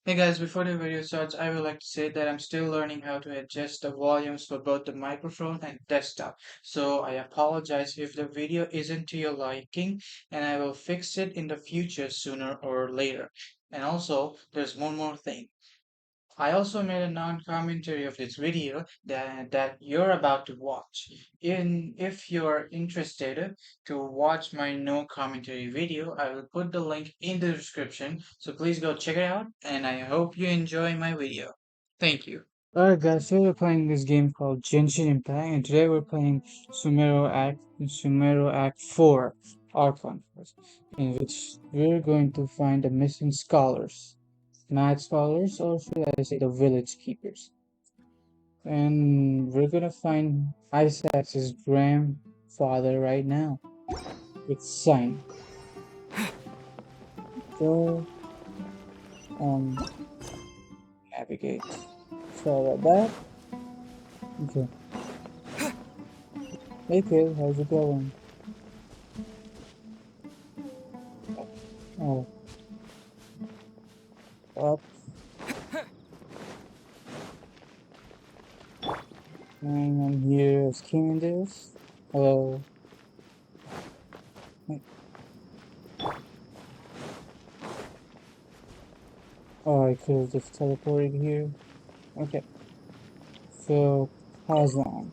Hey guys, before the video starts, I would like to say that I'm still learning how to adjust the volumes for both the microphone and desktop. So I apologize if the video isn't to your liking, and I will fix it in the future sooner or later. And also, there's one more thing. I also made a non-commentary of this video that you're about to watch. If you're interested to watch my no commentary video, I will put the link in the description. So please go check it out, and I hope you enjoy my video. Thank you. Alright guys, so we're playing this game called Genshin Impact, and today we're playing Sumeru Act 4 Archon, in which we're going to find the missing scholars. Mad scholars, or should I say the village keepers. And we're gonna find Isaac's grandfather right now. It's sign. Go navigate. Sorry about that. Okay. Hey kid, how's it going? Oh, up. And I'm here as Candace. Hello. Oh, I could have just teleported here. Okay. So, how's on?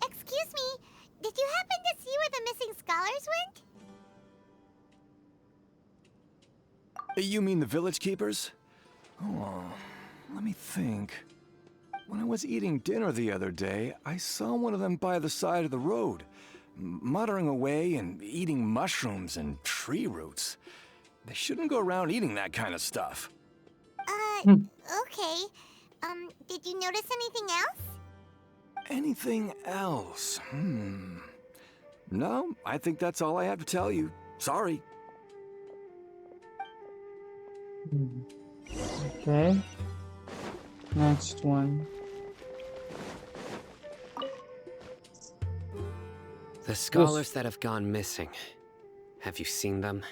Excuse me, did you happen to see where the missing scholars went? You mean the village keepers? Oh, let me think. When I was eating dinner the other day, I saw one of them by the side of the road, muttering away and eating mushrooms and tree roots. They shouldn't go around eating that kind of stuff. Hmm. Okay. Did you notice anything else? Anything else? No, I think that's all I have to tell you. Sorry. Okay. Next one. The scholars that have gone missing. Have you seen them?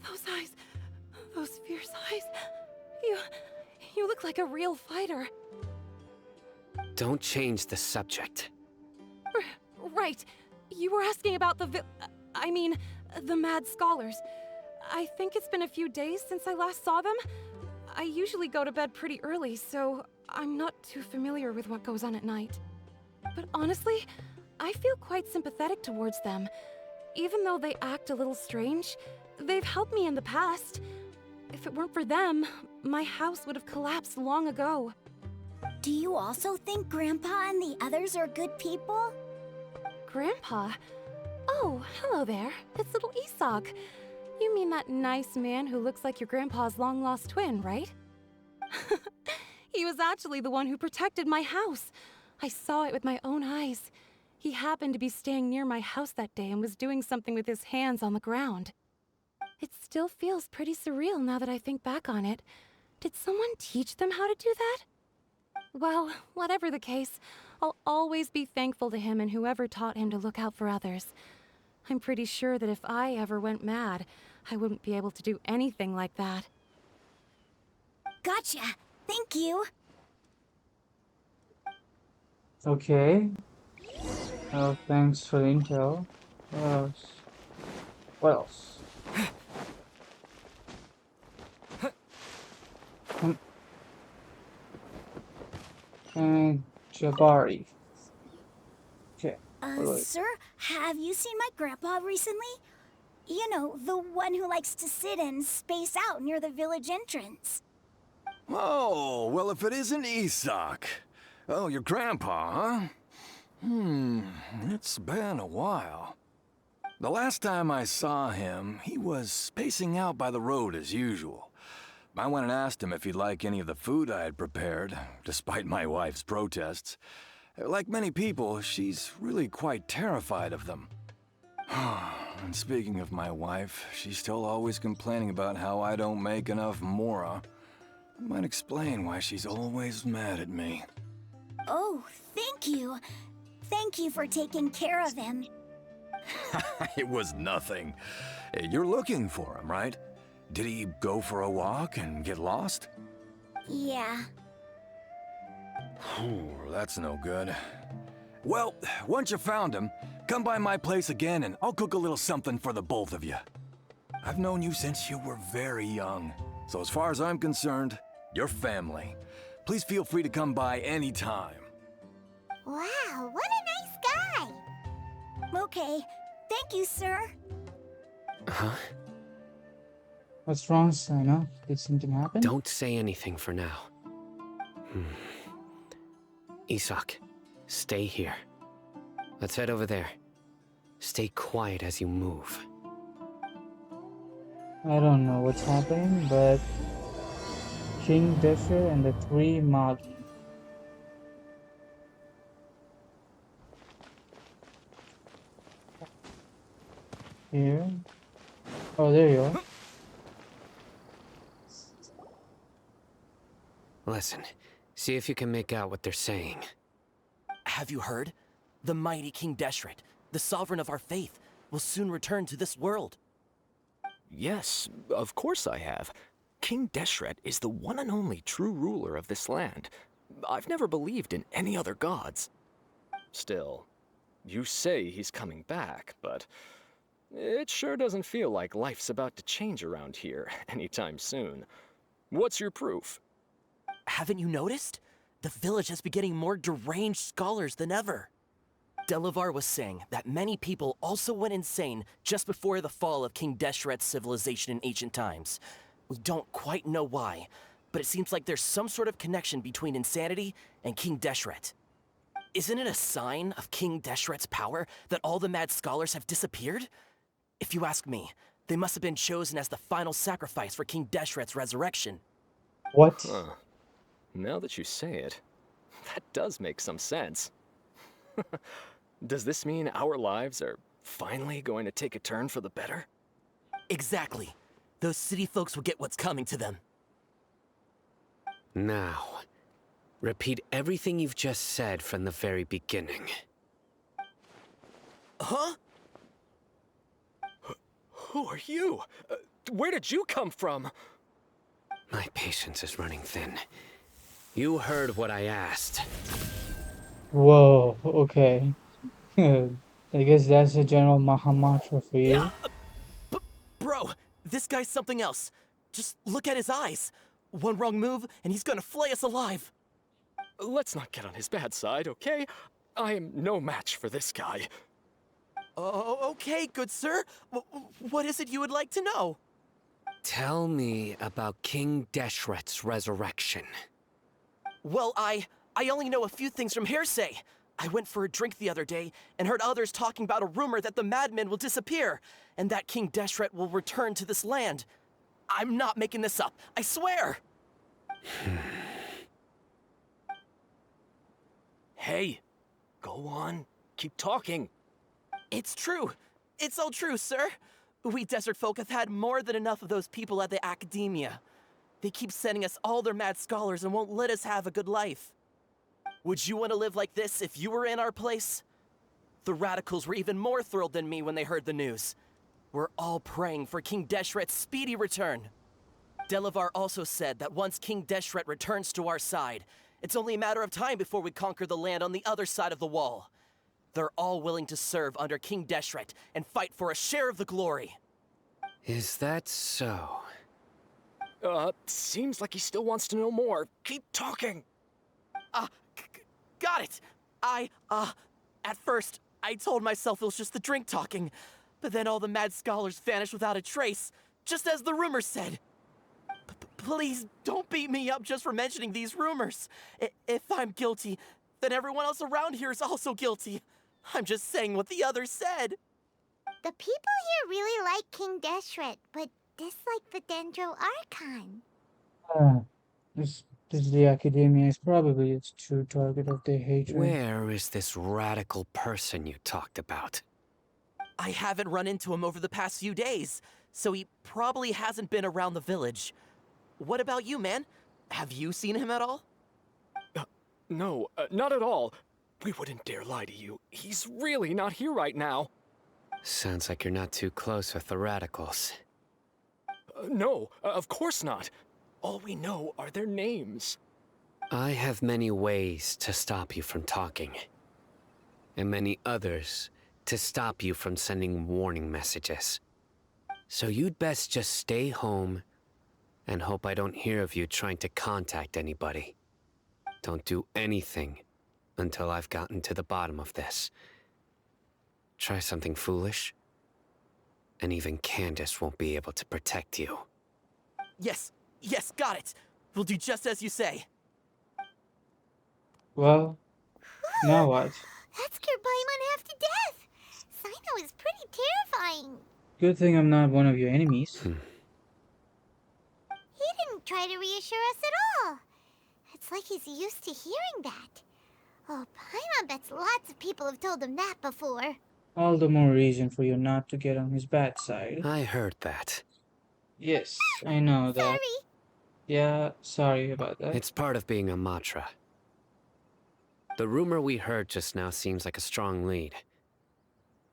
Those eyes. Those fierce eyes. You look like a real fighter. Don't change the subject. Right. You were asking about I mean, the mad scholars. I think it's been a few days since I last saw them. I usually go to bed pretty early, so I'm not too familiar with what goes on at night. But honestly, I feel quite sympathetic towards them. Even though they act a little strange, they've helped me in the past. If it weren't for them, my house would have collapsed long ago. Do you also think Grandpa and the others are good people? Grandpa? Oh, hello there. It's little Isak. You mean that nice man who looks like your grandpa's long-lost twin, right? He was actually the one who protected my house. I saw it with my own eyes. He happened to be staying near my house that day and was doing something with his hands on the ground. It still feels pretty surreal now that I think back on it. Did someone teach them how to do that? Well, whatever the case, I'll always be thankful to him and whoever taught him to look out for others. I'm pretty sure that if I ever went mad, I wouldn't be able to do anything like that. Gotcha. Thank you. Okay. Oh, thanks for the intel. What else? What else? Hmm. And Jabari. Okay. Wait. Sir, have you seen my grandpa recently? You know, the one who likes to sit and space out near the village entrance. Oh, well, if it isn't Isak. Oh, your grandpa, huh? It's been a while. The last time I saw him, he was spacing out by the road as usual. I went and asked him if he'd like any of the food I had prepared, despite my wife's protests. Like many people, she's really quite terrified of them. And speaking of my wife, she's still always complaining about how I don't make enough mora. That might explain why she's always mad at me. Oh, thank you. Thank you for taking care of him. It was nothing. You're looking for him, right? Did he go for a walk and get lost? Yeah. That's no good. Well, once you found him, come by my place again and I'll cook a little something for the both of you. I've known you since you were very young, so as far as I'm concerned, you're family. Please feel free to come by anytime. Wow, what a nice guy! Okay, thank you, sir. Huh? What's wrong, Sana? Did something happen? Don't say anything for now. Isak, stay here. Let's head over there. Stay quiet as you move. I don't know what's happening, but King Deshret and the three Magi. Here. Oh, there you are. Listen, see if you can make out what they're saying. Have you heard? The mighty King Deshret, the sovereign of our faith, will soon return to this world. Yes, of course I have. King Deshret is the one and only true ruler of this land. I've never believed in any other gods. Still, you say he's coming back, but it sure doesn't feel like life's about to change around here anytime soon. What's your proof? Haven't you noticed? The village has been getting more deranged scholars than ever. Delavar was saying that many people also went insane just before the fall of King Deshret's civilization in ancient times. We don't quite know why, but it seems like there's some sort of connection between insanity and King Deshret. Isn't it a sign of King Deshret's power that all the mad scholars have disappeared? If you ask me, they must have been chosen as the final sacrifice for King Deshret's resurrection. What? Huh. Now that you say it, that does make some sense. Does this mean our lives are finally going to take a turn for the better? Exactly. Those city folks will get what's coming to them. Now, repeat everything you've just said from the very beginning. Huh? Who are you? Where did you come from? My patience is running thin. You heard what I asked. Whoa, okay. I guess that's the general Mahamatra for you. Bro, this guy's something else. Just look at his eyes. One wrong move, and he's gonna flay us alive. Let's not get on his bad side, okay? I am no match for this guy. Oh, okay, good sir. What is it you would like to know? Tell me about King Deshret's resurrection. Well, I only know a few things from hearsay. I went for a drink the other day and heard others talking about a rumor that the madmen will disappear and that King Deshret will return to this land. I'm not making this up, I swear! Hey, go on. Keep talking. It's true. It's all true, sir. We desert folk have had more than enough of those people at the academia. They keep sending us all their mad scholars and won't let us have a good life. Would you want to live like this if you were in our place? The radicals were even more thrilled than me when they heard the news. We're all praying for King Deshret's speedy return. Delavar also said that once King Deshret returns to our side, it's only a matter of time before we conquer the land on the other side of the wall. They're all willing to serve under King Deshret and fight for a share of the glory. Is that so? Seems like he still wants to know more. Keep talking. Got it. At first, I told myself it was just the drink talking, but then all the mad scholars vanished without a trace, just as the rumors said. Please don't beat me up just for mentioning these rumors. If I'm guilty, then everyone else around here is also guilty. I'm just saying what the others said. The people here really like King Deshret, but dislike the Dendro Archon. This the academia is probably its true target of their hatred. Where is this radical person you talked about? I haven't run into him over the past few days, so he probably hasn't been around the village. What about you, man? Have you seen him at all? No, not at all. We wouldn't dare lie to you. He's really not here right now. Sounds like you're not too close with the radicals. No, of course not. All we know are their names. I have many ways to stop you from talking, and many others to stop you from sending warning messages. So you'd best just stay home and hope I don't hear of you trying to contact anybody. Don't do anything until I've gotten to the bottom of this. Try something foolish, and even Candace won't be able to protect you. Yes, yes, got it. We'll do just as you say. Well, now what? That scared Paimon half to death. Sino is pretty terrifying. Good thing I'm not one of your enemies. He didn't try to reassure us at all. It's like he's used to hearing that. Oh, Paimon bets lots of people have told him that before. All the more reason for you not to get on his bad side. I heard that. Yes, I know that. Sorry. Yeah, sorry about that. It's part of being a Matra. The rumor we heard just now seems like a strong lead.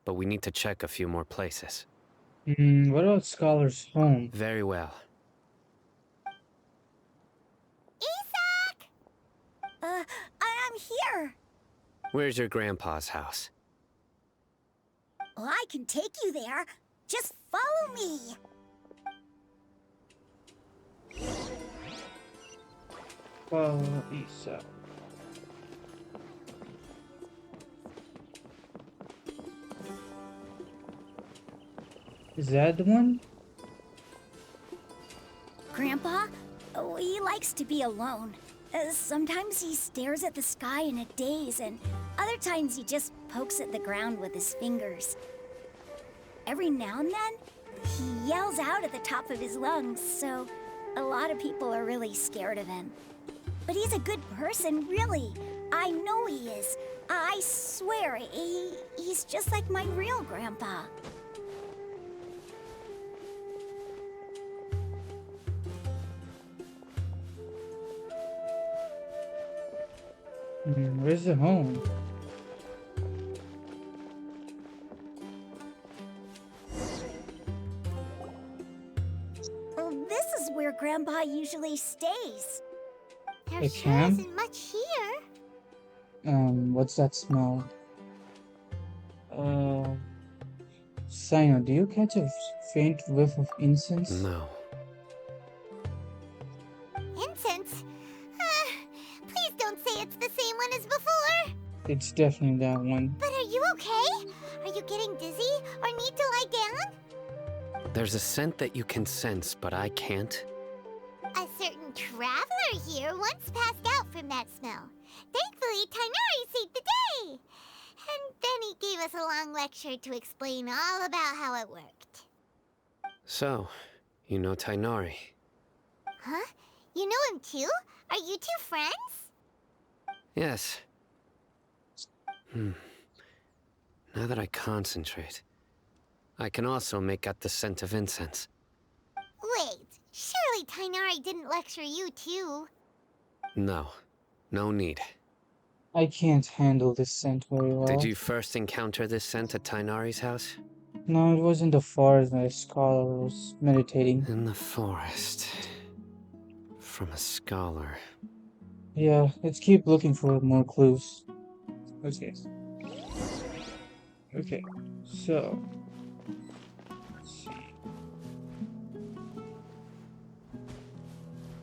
But we need to check a few more places. What about Scholar's home? Very well. Isak! I'm here. Where's your grandpa's house? Well, I can take you there. Just follow me. Follow Isa. Is that the one? Grandpa? Oh, he likes to be alone. Sometimes he stares at the sky in a daze, and other times he just pokes at the ground with his fingers. Every now and then, he yells out at the top of his lungs, so a lot of people are really scared of him. But he's a good person, really. I know he is. I swear, he's just like my real grandpa. Where's the home? Well, this is where Grandpa usually stays. There A sure camp? isn't much here. What's that smell? Sino, do you catch a faint whiff of incense? No. Incense? Please don't say it's the same one as before. It's definitely that one. But are you okay? Are you getting dizzy or need to lie down? There's a scent that you can sense, but I can't. A certain traveler here once passed out from that smell. Thankfully, Tainari saved the day. And then he gave us a long lecture to explain all about how it worked. So, you know Tainari. Huh? You know him too? Are you two friends? Yes. Now that I concentrate, I can also make out the scent of incense. Wait, surely Tainari didn't lecture you too. No. No need. I can't handle this scent very well. Did you first encounter this scent at Tainari's house? No, it was in the forest when the scholar was meditating. In the forest. From a scholar. Yeah, let's keep looking for more clues. Okay. Okay, so... let's see.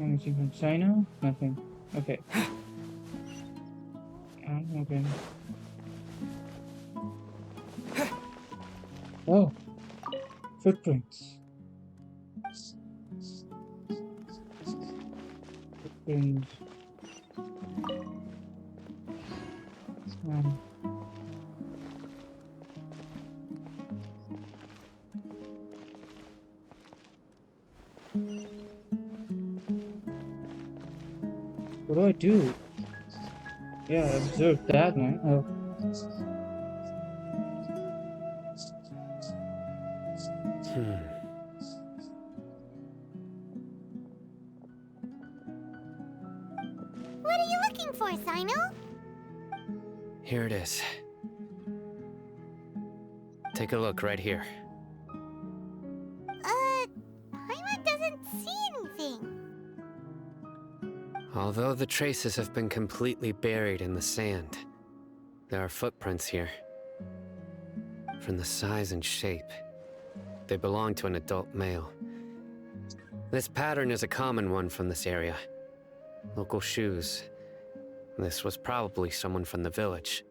Anything from China? Nothing. Okay. Okay. Oh, footprints. Footprints. Um, what do I do? Yeah, I observed that one. Oh. What are you looking for, Sino? Here it is. Take a look right here. Paimon doesn't interesting. Although the traces have been completely buried in the sand, there are footprints here. From the size and shape, they belong to an adult male. This pattern is a common one from this area. Local shoes. This was probably someone from the village.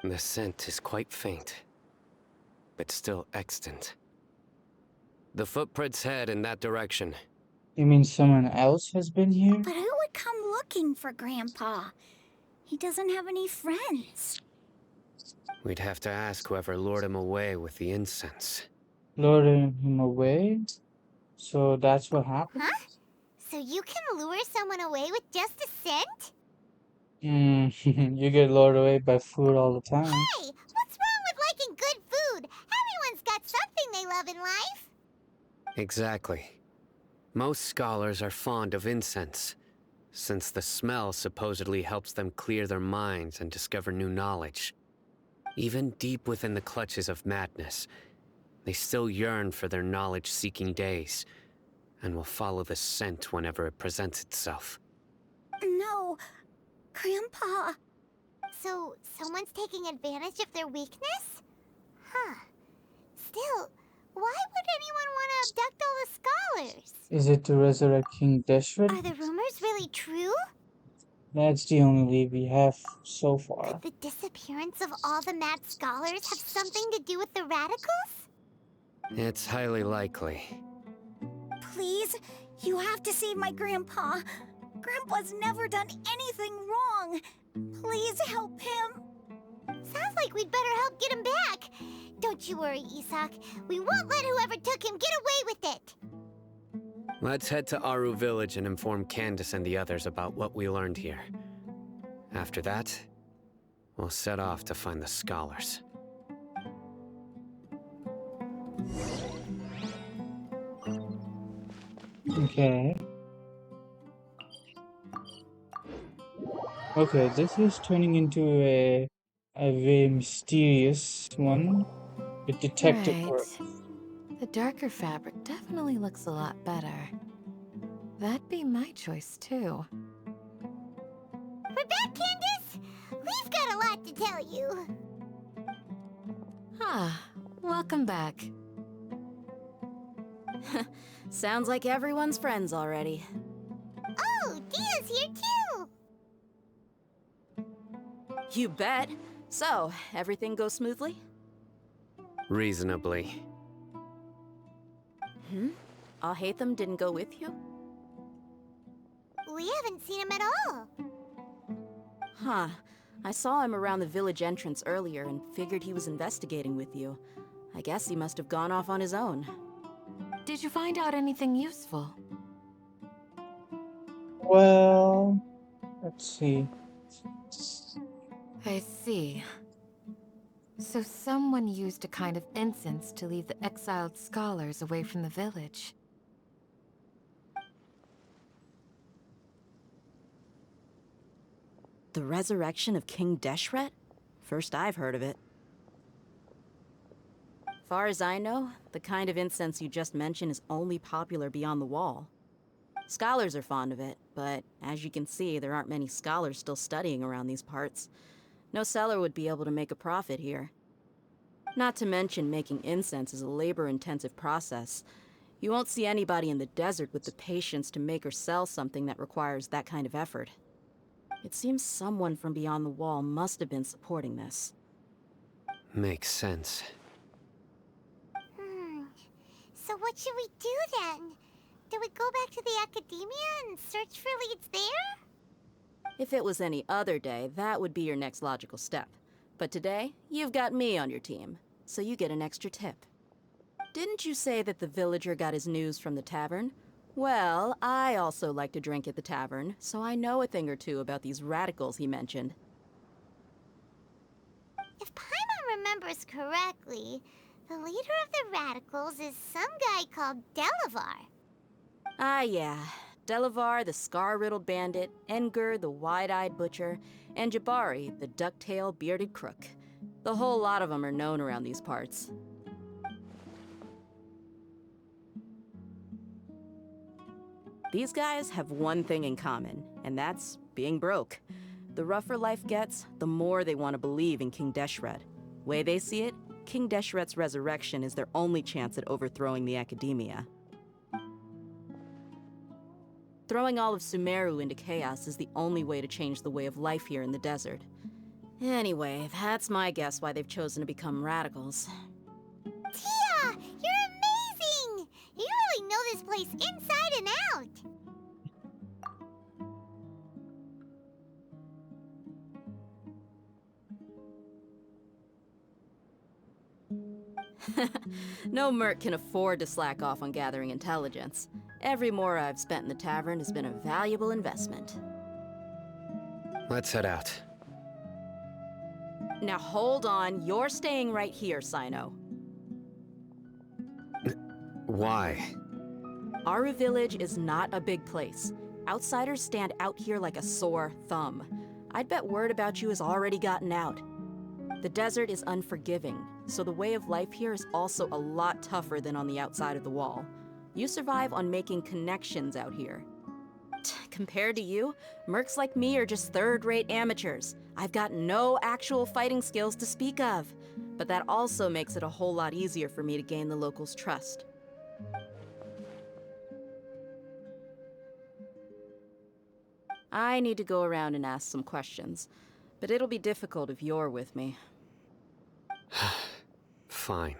The scent is quite faint, but still extant. The footprints head in that direction. You mean someone else has been here? But who would come looking for Grandpa? He doesn't have any friends. We'd have to ask whoever lured him away with the incense. Luring him away? So that's what happened? Huh? So you can lure someone away with just a scent? You get lured away by food all the time. Hey, what's wrong with liking good food? Everyone's got something they love in life. Exactly. Most scholars are fond of incense, since the smell supposedly helps them clear their minds and discover new knowledge. Even deep within the clutches of madness, they still yearn for their knowledge-seeking days, and will follow the scent whenever it presents itself. No, Grandpa. So, someone's taking advantage of their weakness? Huh. Still, why would anyone want to abduct all the scholars? Is it to resurrect King Deshret? Are the rumors really true? That's the only lead we have so far. Could the disappearance of all the mad scholars have something to do with the radicals? It's highly likely. Please, you have to save my Grandpa. Grandpa's never done anything wrong. Please help him. Sounds like we'd better help get him back. Don't you worry, Isak. We won't let whoever took him get away with it. Let's head to Aru Village and inform Candace and the others about what we learned here. After that, we'll set off to find the scholars. Okay. Okay, this is turning into a very mysterious one with detective work. The darker fabric definitely looks a lot better. That'd be my choice, too. We're back, Candace. We've got a lot to tell you. Ah, welcome back. Sounds like everyone's friends already. Oh, Dia's here too. You bet. So, everything goes smoothly? Reasonably. Alhaitham didn't go with you? We haven't seen him at all. Huh. I saw him around the village entrance earlier and figured he was investigating with you. I guess he must have gone off on his own. Did you find out anything useful? Well, let's see. I see. So someone used a kind of incense to lead the exiled scholars away from the village. The resurrection of King Deshret? First I've heard of it. Far as I know, the kind of incense you just mentioned is only popular beyond the wall. Scholars are fond of it, but as you can see, there aren't many scholars still studying around these parts. No seller would be able to make a profit here. Not to mention, making incense is a labor-intensive process. You won't see anybody in the desert with the patience to make or sell something that requires that kind of effort. It seems someone from beyond the wall must have been supporting this. Makes sense. So what should we do then? Do we go back to the academia and search for leads there? If it was any other day, that would be your next logical step. But today, you've got me on your team, so you get an extra tip. Didn't you say that the villager got his news from the tavern? Well, I also like to drink at the tavern, so I know a thing or two about these radicals he mentioned. If Paimon remembers correctly, the leader of the radicals is some guy called Delavar. Ah, yeah. Delavar, the scar-riddled bandit, Engur, the wide-eyed butcher, and Jabari, the duck-tailed bearded crook. The whole lot of them are known around these parts. These guys have one thing in common, and that's being broke. The rougher life gets, the more they want to believe in King Deshret. Way they see it, King Deshret's resurrection is their only chance at overthrowing the academia. Throwing all of Sumeru into chaos is the only way to change the way of life here in the desert. Anyway, that's my guess why they've chosen to become radicals. Tia, you're amazing! You really know this place inside and out. No merc can afford to slack off on gathering intelligence. Every mora I've spent in the tavern has been a valuable investment. Let's head out. Now hold on, you're staying right here, Sino. Why? Aru Village is not a big place. Outsiders stand out here like a sore thumb. I'd bet word about you has already gotten out. The desert is unforgiving, so the way of life here is also a lot tougher than on the outside of the wall. You survive on making connections out here. Compared to you, mercs like me are just third-rate amateurs. I've got no actual fighting skills to speak of, but that also makes it a whole lot easier for me to gain the locals' trust. I need to go around and ask some questions, but it'll be difficult if you're with me. Fine.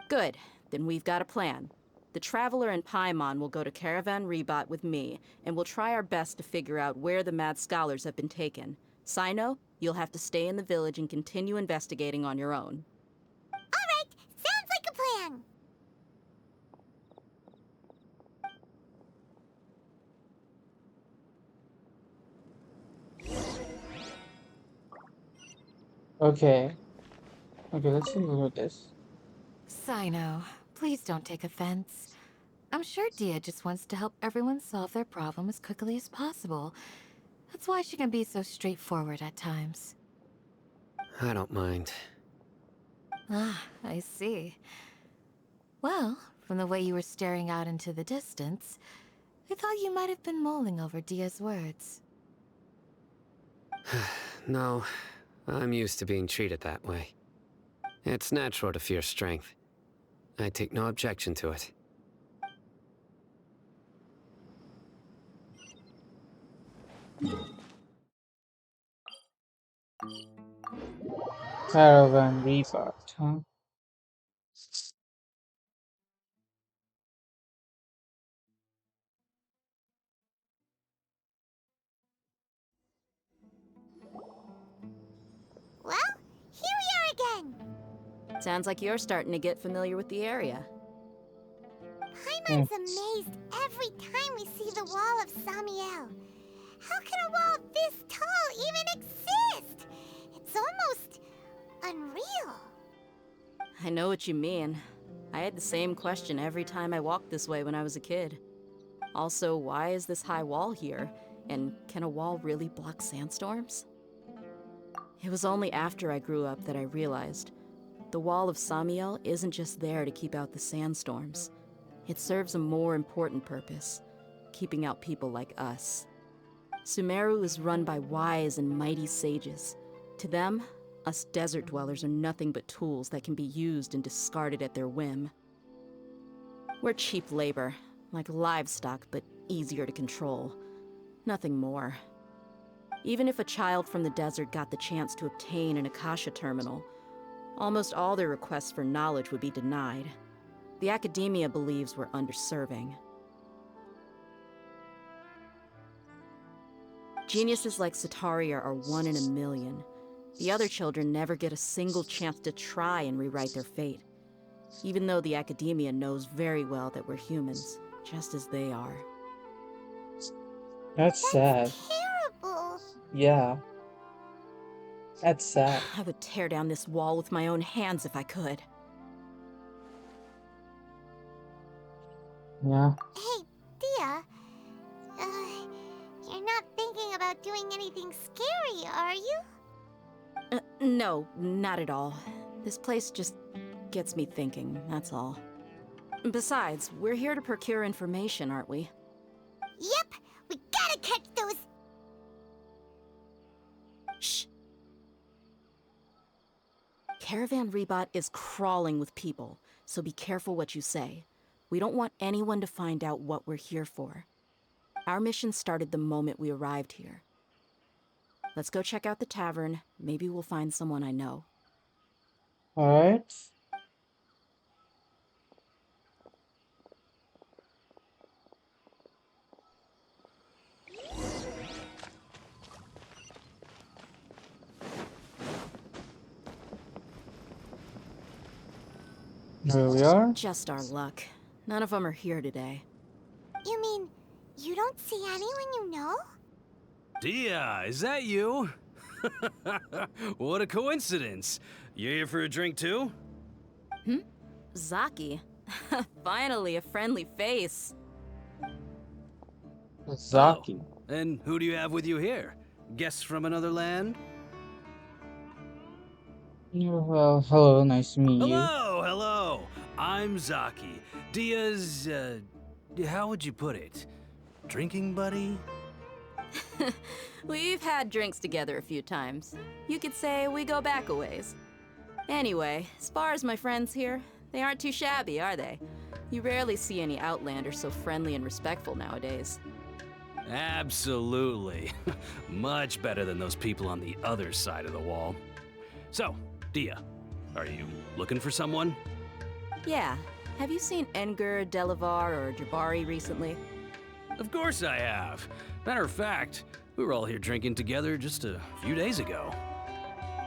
Good, then we've got a plan. The Traveler and Paimon will go to Caravan Rebot with me, and we'll try our best to figure out where the mad scholars have been taken. Sino, you'll have to stay in the village and continue investigating on your own. All right, sounds like a plan. Okay. Okay, let's see what this. Sino, please don't take offense. I'm sure Dia just wants to help everyone solve their problem as quickly as possible. That's why she can be so straightforward at times. I don't mind. Ah, I see. Well, from the way you were staring out into the distance, I thought you might have been mulling over Dia's words. No, I'm used to being treated that way. It's natural to fear strength. I take no objection to it. Caravan Rebot, huh? Well, here we are again. Sounds like you're starting to get familiar with the area. Paimon's amazed every time we see the wall of Samiel. How can a wall this tall even exist? It's almost unreal. I know what you mean. I had the same question every time I walked this way when I was a kid. Also, why is this high wall here? And can a wall really block sandstorms? It was only after I grew up that I realized the wall of Samiel isn't just there to keep out the sandstorms. It serves a more important purpose, keeping out people like us. Sumeru is run by wise and mighty sages. To them, us desert dwellers are nothing but tools that can be used and discarded at their whim. We're cheap labor, like livestock, but easier to control. Nothing more. Even if a child from the desert got the chance to obtain an Akasha terminal, almost all their requests for knowledge would be denied. The academia believes we're underserving. Geniuses like Sataria are one in a million. The other children never get a single chance to try and rewrite their fate, even though the academia knows very well that we're humans, just as they are. That's sad. Terrible. Yeah, that's sad. I would tear down this wall with my own hands if I could. Yeah. Hey, Dia. You're not thinking about doing anything scary, are you? No, not at all. This place just gets me thinking, that's all. Besides, we're here to procure information, aren't we? Yep, we gotta catch those. Shh. Caravan Rebot is crawling with people, so be careful what you say. We don't want anyone to find out what we're here for. Our mission started the moment we arrived here. Let's go check out the tavern. Maybe we'll find someone I know. Alright. Here we are. Just our luck. None of them are here today. You mean, you don't see anyone you know? Dia, is that you? What a coincidence. You here for a drink too? Zaki. Finally, a friendly face. Zaki. And who do you have with you here? Guests from another land? Well, hello, nice to meet you. Hello. I'm Zaki. Dia's, how would you put it? Drinking buddy? We've had drinks together a few times. You could say we go back a ways. Anyway, as far as my friends here, they aren't too shabby, are they? You rarely see any Outlanders so friendly and respectful nowadays. Absolutely. Much better than those people on the other side of the wall. So, Dia, are you looking for someone? Yeah. Have you seen Enger, Delavar, or Jabari recently? Of course I have. Matter of fact, we were all here drinking together just a few days ago.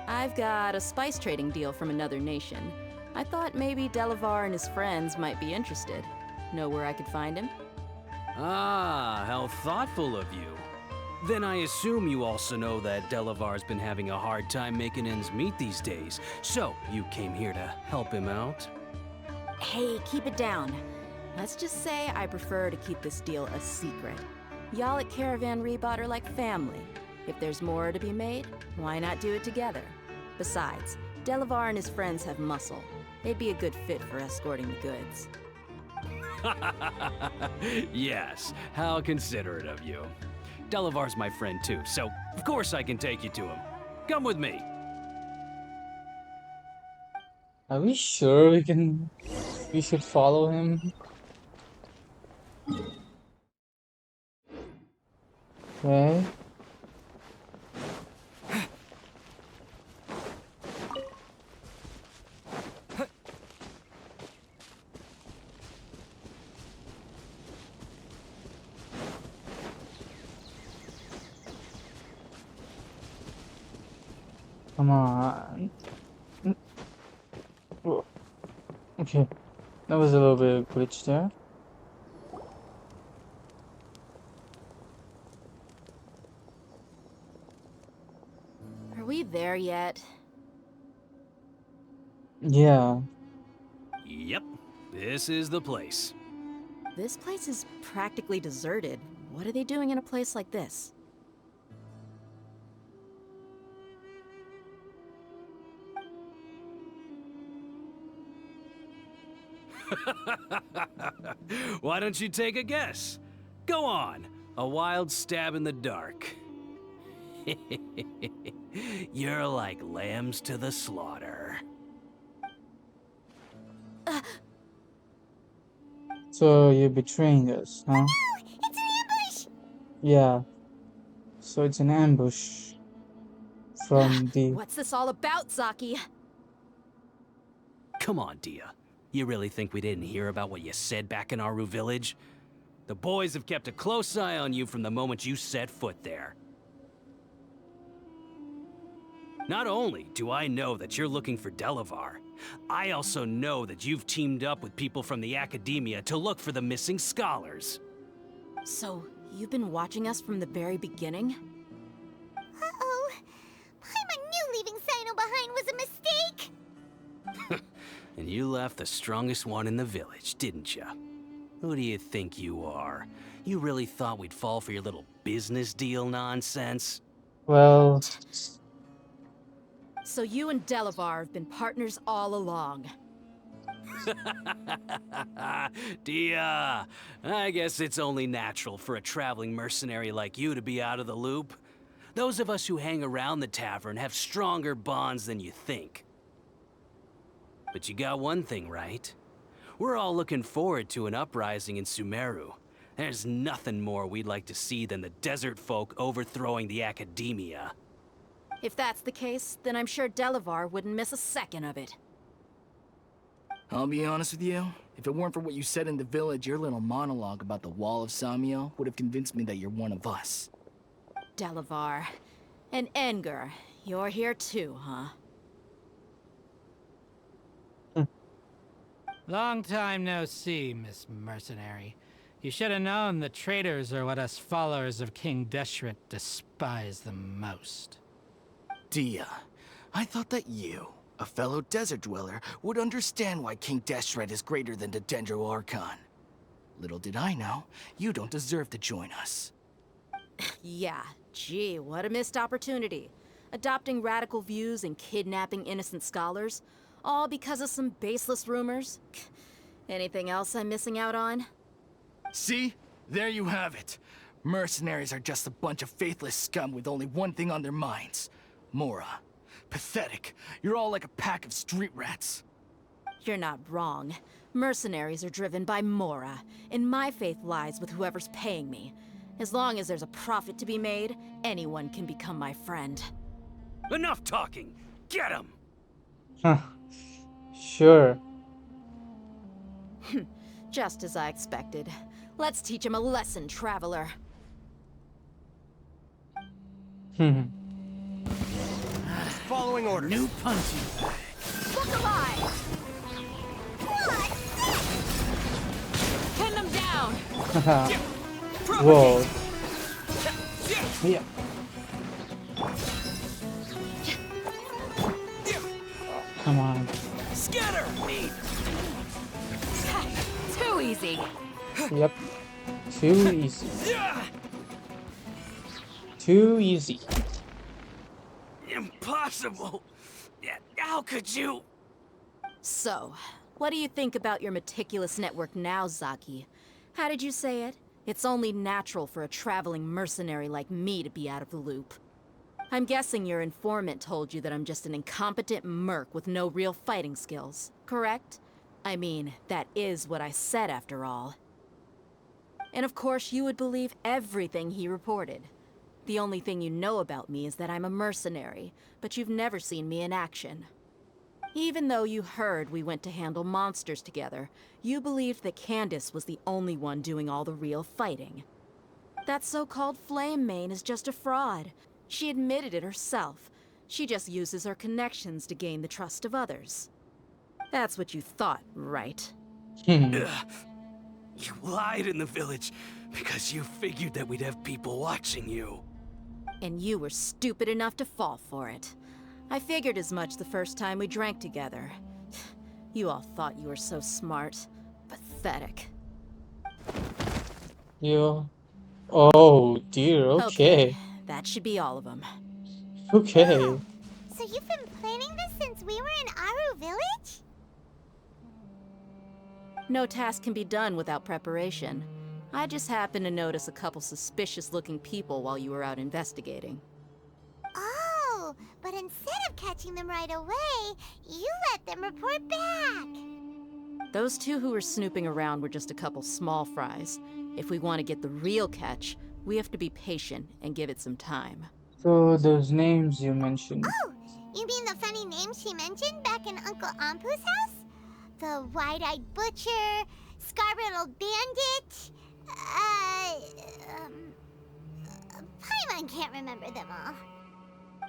I've got a spice trading deal from another nation. I thought maybe Delavar and his friends might be interested. Know where I could find him? Ah, how thoughtful of you. Then I assume you also know that Delavar's been having a hard time making ends meet these days, so you came here to help him out? Hey, keep it down. Let's just say I prefer to keep this deal a secret. Y'all at Caravan Rebot are like family. If there's more to be made, why not do it together? Besides, Delavar and his friends have muscle. They'd be a good fit for escorting the goods. Yes, how considerate of you. Delavar's my friend too, so of course I can take you to him. Come with me. Are we sure we should follow him? Okay. Come on. Oh, okay, that was a little bit of glitch there. Are we there yet? Yeah. Yep, this is the place. This place is practically deserted. What are they doing in a place like this? Why don't you take a guess? Go on, a wild stab in the dark. You're like lambs to the slaughter. So you're betraying us, huh? It's an ambush! Yeah. So it's an ambush from the... What's this all about, Zaki? Come on, Dia. You really think we didn't hear about what you said back in Aru village? The boys have kept a close eye on you from the moment you set foot there. Not only do I know that you're looking for Delavar, I also know that you've teamed up with people from the Academia to look for the missing scholars. So, you've been watching us from the very beginning? Uh-oh. Paimon knew leaving Sino behind was a mistake! And you left the strongest one in the village, didn't you? Who do you think you are? You really thought we'd fall for your little business deal nonsense? Well... So you and Delavar have been partners all along. Dia, I guess it's only natural for a traveling mercenary like you to be out of the loop. Those of us who hang around the tavern have stronger bonds than you think. But you got one thing right. We're all looking forward to an uprising in Sumeru. There's nothing more we'd like to see than the desert folk overthrowing the academia. If that's the case, then I'm sure Delavar wouldn't miss a second of it. I'll be honest with you. If it weren't for what you said in the village, your little monologue about the Wall of Samiel would have convinced me that you're one of us. Delavar. And Engar, you're here too, huh? Long time no see, Miss Mercenary. You should have known the traitors are what us followers of King Deshret despise the most. Dia, I thought that you, a fellow desert dweller, would understand why King Deshret is greater than the Sumeru Archon. Little did I know, you don't deserve to join us. Yeah, gee, what a missed opportunity. Adopting radical views and kidnapping innocent scholars, all because of some baseless rumors. Anything else I'm missing out on? See? There you have it. Mercenaries are just a bunch of faithless scum with only one thing on their minds. Mora. Pathetic. You're all like a pack of street rats. You're not wrong. Mercenaries are driven by Mora, and my faith lies with whoever's paying me. As long as there's a profit to be made, anyone can become my friend. Enough talking! Get him! Huh. Sure. Just as I expected. Let's teach him a lesson, traveler. Following orders. New punching bag. Look alive! Pin them down! Whoa. Yeah. Come on. Scatter! Too easy. Yep. Too easy. Too easy. Impossible! How could you? So, what do you think about your meticulous network now, Zaki? How did you say it? It's only natural for a traveling mercenary like me to be out of the loop. I'm guessing your informant told you that I'm just an incompetent merc with no real fighting skills, correct? I mean, that is what I said after all. And of course you would believe everything he reported. The only thing you know about me is that I'm a mercenary, but you've never seen me in action. Even though you heard we went to handle monsters together, you believed that Candace was the only one doing all the real fighting. That so-called Flame Mane is just a fraud. She admitted it herself. She just uses her connections to gain the trust of others. That's what you thought, right? You lied in the village because you figured that we'd have people watching you. And you were stupid enough to fall for it. I figured as much the first time we drank together. You all thought you were so smart. Pathetic. You. Oh dear. Okay. That should be all of them. Okay. So you've been planning this since we were in Aru Village? No task can be done without preparation. I just happened to notice a couple suspicious-looking people while you were out investigating. Oh, but instead of catching them right away, you let them report back. Those two who were snooping around were just a couple small fries. If we want to get the real catch, we have to be patient and give it some time. So those names you mentioned. Oh, you mean the funny names she mentioned back in Uncle Ampu's house? The wide-eyed butcher, scar-riddled bandit, Paimon can't remember them all.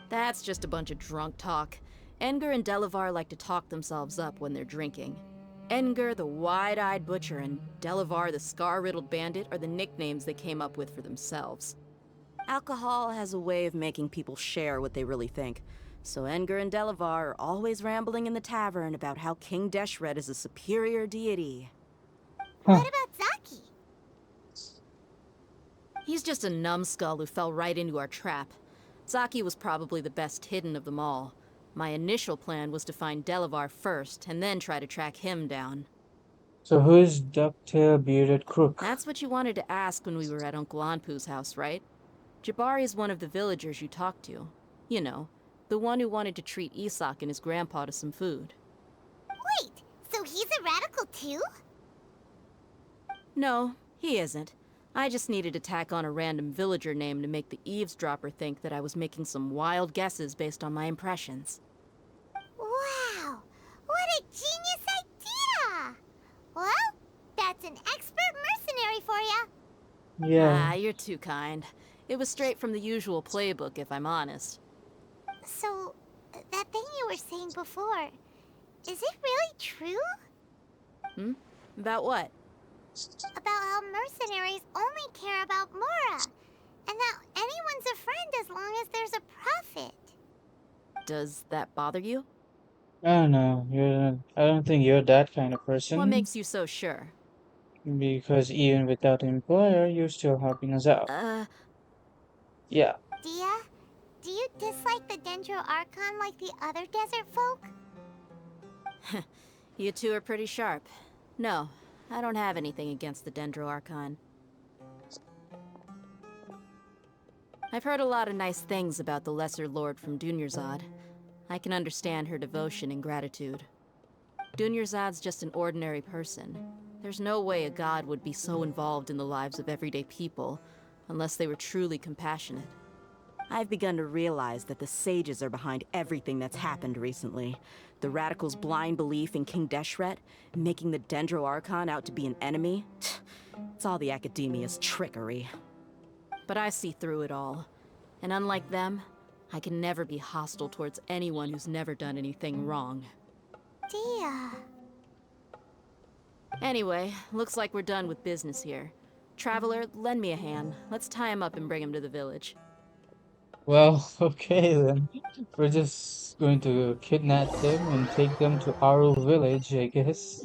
That's just a bunch of drunk talk. Engar and Delavar like to talk themselves up when they're drinking. Engar, the wide-eyed butcher, and Delavar, the scar-riddled bandit, are the nicknames they came up with for themselves. Alcohol has a way of making people share what they really think. So Engar and Delavar are always rambling in the tavern about how King Deshret is a superior deity. What about Zaki? He's just a numbskull who fell right into our trap. Zaki was probably the best hidden of them all. My initial plan was to find Delavar first, and then try to track him down. So who is Ducktail Bearded Crook? That's what you wanted to ask when we were at Uncle Anpu's house, right? Jabari is one of the villagers you talked to. You know, the one who wanted to treat Isak and his grandpa to some food. Wait, so he's a radical too? No, he isn't. I just needed to tack on a random villager name to make the eavesdropper think that I was making some wild guesses based on my impressions. Wow, what a genius idea! Well, that's an expert mercenary for ya. Yeah. Ah, you're too kind. It was straight from the usual playbook, if I'm honest. So, that thing you were saying before, is it really true? Hmm? About what? About how mercenaries only care about Mora, and that anyone's a friend as long as there's a profit. Does that bother you? I don't know. I don't think you're that kind of What person. makes you so sure? Because even without an employer, you're still helping us out. Yeah. Dia, do you dislike the Dendro Archon like the other desert folk? You two are pretty sharp. No, I don't have anything against the Dendro Archon. I've heard a lot of nice things about the Lesser Lord from Dunyarzad. I can understand her devotion and gratitude. Dunyarzad's just an ordinary person. There's no way a god would be so involved in the lives of everyday people, unless they were truly compassionate. I've begun to realize that the sages are behind everything that's happened recently. The radicals' blind belief in King Deshret, making the Dendro Archon out to be an enemy. It's all the academia's trickery. But I see through it all. And unlike them, I can never be hostile towards anyone who's never done anything wrong. Dia. Anyway, looks like we're done with business here. Traveler, lend me a hand. Let's tie him up and bring him to the village. Well, okay then. We're just going to kidnap them and take them to our village, I guess.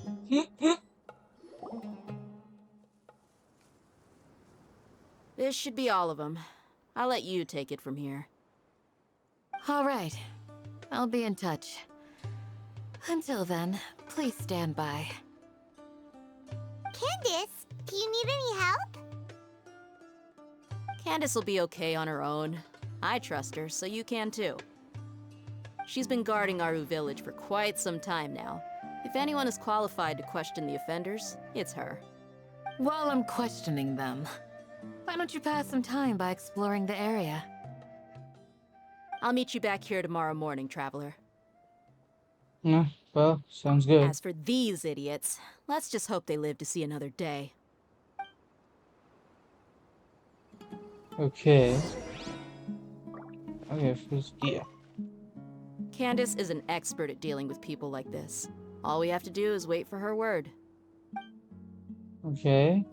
This should be all of them. I'll let you take it from here. All right. I'll be in touch. Until then, please stand by. Candace, do you need any help? Candace will be okay on her own. I trust her, so you can too. She's been guarding Aru village for quite some time now. If anyone is qualified to question the offenders, it's her. While I'm questioning them, why don't you pass some time by exploring the area? I'll meet you back here tomorrow morning, Traveler. Yeah, well, sounds good. As for these idiots, let's just hope they live to see another day. Okay. Okay, first Dia. Candace is an expert at dealing with people like this. All we have to do is wait for her word. Okay.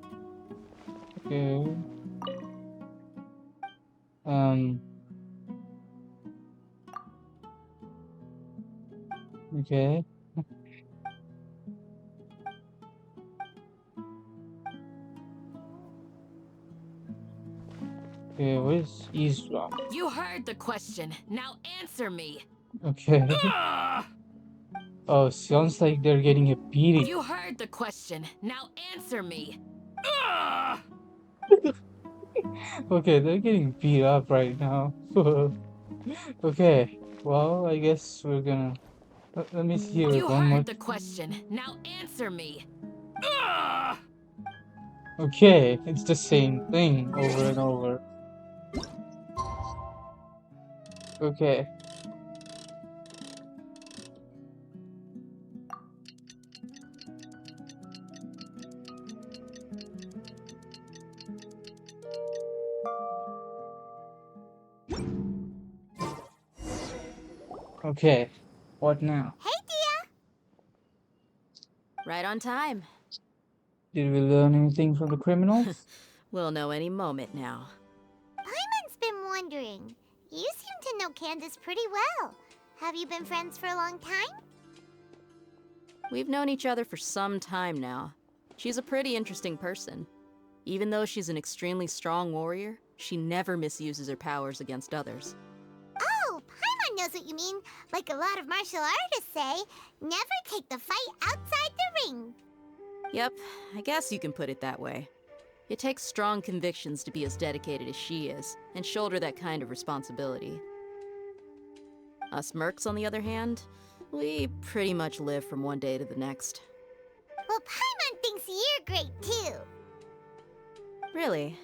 Okay. Okay. Okay, what is eavesdrop? You heard the question. Now answer me. Okay. Oh, sounds like they're getting a beating. You heard the question. Now answer me. Okay, they're getting beat up right now. Okay, well, I guess we're gonna... Let me hear it You one more. heard the question. Now answer me. Okay, it's the same thing over and over. Okay. Okay, what now? Hey, Dia! Right on time. Did we learn anything from the criminals? We'll know any moment now. Paimon's been wondering. You seem to know Candace pretty well. Have you been friends for a long time? We've known each other for some time now. She's a pretty interesting person. Even though she's an extremely strong warrior, she never misuses her powers against others. Oh, Paimon knows what you mean. Like a lot of martial artists say, never take the fight outside the ring. Yep, I guess you can put it that way. It takes strong convictions to be as dedicated as she is, and shoulder that kind of responsibility. Us mercs, on the other hand, we pretty much live from one day to the next. Well, Paimon thinks you're great too. Really?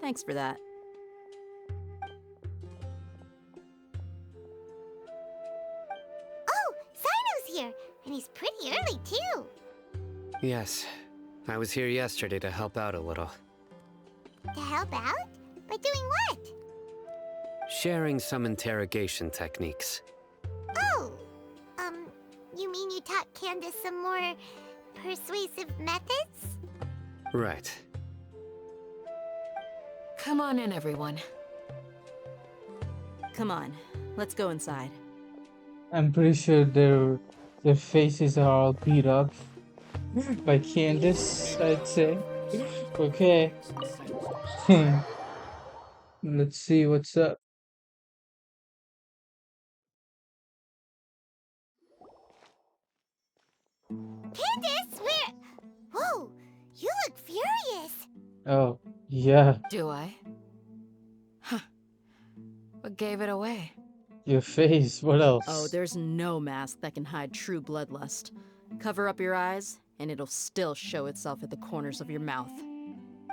Thanks for that. Oh, Sino's here, and he's pretty early too. Yes, I was here yesterday to help out a little. To help out? By doing what? Sharing some interrogation techniques. Oh, you mean you taught Candace some more persuasive methods? Right. Come on in, everyone. Come on, let's go inside. I'm pretty sure their faces are all beat up by Candace, I'd say. Okay. Let's see what's up. Candace, where? Whoa, you look furious. Oh, yeah, Do I? Huh. What gave it away? your face. What else? Oh, there's no mask that can hide true bloodlust. Cover up your eyes, and it'll still show itself at the corners of your mouth.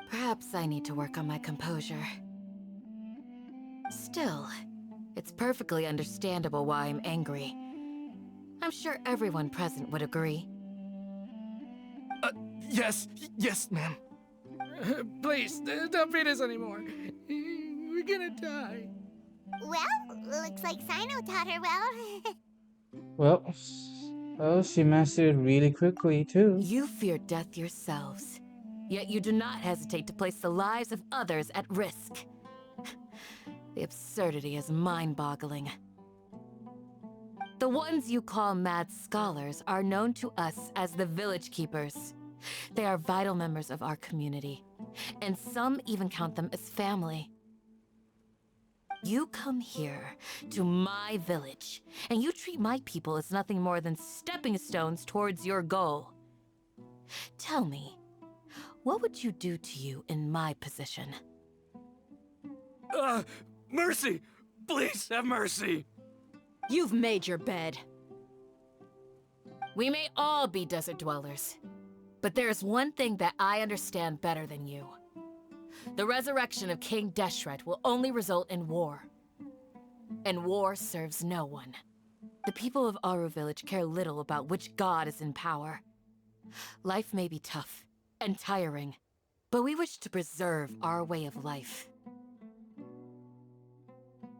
Perhaps I need to work on my composure. Still, it's perfectly understandable why I'm angry. I'm sure everyone present would agree. Yes, ma'am. Please, don't beat us anymore. We're gonna die. Well, looks like Sino taught her well. Well, she mastered it really quickly, too. You fear death yourselves, yet you do not hesitate to place the lives of others at risk. The absurdity is mind-boggling. The ones you call mad scholars are known to us as the Village Keepers. They are vital members of our community, and some even count them as family. You come here, to my village, and you treat my people as nothing more than stepping stones towards your goal. Tell me, what would you do to you in my position? Mercy! Please have mercy! You've made your bed. We may all be desert dwellers, but there is one thing that I understand better than you. The resurrection of King Deshret will only result in war. And war serves no one. The people of Aru Village care little about which god is in power. Life may be tough and tiring, but we wish to preserve our way of life.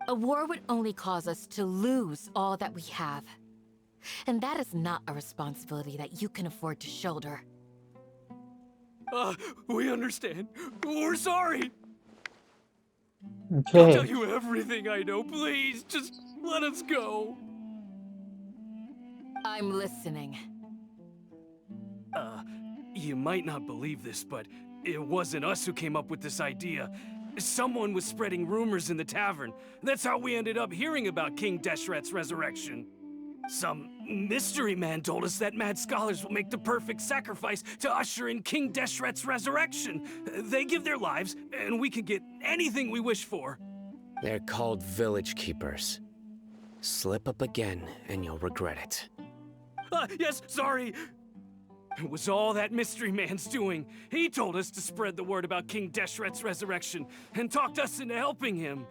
A war would only cause us to lose all that we have. And that is not a responsibility that you can afford to shoulder. We understand. We're sorry. I'll Okay. tell you everything I know. Please, just let us go. I'm listening. You might not believe this, but it wasn't us who came up with this idea. Someone was spreading rumors in the tavern. That's how we ended up hearing about King Deshret's resurrection. Some mystery man told us that mad scholars will make the perfect sacrifice to usher in King Deshret's resurrection. They give their lives, and we can get anything we wish for. They're called Village Keepers. Slip up again, and you'll regret it. Yes, sorry. It was all that mystery man's doing. He told us to spread the word about King Deshret's resurrection, and talked us into helping him.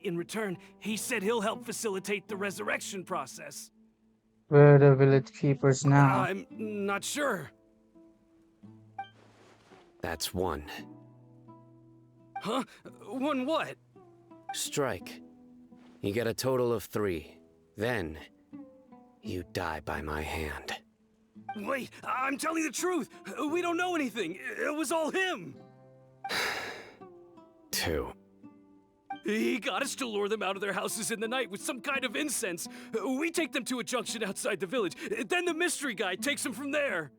In return, he said he'll help facilitate the resurrection process. Where are the village keepers now? I'm not sure. That's one. Huh? One what? Strike. You get a total of 3. Then, you die by my hand. Wait, I'm telling the truth. We don't know anything. It was all him. 2. He got us to lure them out of their houses in the night with some kind of incense. We take them to a junction outside the village. Then the mystery guy takes them from there.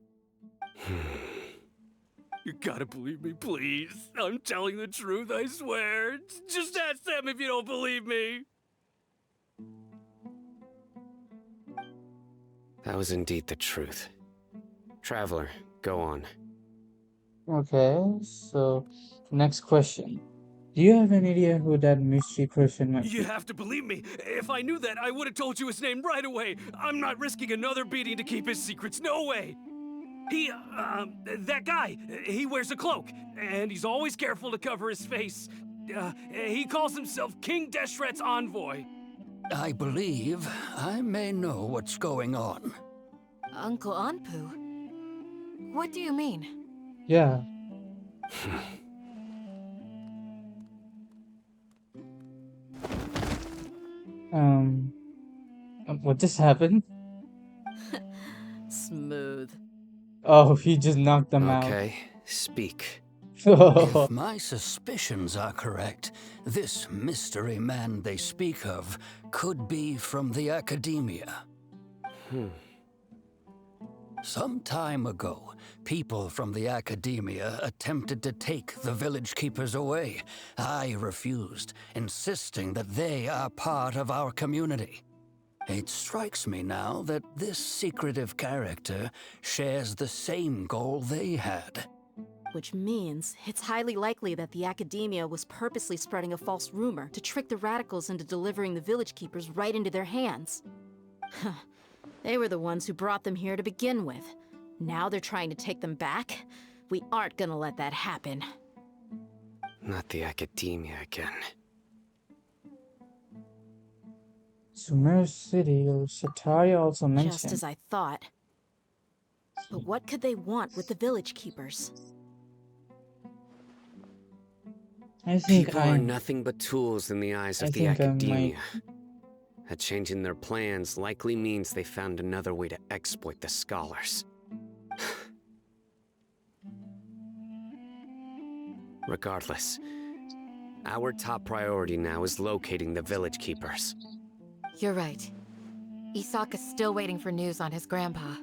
You gotta believe me, please. I'm telling the truth, I swear. Just ask them if you don't believe me. That was indeed the truth. Traveler, go on. Okay, so next question. Do you have any idea who that mystery person might You be? have to believe me. If I knew that, I would have told you his name right away. I'm not risking another beating to keep his secrets. No way. That guy, he wears a cloak, and he's always careful to cover his face. He calls himself King Deshret's envoy. I believe I may know what's going on. Uncle Anpu? What do you mean? Yeah. um, what just happened? Smooth. Oh, he just knocked them out. Okay, speak. If my suspicions are correct, this mystery man they speak of could be from the Academia. Some time ago, people from the Academia attempted to take the village keepers away. I refused, insisting that they are part of our community. It strikes me now that this secretive character shares the same goal they had. Which means it's highly likely that the Academia was purposely spreading a false rumor to trick the radicals into delivering the village keepers right into their hands. They were the ones who brought them here to begin with. Now they're trying to take them back? We aren't gonna let that happen. Not the Academia again. Sumeru City, Sataria also mentioned. Just as I thought. But what could they want with the village keepers? I think People are nothing but tools in the eyes of the Academia. A change in their plans likely means they found another way to exploit the scholars. Regardless, our top priority now is locating the village keepers. You're right. Isak is still waiting for news on his grandpa.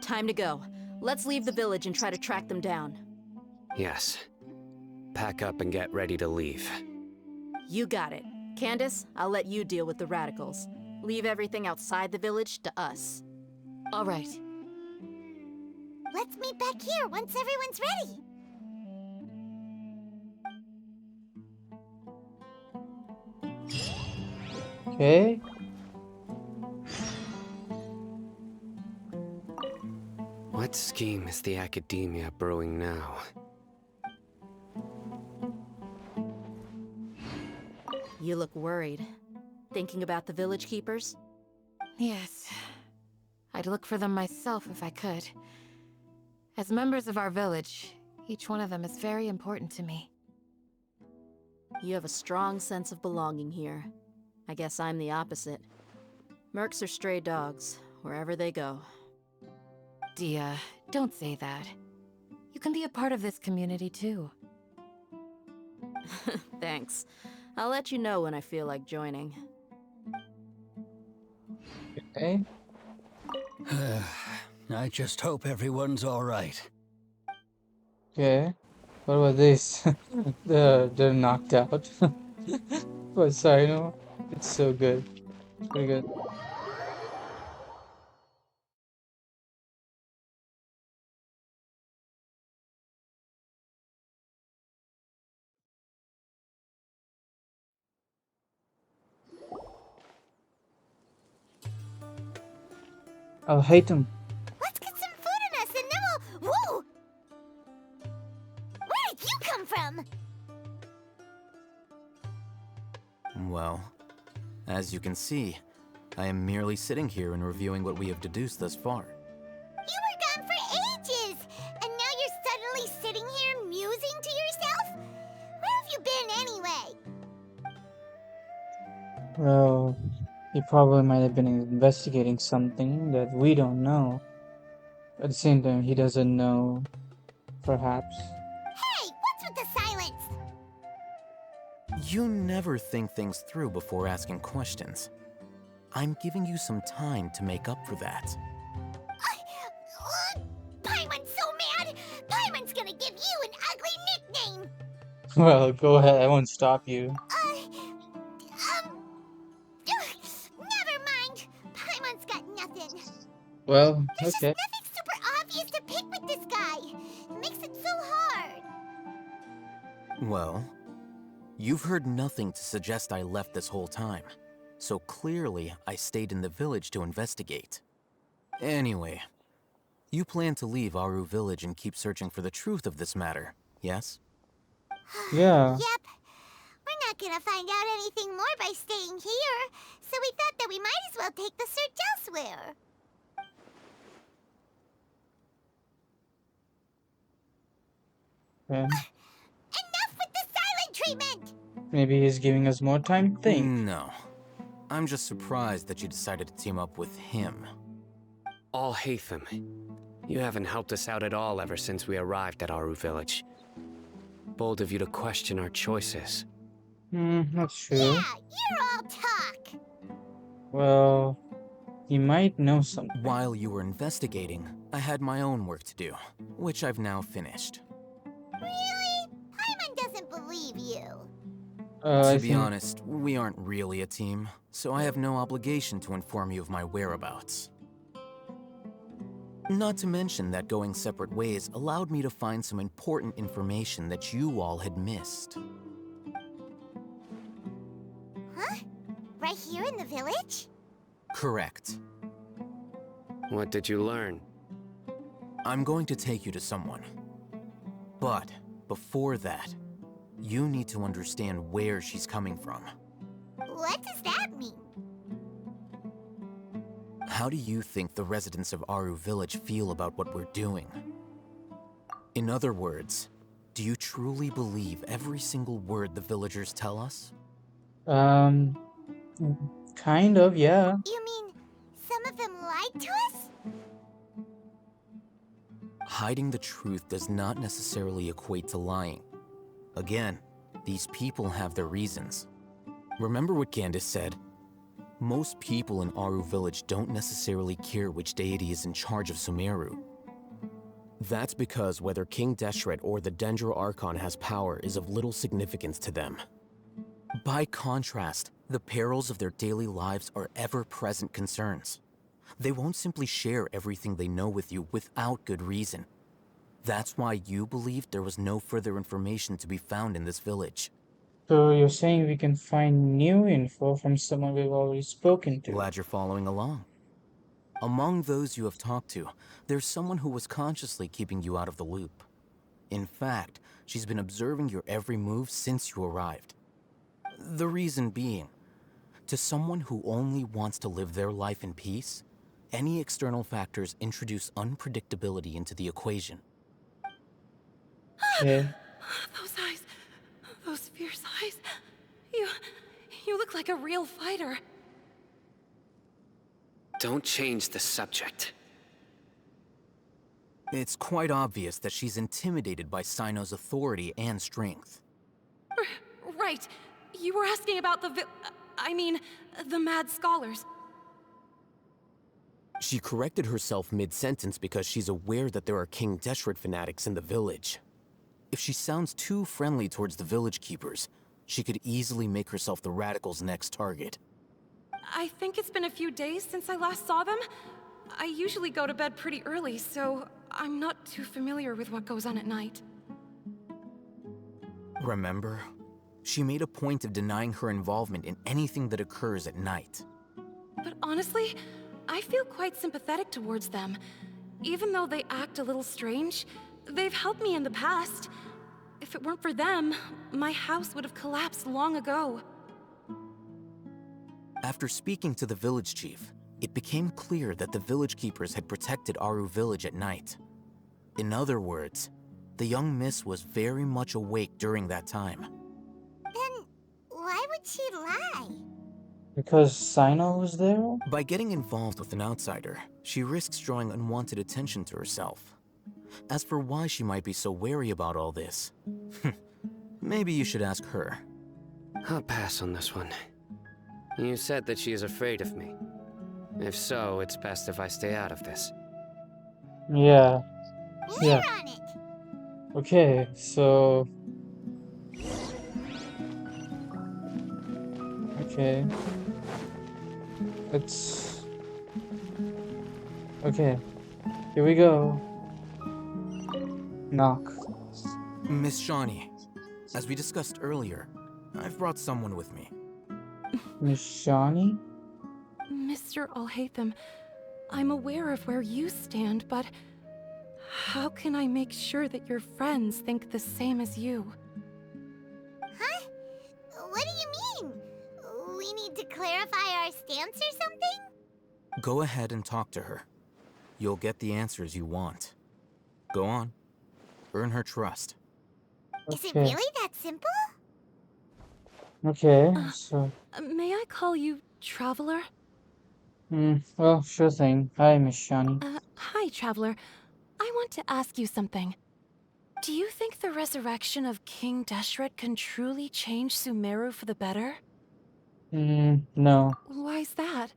Time to go. Let's leave the village and try to track them down. Yes. Pack up and get ready to leave. You got it. Candace, I'll let you deal with the radicals. Leave everything outside the village to us. All right. Let's meet back here once everyone's ready. Okay. What scheme is the Academia brewing now? You look worried. Thinking about the village keepers? Yes. I'd look for them myself if I could. As members of our village, each one of them is very important to me. You have a strong sense of belonging here. I guess I'm the opposite. Mercs are stray dogs, wherever they go. Dia, don't say that. You can be a part of this community too. Thanks. I'll let you know when I feel like joining. Okay. I just hope everyone's all right. Okay. What about this? They're knocked out. But sorry, no. It's so good. It's pretty good. I'll hate him. Let's get some food in us and then we'll... Woo! Where did you come from? Well, as you can see, I am merely sitting here and reviewing what we have deduced thus far. You were gone for ages! And now you're suddenly sitting here musing to yourself? Where have you been anyway? Well, he probably might have been investigating something that we don't know. At the same time, he doesn't know, perhaps. Hey, what's with the silence? You never think things through before asking questions. I'm giving you some time to make up for that. Paimon's so mad! Paimon's gonna give you an ugly nickname! Well, go ahead. I won't stop you. Well, There's just okay. nothing super obvious to pick with this guy. It makes it so hard. Well, you've heard nothing to suggest I left this whole time. So clearly, I stayed in the village to investigate. Anyway, you plan to leave Aru village and keep searching for the truth of this matter, yes? Yeah. Yep. We're not gonna find out anything more by staying here, so we thought that we might as well take the search elsewhere. Okay. Enough with the silent treatment! Maybe he's giving us more time to think. No. I'm just surprised that you decided to team up with him. All Hatham, you haven't helped us out at all ever since we arrived at Aru village. Bold of you to question our choices. That's true. Yeah, you're all talk. Well, he might know something. While you were investigating, I had my own work to do, which I've now finished. Really? Paimon doesn't believe you. To be honest, we aren't really a team, so I have no obligation to inform you of my whereabouts. Not to mention that going separate ways allowed me to find some important information that you all had missed. Huh? Right here in the village? Correct. What did you learn? I'm going to take you to someone. But before that, you need to understand where she's coming from. What does that mean? How do you think the residents of Aru village feel about what we're doing? In other words, do you truly believe every single word the villagers tell us? Kind of, yeah. You mean some of them lied to us? Hiding the truth does not necessarily equate to lying. Again, these people have their reasons. Remember what Candace said? Most people in Aru village don't necessarily care which deity is in charge of Sumeru. That's because whether King Deshret or the Dendro Archon has power is of little significance to them. By contrast, the perils of their daily lives are ever-present concerns. They won't simply share everything they know with you without good reason. That's why you believed there was no further information to be found in this village. So you're saying we can find new info from someone we've already spoken to? Glad you're following along. Among those you have talked to, there's someone who was consciously keeping you out of the loop. In fact, she's been observing your every move since you arrived. The reason being, to someone who only wants to live their life in peace, any external factors introduce unpredictability into the equation. Yeah. Those eyes. Those fierce eyes. You look like a real fighter. Don't change the subject. It's quite obvious that she's intimidated by Sino's authority and strength. Right. You were asking about the mad scholars. She corrected herself mid-sentence because she's aware that there are King Deshret fanatics in the village. If she sounds too friendly towards the village keepers, she could easily make herself the radicals' next target. I think it's been a few days since I last saw them. I usually go to bed pretty early, so I'm not too familiar with what goes on at night. Remember? She made a point of denying her involvement in anything that occurs at night. But honestly, I feel quite sympathetic towards them. Even though they act a little strange, they've helped me in the past. If it weren't for them, my house would have collapsed long ago. After speaking to the village chief, it became clear that the village keepers had protected Aru village at night. In other words, the young miss was very much awake during that time. Then why would she lie? Because Sino was there? By getting involved with an outsider, she risks drawing unwanted attention to herself. As for why she might be so wary about all this, maybe you should ask her. I'll pass on this one. You said that she is afraid of me. If so, it's best if I stay out of this. Yeah. We're Yeah. on it. Okay, so... Okay. Let's Okay, here we go. Knock. Miss Shawnee, as we discussed earlier, I've brought someone with me. Miss Shawnee? Mr. Alhaitham, I'm aware of where you stand, but how can I make sure that your friends think the same as you? Huh? What do you mean? We need to clarify our stance or something? Go ahead and talk to her. You'll get the answers you want. Go on. Earn her trust. Is it Okay. really that simple? Okay, so. May I call you Traveler? Well, sure thing. Hi, Miss Shawnee. Hi, Traveler. I want to ask you something. Do you think the resurrection of King Deshret can truly change Sumeru for the better? No. Why's that?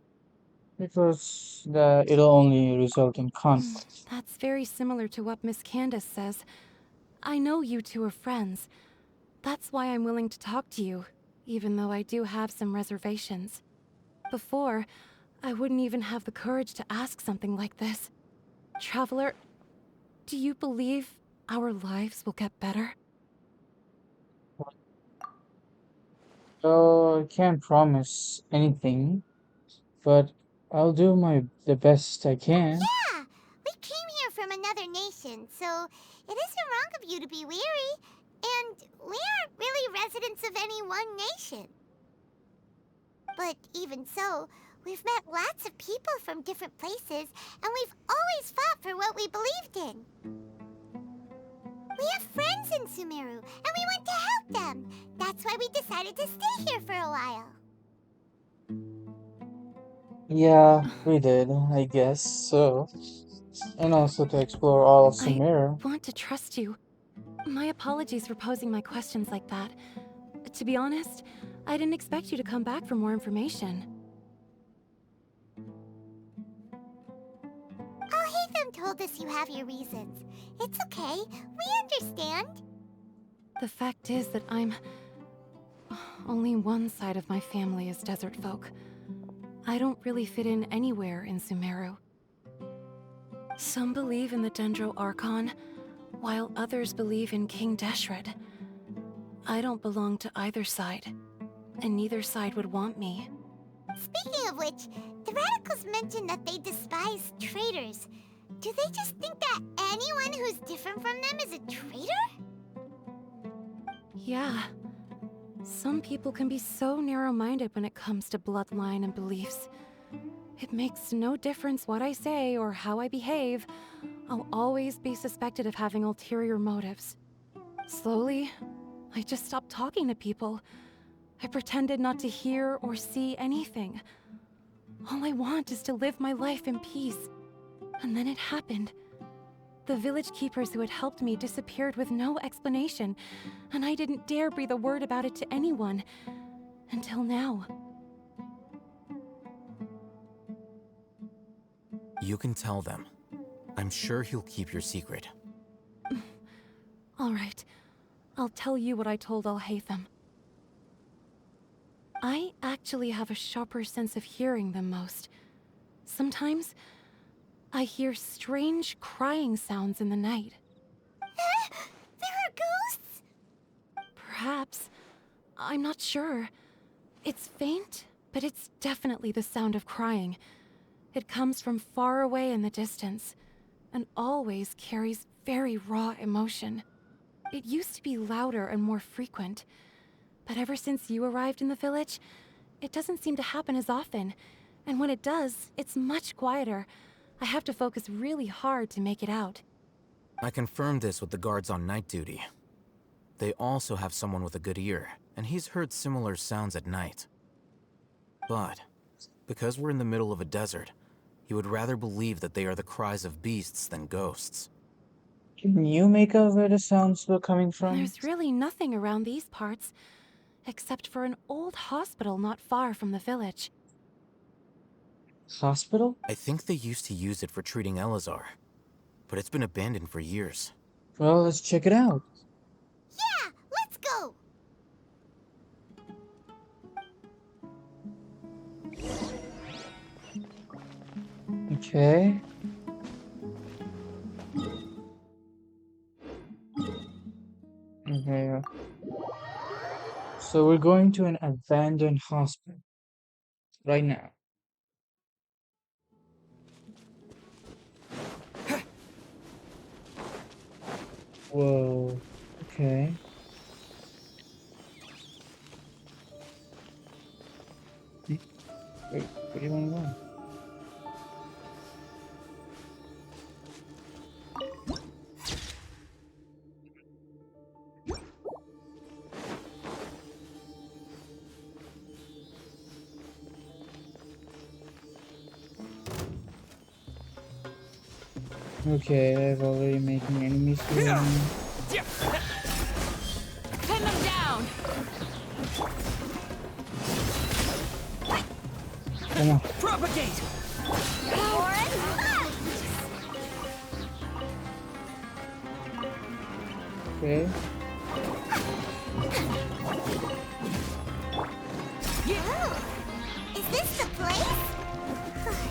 Because it'll only result in conflict. That's very similar to what Miss Candace says. I know you two are friends. That's why I'm willing to talk to you, even though I do have some reservations. Before, I wouldn't even have the courage to ask something like this. Traveler, do you believe our lives will get better? I can't promise anything, but I'll do the best I can. Yeah! We came here from another nation, so it isn't wrong of you to be weary. And we aren't really residents of any one nation. But even so, we've met lots of people from different places, and we've always fought for what we believed in. We have friends in Sumeru, and we want to help them. That's why we decided to stay here for a while. Yeah, we did, I guess so. And also to explore all of Sumeru. I want to trust you. My apologies for posing my questions like that. To be honest, I didn't expect you to come back for more information. Alhaitham told us you have your reasons. It's okay. We understand. The fact is that only one side of my family is desert folk. I don't really fit in anywhere in Sumeru. Some believe in the Dendro Archon, while others believe in King Deshret. I don't belong to either side, and neither side would want me. Speaking of which, the Radicals mentioned that they despise traitors. Do they just think that anyone who's different from them is a traitor? Yeah. Some people can be so narrow-minded when it comes to bloodline and beliefs. It makes no difference what I say or how I behave. I'll always be suspected of having ulterior motives. Slowly, I just stopped talking to people. I pretended not to hear or see anything. All I want is to live my life in peace. And then it happened. The village keepers who had helped me disappeared with no explanation, and I didn't dare breathe a word about it to anyone. Until now. You can tell them. I'm sure he'll keep your secret. All right. I'll tell you what I told Alhaitham. I actually have a sharper sense of hearing than most. Sometimes, I hear strange crying sounds in the night. There are ghosts? Perhaps. I'm not sure. It's faint, but it's definitely the sound of crying. It comes from far away in the distance, and always carries very raw emotion. It used to be louder and more frequent, but ever since you arrived in the village, it doesn't seem to happen as often, and when it does, it's much quieter. I have to focus really hard to make it out. I confirmed this with the guards on night duty. They also have someone with a good ear, and he's heard similar sounds at night. But, because we're in the middle of a desert, he would rather believe that they are the cries of beasts than ghosts. Can you make out where the sounds were coming from? There's really nothing around these parts, except for an old hospital not far from the village. Hospital? I think they used to use it for treating Elazar, but it's been abandoned for years. Well, let's check it out. Yeah, let's go! Okay. So we're going to an abandoned hospital right now. Whoa. Okay. Wait, where do you want to go? Okay, I've already making enemies here. Pin them down! Come on. Propagate! Okay. Is this the place?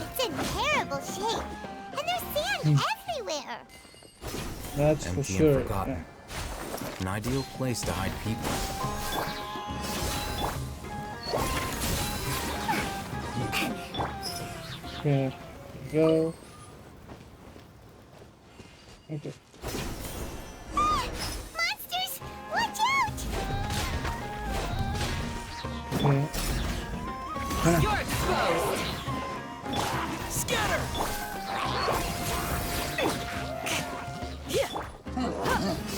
It's in terrible shape. And there's sand everywhere. That's for Empty sure. and forgotten. An ideal place to hide people. Okay. Go. Okay. Monsters! Watch out! Okay. Come on. You're exposed! Scatter!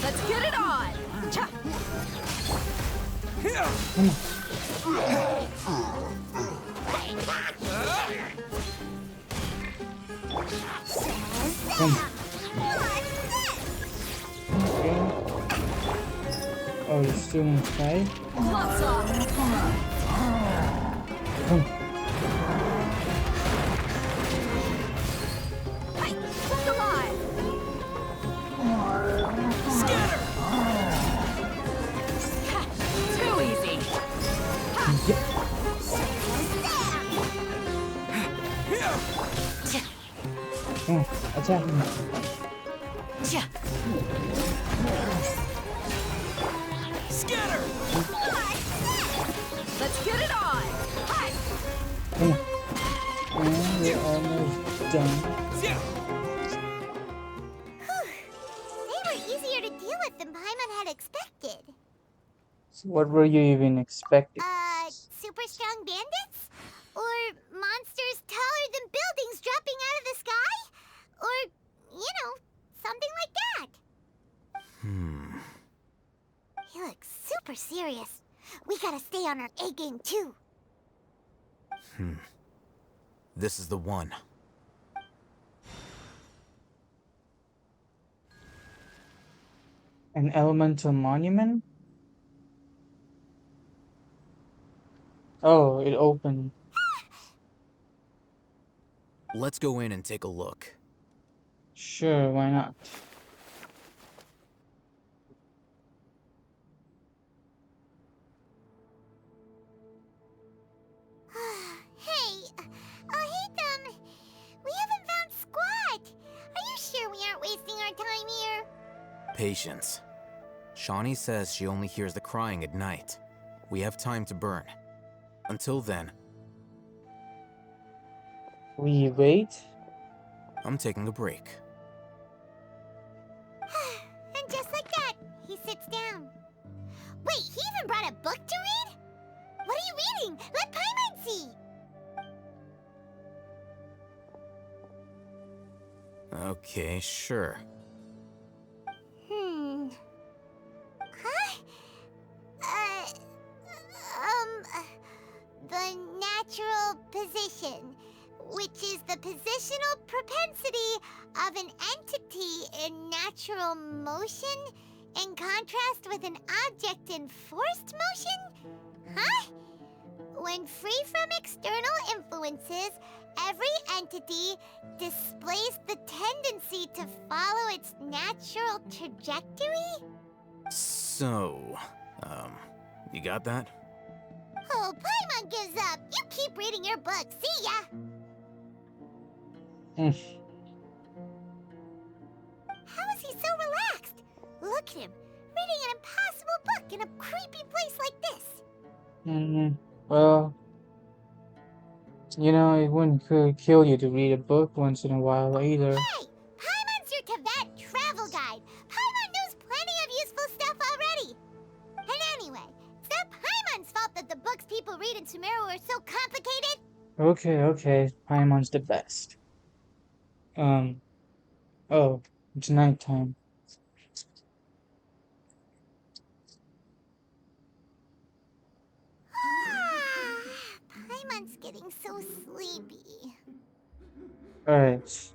Let's get it on! Cha! Come. Okay. Oh, you're still inside? Lots off! Come. Look alive! Scatter! Too easy! Come on. Attack me. Scatter! Let's get it on! Hi! Come on. And we're almost done. They were easier to deal with than Paimon had expected. So what were you even expecting? Super strong bandits? Or monsters taller than buildings dropping out of the sky? Or, something like that. He looks super serious. We gotta stay on our A game too. This is the one. An elemental monument? Oh, it opened. Let's go in and take a look. Sure, why not? Hey, we haven't found squat. Are you sure we aren't wasting our time here? Patience. Shawnee says she only hears the crying at night. We have time to burn. Until then, We wait? I'm taking a break. And just like that, he sits down. Wait, he even brought a book to read? What are you reading? Let Paimon see. Okay, sure. Huh? The natural position, which is the positional propensity of an entity in natural motion in contrast with an object in forced motion? Huh? When free from external influences, every entity displays the tendency to follow its natural trajectory? So, you got that? Oh, Paimon gives up. You keep reading your book. See ya. How is he so relaxed? Look at him, reading an impossible book in a creepy place like this. Mm, well, it wouldn't kill you to read a book once in a while either. Hey! Paimon's your Tibet travel guide. Paimon knows plenty of useful stuff already. And anyway, it's not Paimon's fault that the books people read in Sumeru are so complicated. Okay. Paimon's the best. Oh, it's nighttime. Paimon's getting so sleepy. Alright.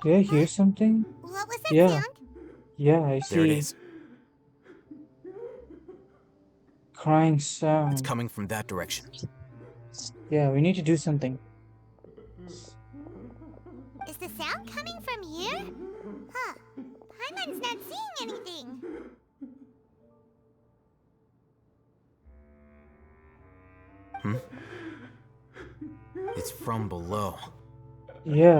Did I hear something? What was that Yeah. sound? Yeah, I There it see is. crying It's sound. coming from that direction. Yeah, we need to do something. Is the sound coming from here? Huh. Paimon's not seeing anything. It's from below. Yeah.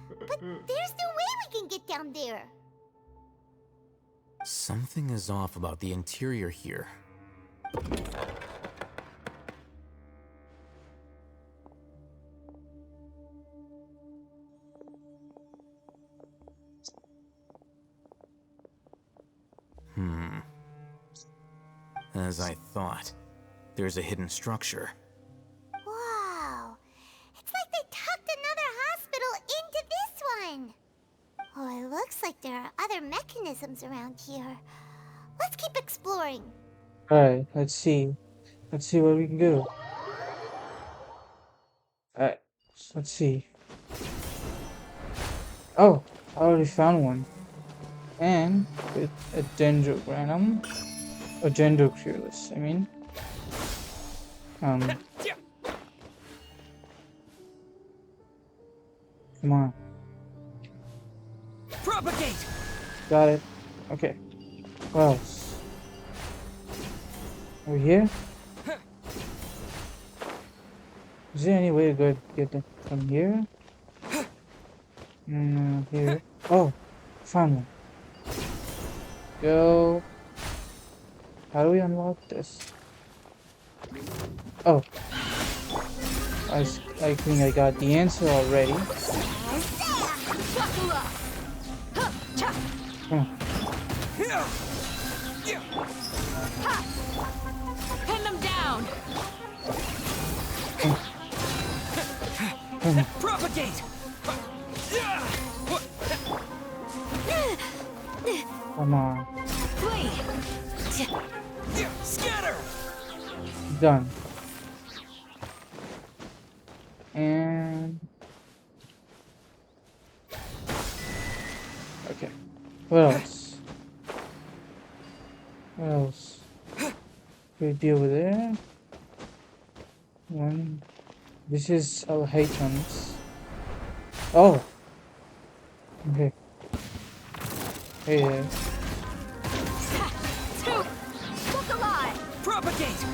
But there's no way we can get down there. Something is off about the interior here. As I thought, there's a hidden structure. Wow. It's like they tucked another hospital into this one. Oh, it looks like there are other mechanisms around here. Let's keep exploring. Alright, let's see. Let's see what we can do. Alright, let's see. Oh, I already found one. And with a dendrogranum. A dendrocurus, I mean. Come on. Propagate! Got it. Okay. What else? Over here? Is there any way to get them from here? No, here. Oh, found one. Go. How do we unlock this? Oh. I think I got the answer already. Come on. Pin them down! Propagate! Come on. Scatter! Done. And okay. What else? What else? We deal with there. One. This is our items. Oh. Okay. Hey there. Look alive! Propagate!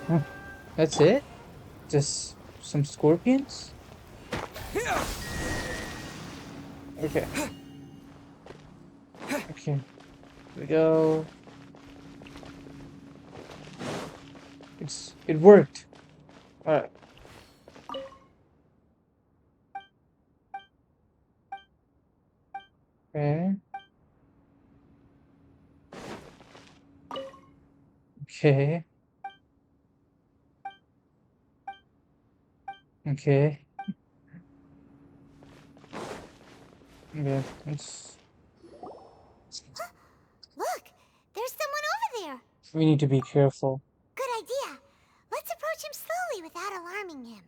Huh. That's it? Just some scorpions? Okay. Okay. Here we go. It worked. Alright. Okay. Okay. Okay. Okay, let's... Look, there's someone over there. We need to be careful. Good idea. Let's approach him slowly without alarming him.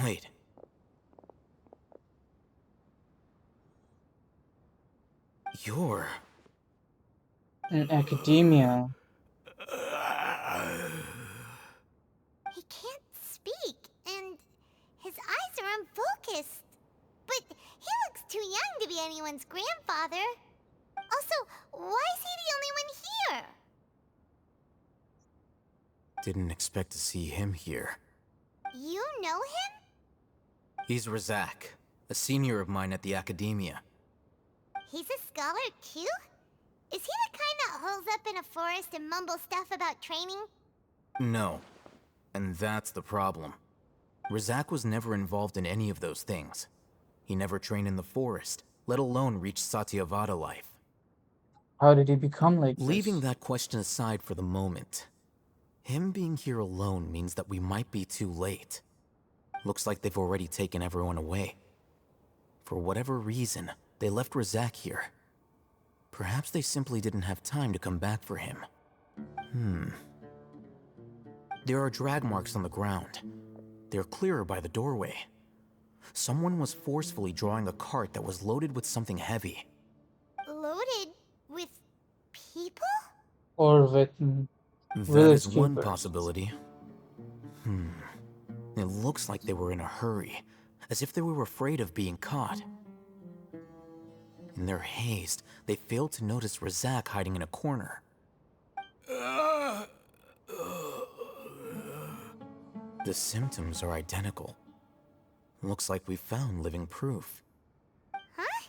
Wait. You're... In academia. He can't speak, and his eyes are unfocused. But he looks too young to be anyone's grandfather. Also, why is he the only one here? Didn't expect to see him here. You know him? He's Razak, a senior of mine at the Academia. He's a scholar too? Is he the kind that holes up in a forest and mumbles stuff about training? No. And that's the problem. Razak was never involved in any of those things. He never trained in the forest, let alone reach Satyavada life. How did he become like Leaving this? that question aside for the moment, him being here alone means that we might be too late. Looks like they've already taken everyone away. For whatever reason, they left Razak here. Perhaps they simply didn't have time to come back for him. There are drag marks on the ground. They're clearer by the doorway. Someone was forcefully drawing a cart that was loaded with something heavy. Loaded with people? Or with That village is one keepers? possibility. It looks like they were in a hurry, as if they were afraid of being caught. In their haste, they failed to notice Razak hiding in a corner. The symptoms are identical. Looks like we found living proof. Huh?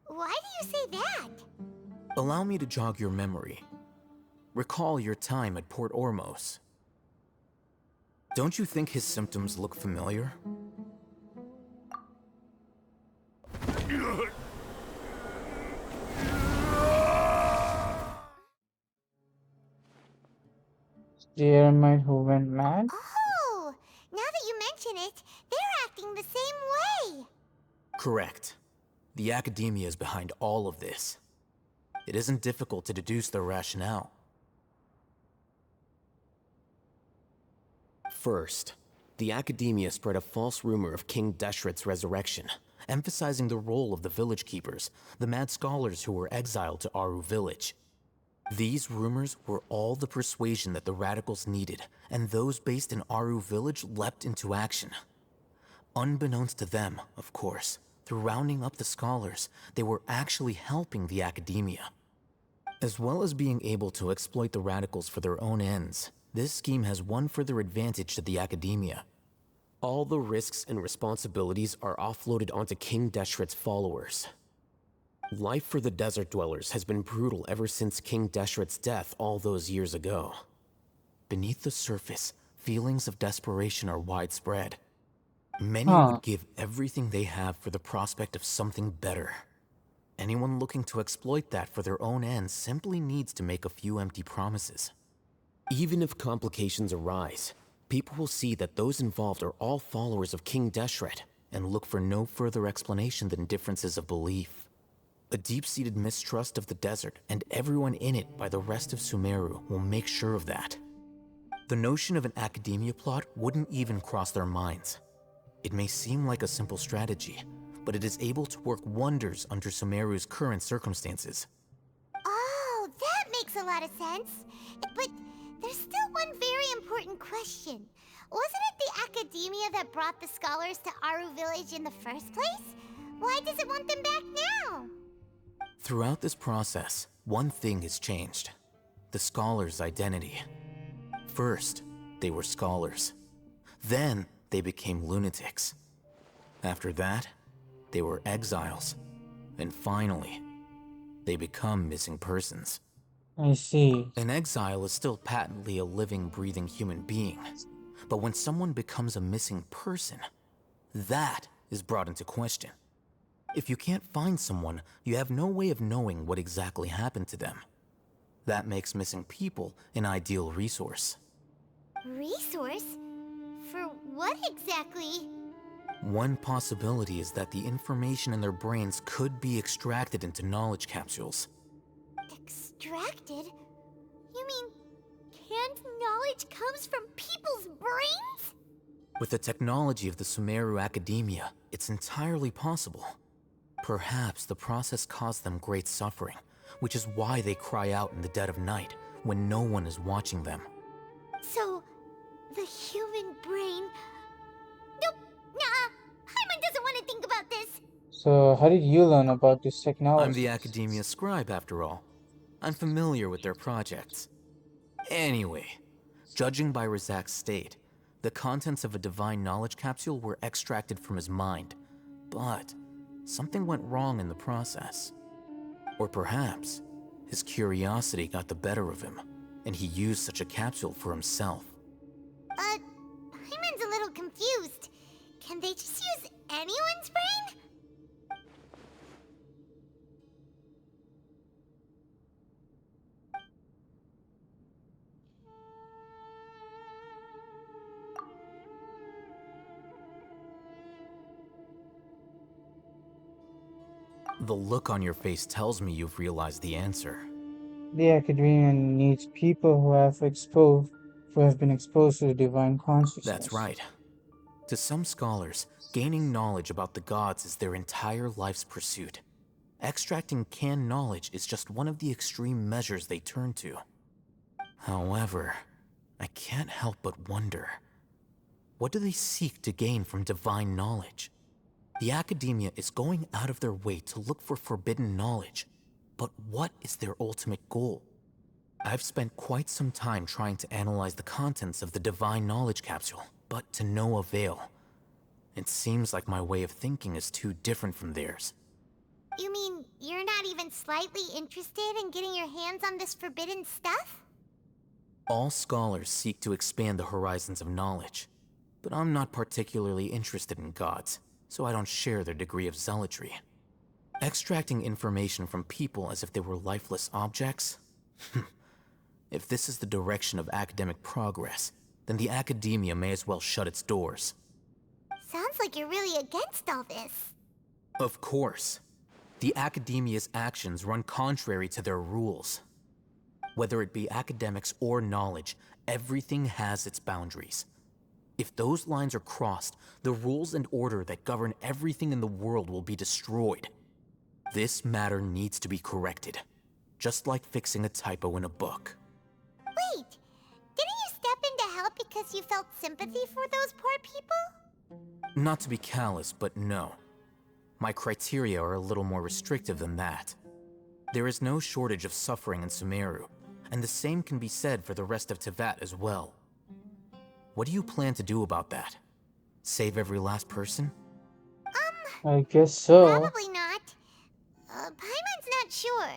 Why do you say that? Allow me to jog your memory. Recall your time at Port Ormos. Don't you think his symptoms look familiar? The eremite who went mad? Oh, now that you mention it, they're acting the same way. Correct. The Academia is behind all of this. It isn't difficult to deduce their rationale. First, the Academia spread a false rumor of King Deshret's resurrection, emphasizing the role of the village keepers, the mad scholars who were exiled to Aru village. These rumors were all the persuasion that the radicals needed, and those based in Aru village leapt into action. Unbeknownst to them, of course, through rounding up the scholars, they were actually helping the Academia. As well as being able to exploit the radicals for their own ends, this scheme has one further advantage to the Academia. All the risks and responsibilities are offloaded onto King Deshret's followers. Life for the desert dwellers has been brutal ever since King Deshret's death all those years ago. Beneath the surface, feelings of desperation are widespread. Many would give everything they have for the prospect of something better. Anyone looking to exploit that for their own ends simply needs to make a few empty promises. Even if complications arise, people will see that those involved are all followers of King Deshret and look for no further explanation than differences of belief. A deep-seated mistrust of the desert and everyone in it by the rest of Sumeru will make sure of that. The notion of an Academia plot wouldn't even cross their minds. It may seem like a simple strategy, but it is able to work wonders under Sumeru's current circumstances. Oh, that makes a lot of sense. But there's still one very important question. Wasn't it the Academia that brought the scholars to Aru village in the first place? Why does it want them back now? Throughout this process, one thing has changed: the scholars' identity. First, they were scholars. Then, they became lunatics. After that, they were exiles. And finally, they become missing persons. I see. An exile is still patently a living, breathing human being. But when someone becomes a missing person, that is brought into question. If you can't find someone, you have no way of knowing what exactly happened to them. That makes missing people an ideal resource. Resource? For what exactly? One possibility is that the information in their brains could be extracted into knowledge capsules. Extracted? You mean canned knowledge comes from people's brains? With the technology of the Sumeru Academia, it's entirely possible. Perhaps the process caused them great suffering, which is why they cry out in the dead of night when no one is watching them. So, the human brain... Nope, nah, Paimon doesn't want to think about this. So, how did you learn about this technology? I'm the Academia scribe, after all. I'm familiar with their projects. Anyway, judging by Razak's state, The contents of a divine knowledge capsule were extracted from his mind, but something went wrong in the process. Or perhaps his curiosity got the better of him, and he used such a capsule for himself. Hyman's a little confused. Can they just use anyone's brain? The look on your face tells me you've realized the answer. The academia needs people who have been exposed to the divine consciousness. That's right. To some scholars, gaining knowledge about the gods is their entire life's pursuit. Extracting canned knowledge is just one of the extreme measures they turn to. However, I can't help but wonder, what do they seek to gain from divine knowledge? The academia is going out of their way to look for forbidden knowledge, but what is their ultimate goal? I've spent quite some time trying to analyze the contents of the divine knowledge capsule, but to no avail. It seems like my way of thinking is too different from theirs. You mean you're not even slightly interested in getting your hands on this forbidden stuff? All scholars seek to expand the horizons of knowledge, but I'm not particularly interested in gods, so I don't share their degree of zealotry. Extracting information from people as if they were lifeless objects? If this is the direction of academic progress, then the academia may as well shut its doors. Sounds like you're really against all this. Of course. The academia's actions run contrary to their rules. Whether it be academics or knowledge, everything has its boundaries. If those lines are crossed, the rules and order that govern everything in the world will be destroyed. This matter needs to be corrected, just like fixing a typo in a book. Wait, didn't you step in to help because you felt sympathy for those poor people? Not to be callous, but no. My criteria are a little more restrictive than that. There is no shortage of suffering in Sumeru, and the same can be said for the rest of Teyvat as well. What do you plan to do about that? Save every last person? I guess so. Probably not. Paimon's not sure.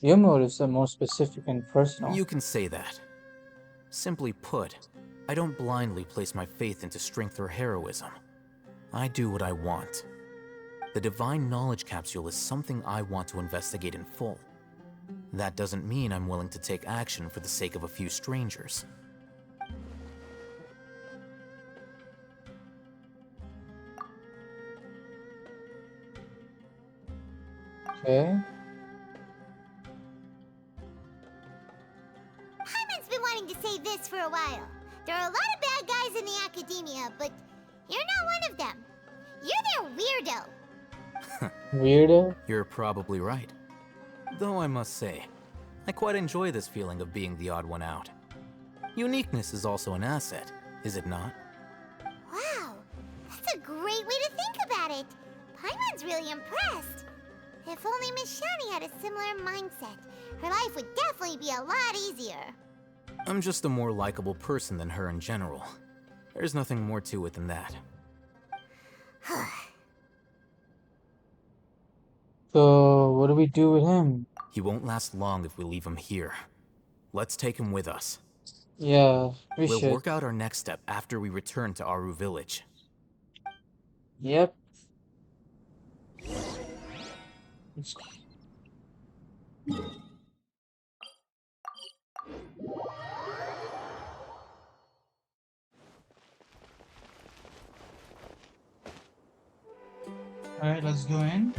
Your motives are more specific and personal. You can say that. Simply put, I don't blindly place my faith into strength or heroism. I do what I want. The divine knowledge capsule is something I want to investigate in full. That doesn't mean I'm willing to take action for the sake of a few strangers. Okay. Paimon's been wanting to say this for a while. There are a lot of bad guys in the academia, but you're not one of them. You're their weirdo. Weirdo? You're probably right. Though I must say, I quite enjoy this feeling of being the odd one out. Uniqueness is also an asset, is it not? Wow, that's a great way to think about it. Paimon's really impressed. If only Miss Shani had a similar mindset, her life would definitely be a lot easier. I'm just a more likable person than her in general. There's nothing more to it than that. So, what do we do with him? He won't last long if we leave him here. Let's take him with us. Yeah, We'll should. work out our next step after we return to Aru Village. Yep. Alright, let's go in.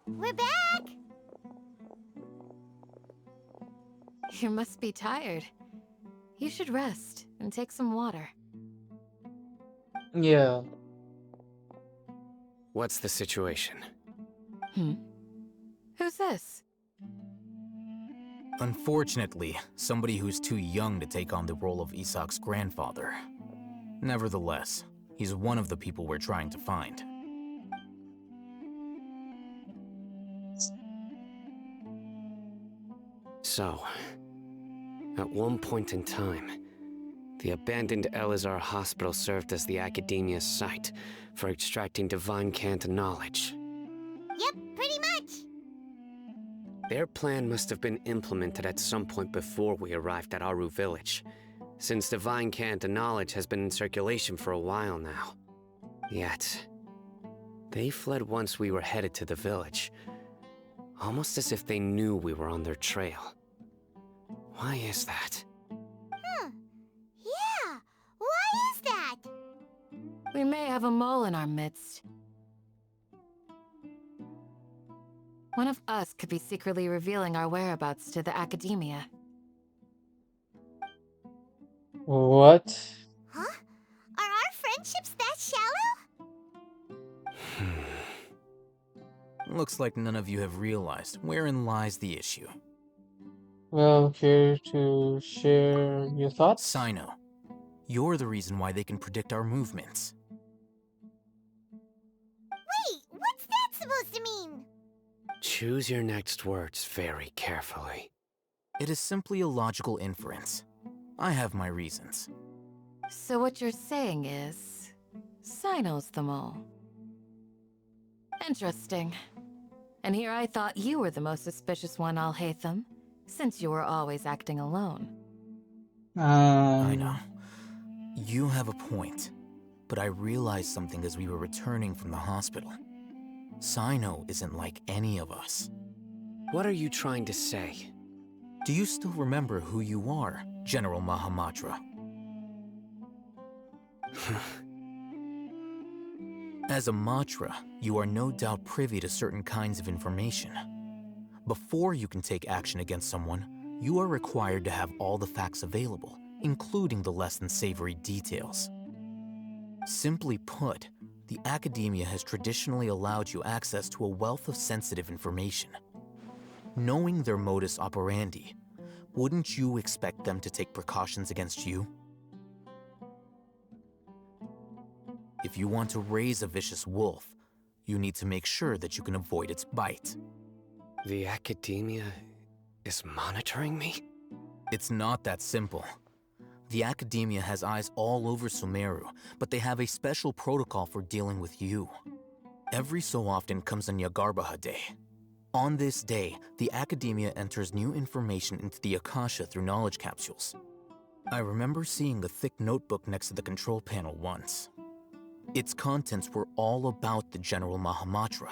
We're back! You must be tired. You should rest and take some water. Yeah. What's the situation? Who's this? Unfortunately, somebody who's too young to take on the role of Isak's grandfather. Nevertheless, he's one of the people we're trying to find. So, at one point in time, the abandoned Elazar Hospital served as the Academia's site for extracting divine cant knowledge. Yep, pretty much. Their plan must have been implemented at some point before we arrived at Aru Village, since divine cant knowledge has been in circulation for a while now. Yet, they fled once we were headed to the village, almost as if they knew we were on their trail. Why is that? Yeah, why is that? We may have a mole in our midst. One of us could be secretly revealing our whereabouts to the Academia. What? Huh? Are our friendships that shallow? Looks like none of you have realized wherein lies the issue. Well, care to share your thoughts? Sino, you're the reason why they can predict our movements. Wait, what's that supposed to mean? Choose your next words very carefully. It is simply a logical inference. I have my reasons. So what you're saying is, Sino's the mole. Interesting. And here I thought you were the most suspicious one, Alhaitham, since you were always acting alone. I know. You have a point, but I realized something as we were returning from the hospital. Sino isn't like any of us. What are you trying to say? Do you still remember who you are, General Mahamatra? As a Matra, you are no doubt privy to certain kinds of information. Before you can take action against someone, you are required to have all the facts available, including the less than savory details. Simply put, the Academia has traditionally allowed you access to a wealth of sensitive information. Knowing their modus operandi, wouldn't you expect them to take precautions against you? If you want to raise a vicious wolf, you need to make sure that you can avoid its bite. The Academia is monitoring me? It's not that simple. The Academia has eyes all over Sumeru, but they have a special protocol for dealing with you. Every so often comes a Nyagarbaha Day. On this day, the Academia enters new information into the Akasha through knowledge capsules. I remember seeing a thick notebook next to the control panel once. Its contents were all about the General Mahamatra,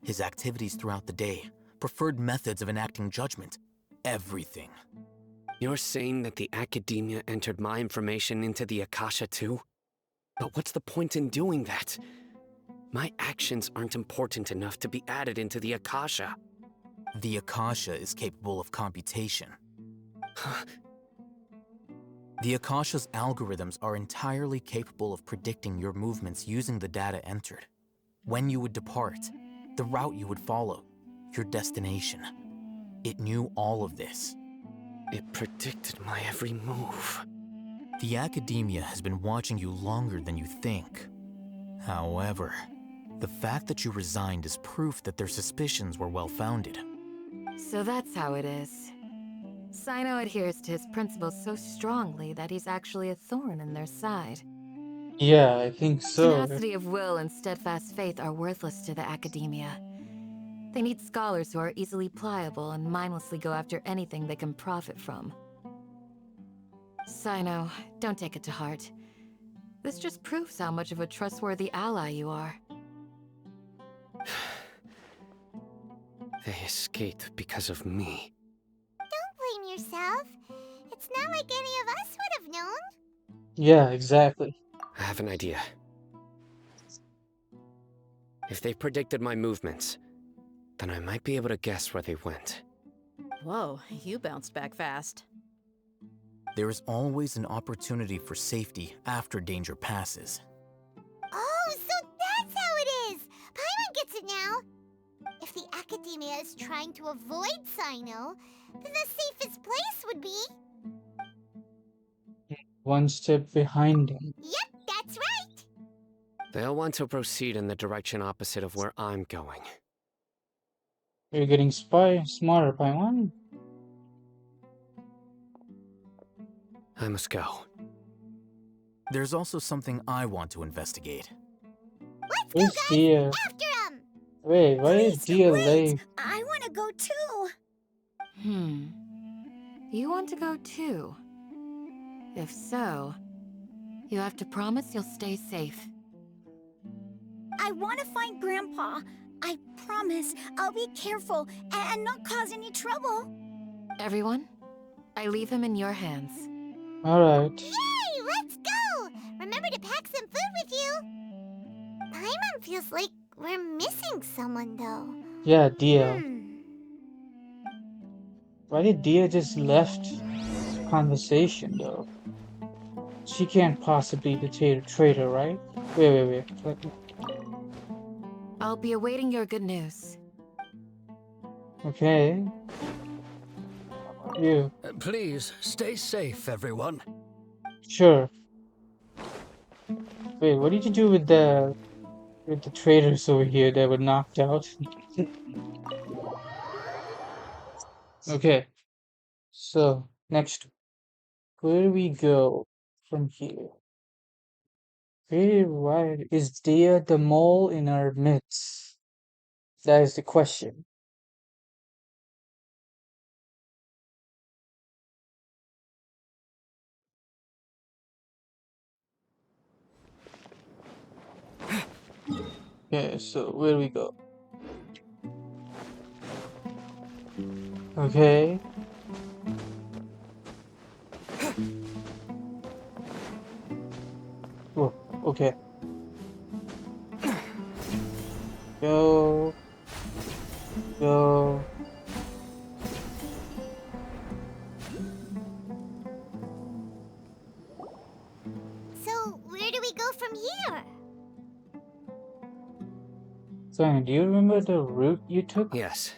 his activities throughout the day, preferred methods of enacting judgment, everything. You're saying that the Academia entered my information into the Akasha too? But what's the point in doing that? My actions aren't important enough to be added into the Akasha. The Akasha is capable of computation. The Akasha's algorithms are entirely capable of predicting your movements using the data entered. When you would depart, the route you would follow, your destination. It knew all of this. It predicted my every move. The Academia has been watching you longer than you think. However, the fact that you resigned is proof that their suspicions were well-founded. So that's how it is. Sino adheres to his principles so strongly that he's actually a thorn in their side. Yeah, I think so. Tenacity of will and steadfast faith are worthless to the Academia. They need scholars who are easily pliable and mindlessly go after anything they can profit from. Sino, don't take it to heart. This just proves how much of a trustworthy ally you are. They escaped because of me. Don't blame yourself. It's not like any of us would have known. Yeah, exactly. I have an idea. If they predicted my movements, then I might be able to guess where they went. Whoa, you bounced back fast. There is always an opportunity for safety after danger passes. Oh, so that's how it is! Paimon gets it now! If the Academia is trying to avoid Sino, the safest place would be. One step behind him. Yep, that's right. They'll want to proceed in the direction opposite of where I'm going. You're getting smarter by one. I must go. There's also something I want to investigate. Let's Where's go, guys! Dia? After him! Wait, why is Dia late? I want to go too. You want to go too? If so, you have to promise you'll stay safe. I want to find Grandpa. I promise I'll be careful and not cause any trouble. Everyone, I leave him in your hands. Alright. Yay! Let's go! Remember to pack some food with you. Paimon feels like we're missing someone, though. Yeah, Dia. Why did Dia just left the conversation though? She can't possibly be the traitor, right? Wait. I'll be awaiting your good news. Okay. You. Please, stay safe, everyone. Sure. Wait, what did you do with the traitors over here that were knocked out? Okay. So, next. Where do we go from here? Why is Dia the mole in our midst? That is the question. Okay, so where do we go? Okay. Oh, okay. Go. Go. So, where do we go from here? Simon, do you remember the route you took? Yes.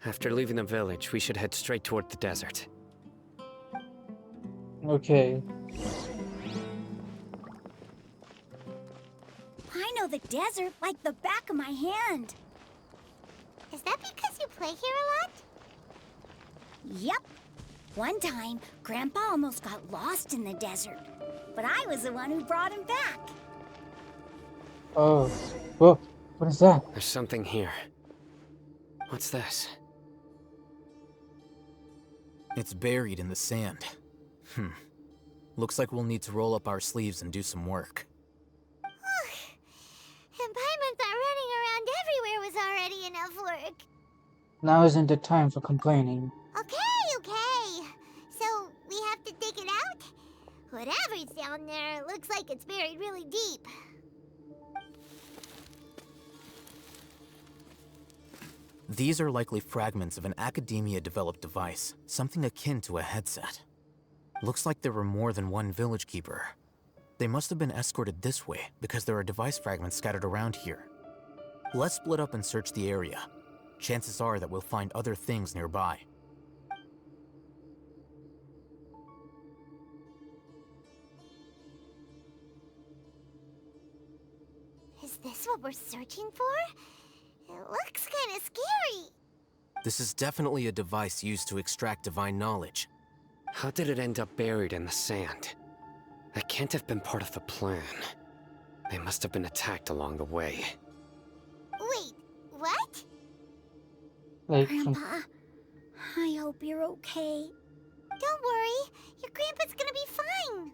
After leaving the village, we should head straight toward the desert. Okay. I know the desert like the back of my hand. Is that because you play here a lot? Yep. One time, Grandpa almost got lost in the desert, but I was the one who brought him back. Oh. Whoa. What is that? There's something here. What's this? It's buried in the sand. Looks like we'll need to roll up our sleeves and do some work. And Paimon thought running around everywhere was already enough work. Now isn't the time for complaining. Okay. So, we have to dig it out? Whatever's down there, looks like it's buried really deep. These are likely fragments of an Academia-developed device, something akin to a headset. Looks like there were more than one village keeper. They must have been escorted this way because there are device fragments scattered around here. Let's split up and search the area. Chances are that we'll find other things nearby. Is this what we're searching for? It looks kinda scary. This is definitely a device used to extract divine knowledge. How did it end up buried in the sand? That can't have been part of the plan. They must have been attacked along the way. Wait, what? Like Grandpa, I hope you're okay. Don't worry, your grandpa's gonna be fine.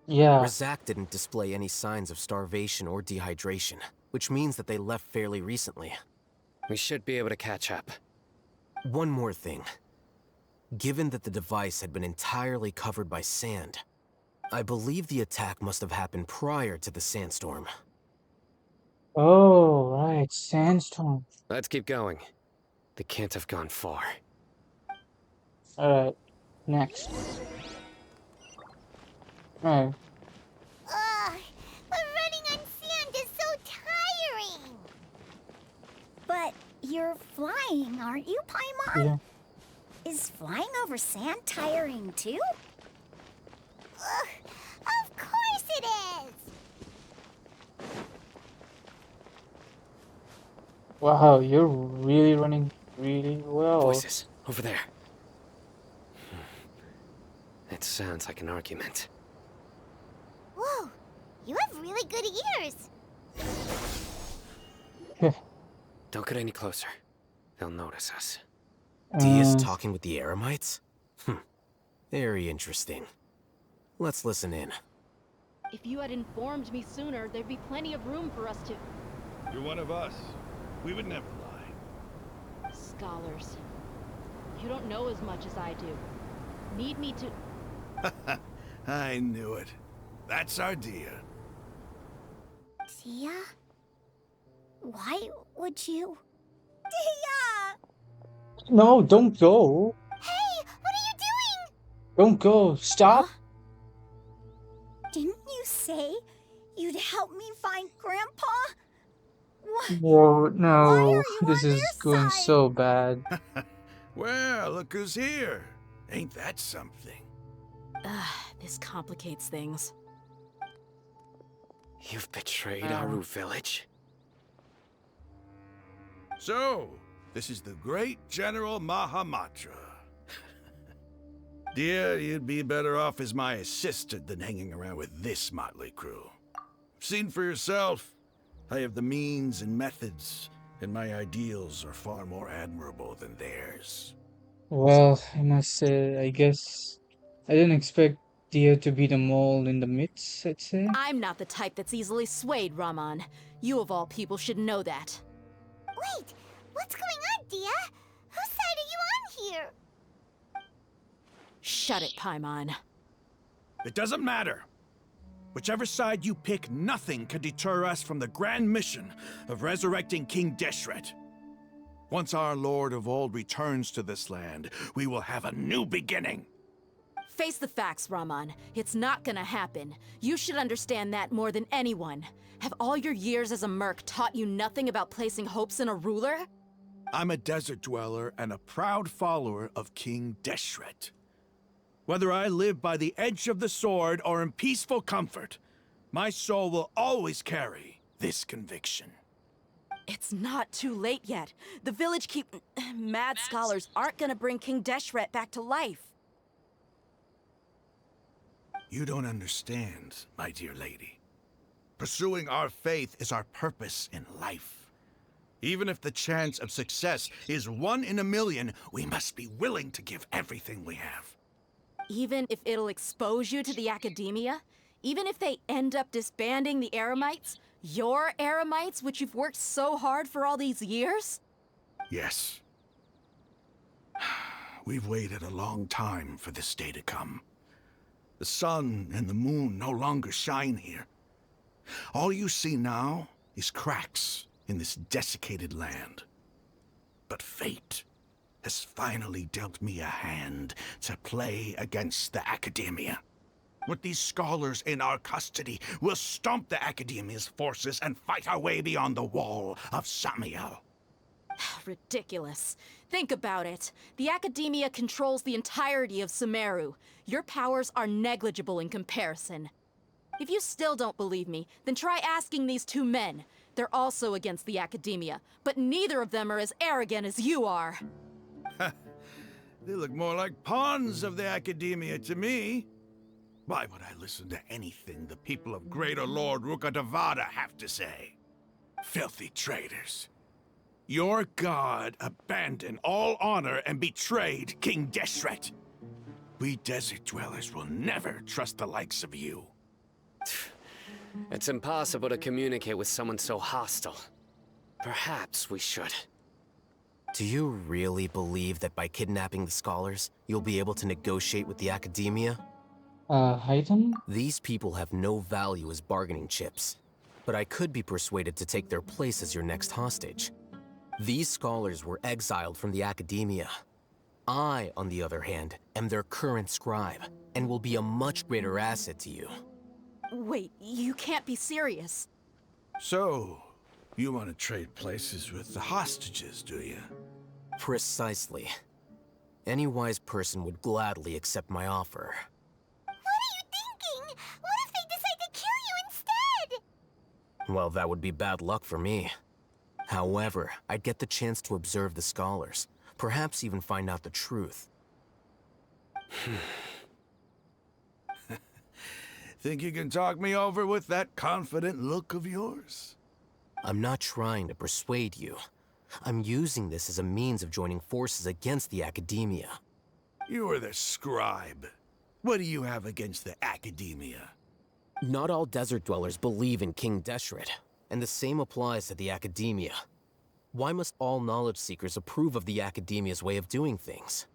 Yeah. Razak didn't display any signs of starvation or dehydration, which means that they left fairly recently. We should be able to catch up. One more thing. Given that the device had been entirely covered by sand, I believe the attack must have happened prior to the sandstorm. Oh, right. Sandstorm. Let's keep going. They can't have gone far. Alright. Next. Alright. Ugh, but running on sand is so tiring. But you're flying, aren't you, Paimon? Yeah. Is flying over sand tiring too? Ugh, of course it is! Wow, you're really running really well. Voices, over there. It sounds like an argument. Whoa, you have really good ears. Don't get any closer. They'll notice us. Dia's talking with the Eremites? Very interesting. Let's listen in. If you had informed me sooner, there'd be plenty of room for us to... You're one of us. We would never lie. Scholars. You don't know as much as I do. Need me to... I knew it. That's our Dia. Dia? Why would you? Dia! No, don't go. Hey, what are you doing? Don't go. Stop. Didn't you say you'd help me find Grandpa? What? Whoa, no. you This on is their going side? so bad. Well, look who's here. Ain't that something? This complicates things. You've betrayed Aru Village. So, this is the great General Mahamatra. Dear, you'd be better off as my assistant than hanging around with this motley crew. Seen for yourself. I have the means and methods, and my ideals are far more admirable than theirs. Well, I must say, I guess I didn't expect Dia to be the mole in the midst, I'd say. I'm not the type that's easily swayed, Raman. You of all people should know that. Wait, what's going on, Dia? Whose side are you on here? Shut it, Paimon. It doesn't matter. Whichever side you pick, nothing can deter us from the grand mission of resurrecting King Deshret. Once our Lord of Old returns to this land, we will have a new beginning. Face the facts, Raman. It's not gonna happen. You should understand that more than anyone. Have all your years as a merc taught you nothing about placing hopes in a ruler? I'm a desert dweller and a proud follower of King Deshret. Whether I live by the edge of the sword or in peaceful comfort, my soul will always carry this conviction. It's not too late yet. The village mad scholars aren't gonna bring King Deshret back to life. You don't understand, my dear lady. Pursuing our faith is our purpose in life. Even if the chance of success is 1 in a million, we must be willing to give everything we have. Even if it'll expose you to the academia? Even if they end up disbanding the Eremites? Your Eremites, which you've worked so hard for all these years? Yes. We've waited a long time for this day to come. The sun and the moon no longer shine here. All you see now is cracks in this desiccated land. But fate has finally dealt me a hand to play against the Academia. With these scholars in our custody, we'll stomp the Academia's forces and fight our way beyond the wall of Samiel. Ridiculous. Think about it. The Academia controls the entirety of Sumeru. Your powers are negligible in comparison. If you still don't believe me, then try asking these 2 men. They're also against the Academia, but neither of them are as arrogant as you are. They look more like pawns of the Academia to me. Why would I listen to anything the people of Greater Lord Rukkhadevada have to say? Filthy traitors. Your god abandoned all honor and betrayed King Deshret. We desert dwellers will never trust the likes of you. It's impossible to communicate with someone so hostile. Perhaps we should. Do you really believe that by kidnapping the scholars, you'll be able to negotiate with the Academia? Hide them? These people have no value as bargaining chips, but I could be persuaded to take their place as your next hostage. These scholars were exiled from the Academia. I, on the other hand, am their current scribe, and will be a much greater asset to you. Wait, you can't be serious. So, you want to trade places with the hostages, do you? Precisely. Any wise person would gladly accept my offer. What are you thinking? What if they decide to kill you instead? Well, that would be bad luck for me. However, I'd get the chance to observe the scholars, perhaps even find out the truth. Think you can talk me over with that confident look of yours? I'm not trying to persuade you. I'm using this as a means of joining forces against the Academia. You are the scribe. What do you have against the Academia? Not all desert dwellers believe in King Deshret, and the same applies to the Academia. Why must all knowledge seekers approve of the Academia's way of doing things?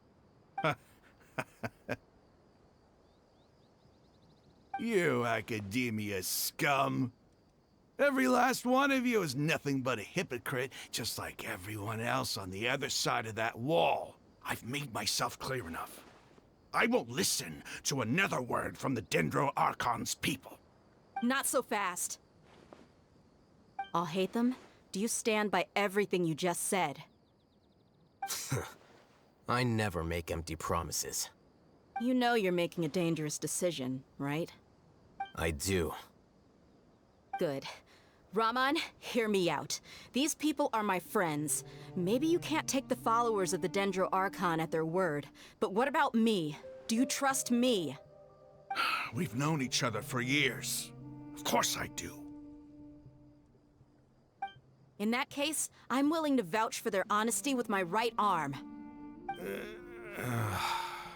You Academia scum. Every last one of you is nothing but a hypocrite, just like everyone else on the other side of that wall. I've made myself clear enough. I won't listen to another word from the Dendro Archon's people. Not so fast. I'll hate them. Do you stand by everything you just said? I never make empty promises. You know you're making a dangerous decision, right? I do. Good. Raman, hear me out. These people are my friends. Maybe you can't take the followers of the Dendro Archon at their word, but what about me? Do you trust me? We've known each other for years. Of course I do. In that case, I'm willing to vouch for their honesty with my right arm.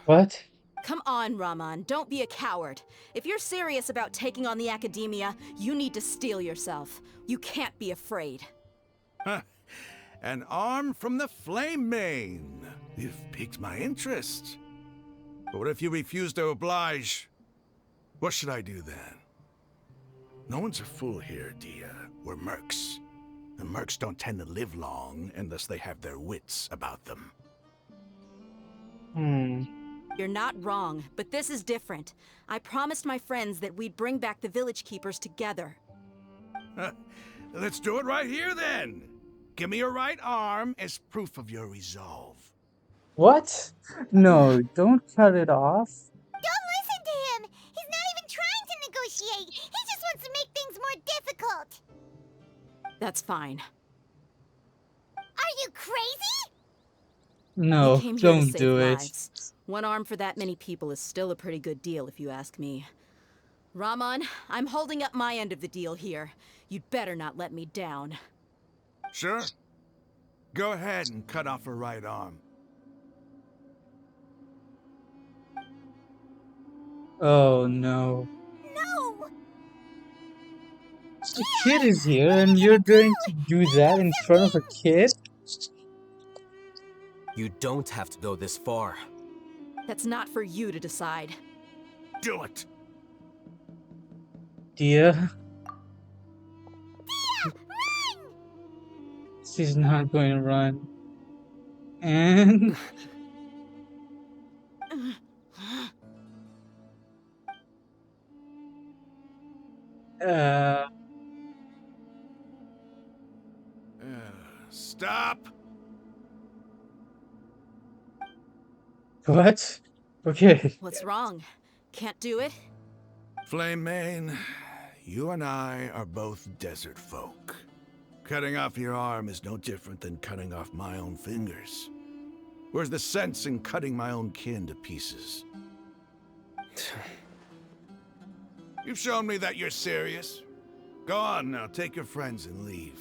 What? Come on, Raman, don't be a coward. If you're serious about taking on the Academia, you need to steel yourself. You can't be afraid. Huh. An arm from the Flame Mane. You've piqued my interest. But what if you refuse to oblige? What should I do then? No one's a fool here, Dia. We're mercs. And mercs don't tend to live long unless they have their wits about them. You're not wrong, but this is different. I promised my friends that we'd bring back the village keepers together. Let's do it right here then. Give me your right arm as proof of your resolve. What? No, don't cut it off. Don't listen to him! He's not even trying to negotiate! He just wants to make things more difficult! That's fine. Are you crazy? No, We came here to don't save do it. lives. One arm for that many people is still a pretty good deal, if you ask me. Raman, I'm holding up my end of the deal here. You'd better not let me down. Sure. Go ahead and cut off her right arm. Oh no. No! The kid is here and you're going to do that in front of a kid? You don't have to go this far. That's not for you to decide. Do it! Dia? Dia! Run! She's not going to run. And... Stop! What? Okay. What's wrong? Can't do it? Flame Mane, you and I are both desert folk. Cutting off your arm is no different than cutting off my own fingers. Where's the sense in cutting my own kin to pieces? You've shown me that you're serious. Go on now, take your friends and leave.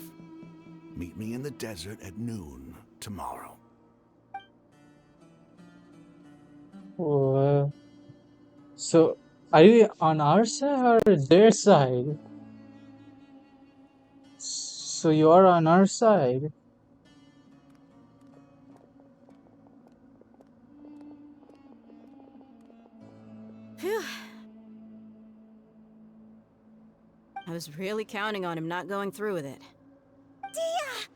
Meet me in the desert at noon tomorrow. So, are you on our side or their side? So you are on our side. Phew. I was really counting on him not going through with it. Dia!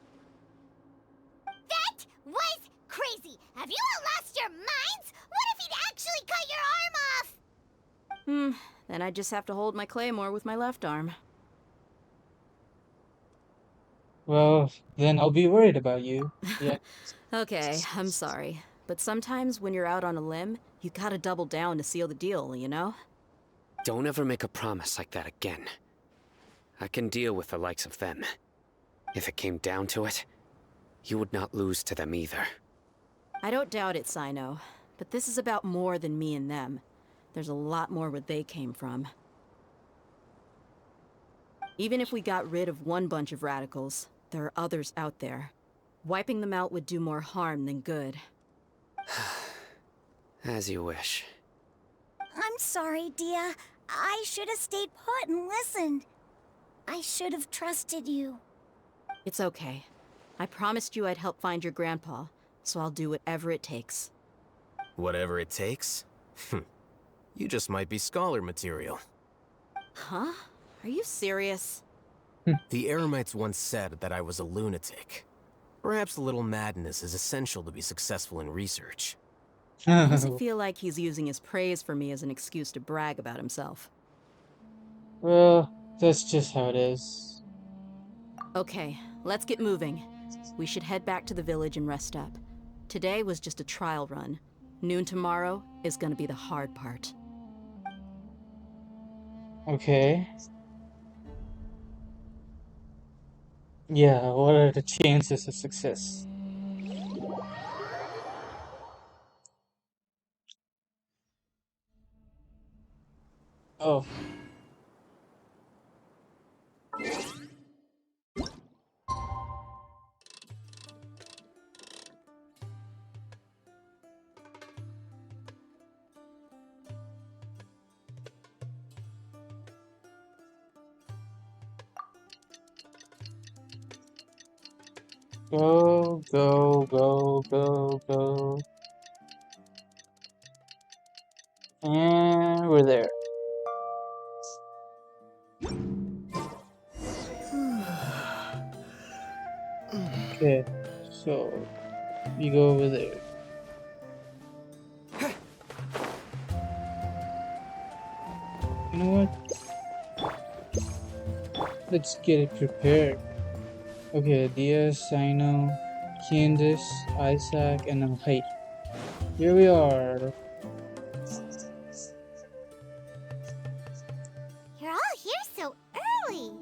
That was crazy! Have you all lost your minds? What if he'd actually cut your arm off? Then I just have to hold my claymore with my left arm. Well, then I'll be worried about you. Yeah. Okay, I'm sorry. But sometimes when you're out on a limb, you gotta double down to seal the deal, you know? Don't ever make a promise like that again. I can deal with the likes of them. If it came down to it, you would not lose to them either. I don't doubt it, Sino. But this is about more than me and them. There's a lot more where they came from. Even if we got rid of one bunch of radicals, there are others out there. Wiping them out would do more harm than good. As you wish. I'm sorry, Dia. I should have stayed put and listened. I should have trusted you. It's okay. I promised you I'd help find your grandpa, so I'll do whatever it takes. Whatever it takes? You just might be scholar material. Huh? Are you serious? The Eremites once said that I was a lunatic. Perhaps a little madness is essential to be successful in research. Why does it feel like he's using his praise for me as an excuse to brag about himself? Well, that's just how it is. Okay, let's get moving. We should head back to the village and rest up. Today was just a trial run. Noon tomorrow is gonna be the hard part. Okay. Yeah, what are the chances of success? Oh. Go, go, go, go, go. And we're there. Okay, so you go over there. You know what? Let's get it prepared. Okay, Dia, Sino, Candace, Isaac, and now Heidi. Here we are. You're all here so early.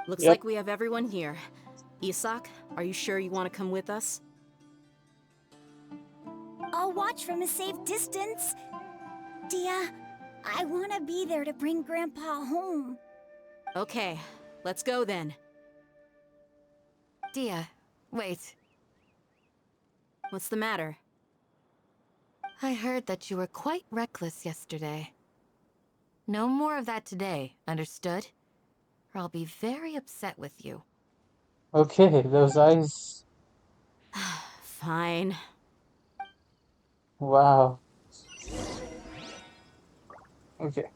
Looks Yep. like we have everyone here. Isak, are you sure you want to come with us? I'll watch from a safe distance. Dia, I want to be there to bring Grandpa home. Okay, let's go then. Dia, wait. What's the matter? I heard that you were quite reckless yesterday. No more of that today, understood? Or I'll be very upset with you. Okay, those eyes. Fine. Wow. Okay.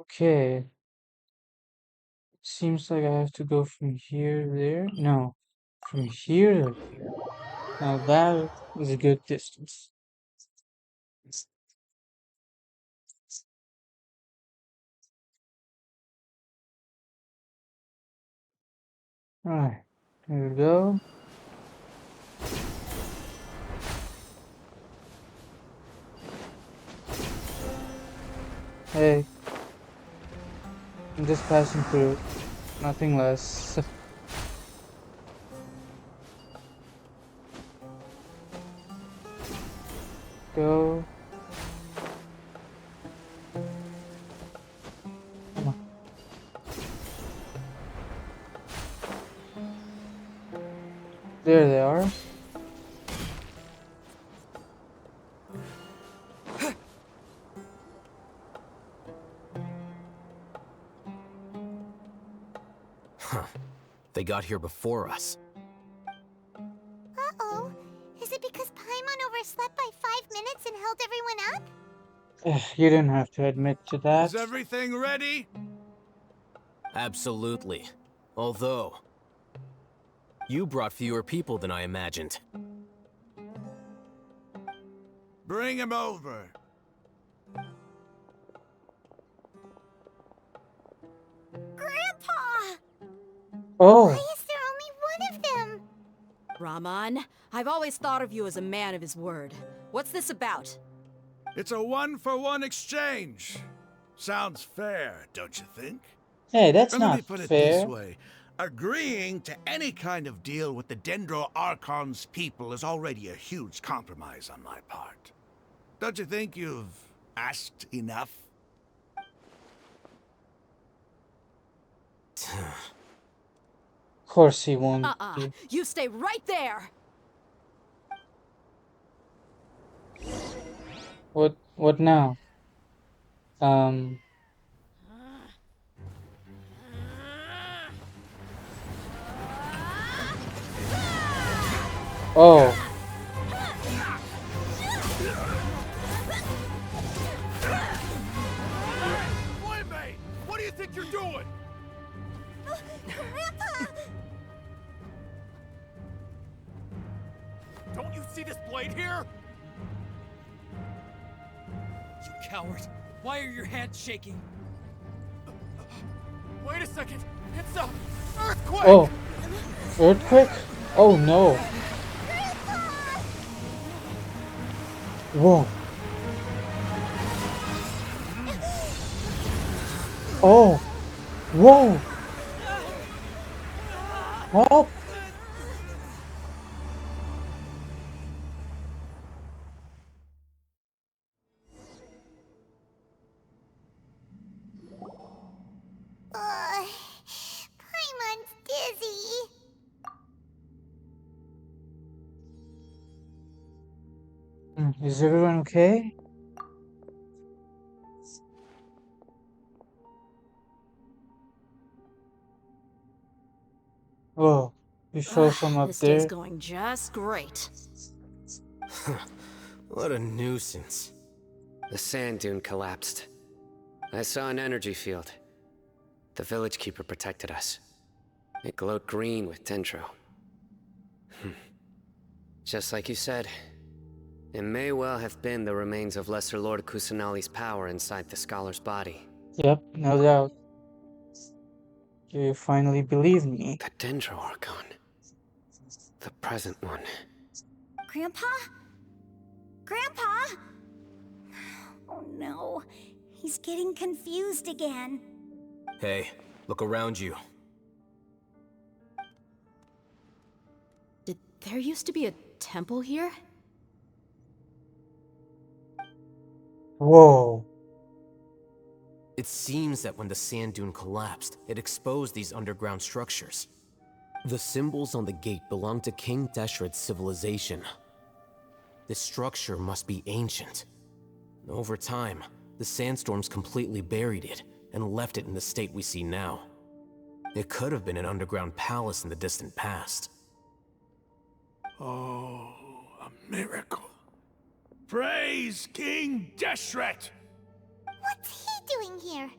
Okay. Seems like I have to go from here to there. No, from here to here. Now that is a good distance. Alright, here we go. Hey, I'm just passing through, nothing less. Go. Come on. There they are. Huh. They got here before us. Uh-oh. Is it because Paimon overslept by 5 minutes and held everyone up? You didn't have to admit to that. Is everything ready? Absolutely. Although, you brought fewer people than I imagined. Bring him over. Grandpa! Oh. Why is there only one of them? Raman, I've always thought of you as a man of his word. What's this about? It's a one-for-one exchange. Sounds fair, don't you think? Hey, that's And let me not put it this fair. way. Agreeing to any kind of deal with the Dendro Archon's people is already a huge compromise on my part. Don't you think you've asked enough? Of course he won't be. You stay right there! What now? Um. Oh. Playmate! What do you think you're doing? Grandpa! Don't you see this blade here? You coward! Why are your hands shaking? Wait a second! It's a earthquake! Oh. Earthquake? Oh no. Whoa. Oh. Whoa. Help. Paimon's dizzy. Is everyone okay? Oh, you saw some up This day's there. going just great. What a nuisance. The sand dune collapsed. I saw an energy field. The village keeper protected us. It glowed green with dendro. Just like you said, it may well have been the remains of Lesser Lord Kusanali's power inside the scholar's body. Yep, no doubt. You finally believe me. The Dendro Archon. The present one. Grandpa? Grandpa? Oh no, he's getting confused again. Hey, look around you. Did there used to be a temple here? Whoa. It seems that when the sand dune collapsed, it exposed these underground structures. The symbols on the gate belong to King Deshret's civilization. This structure must be ancient. Over time, the sandstorms completely buried it and left it in the state we see now. It could have been an underground palace in the distant past. Oh, a miracle. Praise King Deshret! What's he doing here?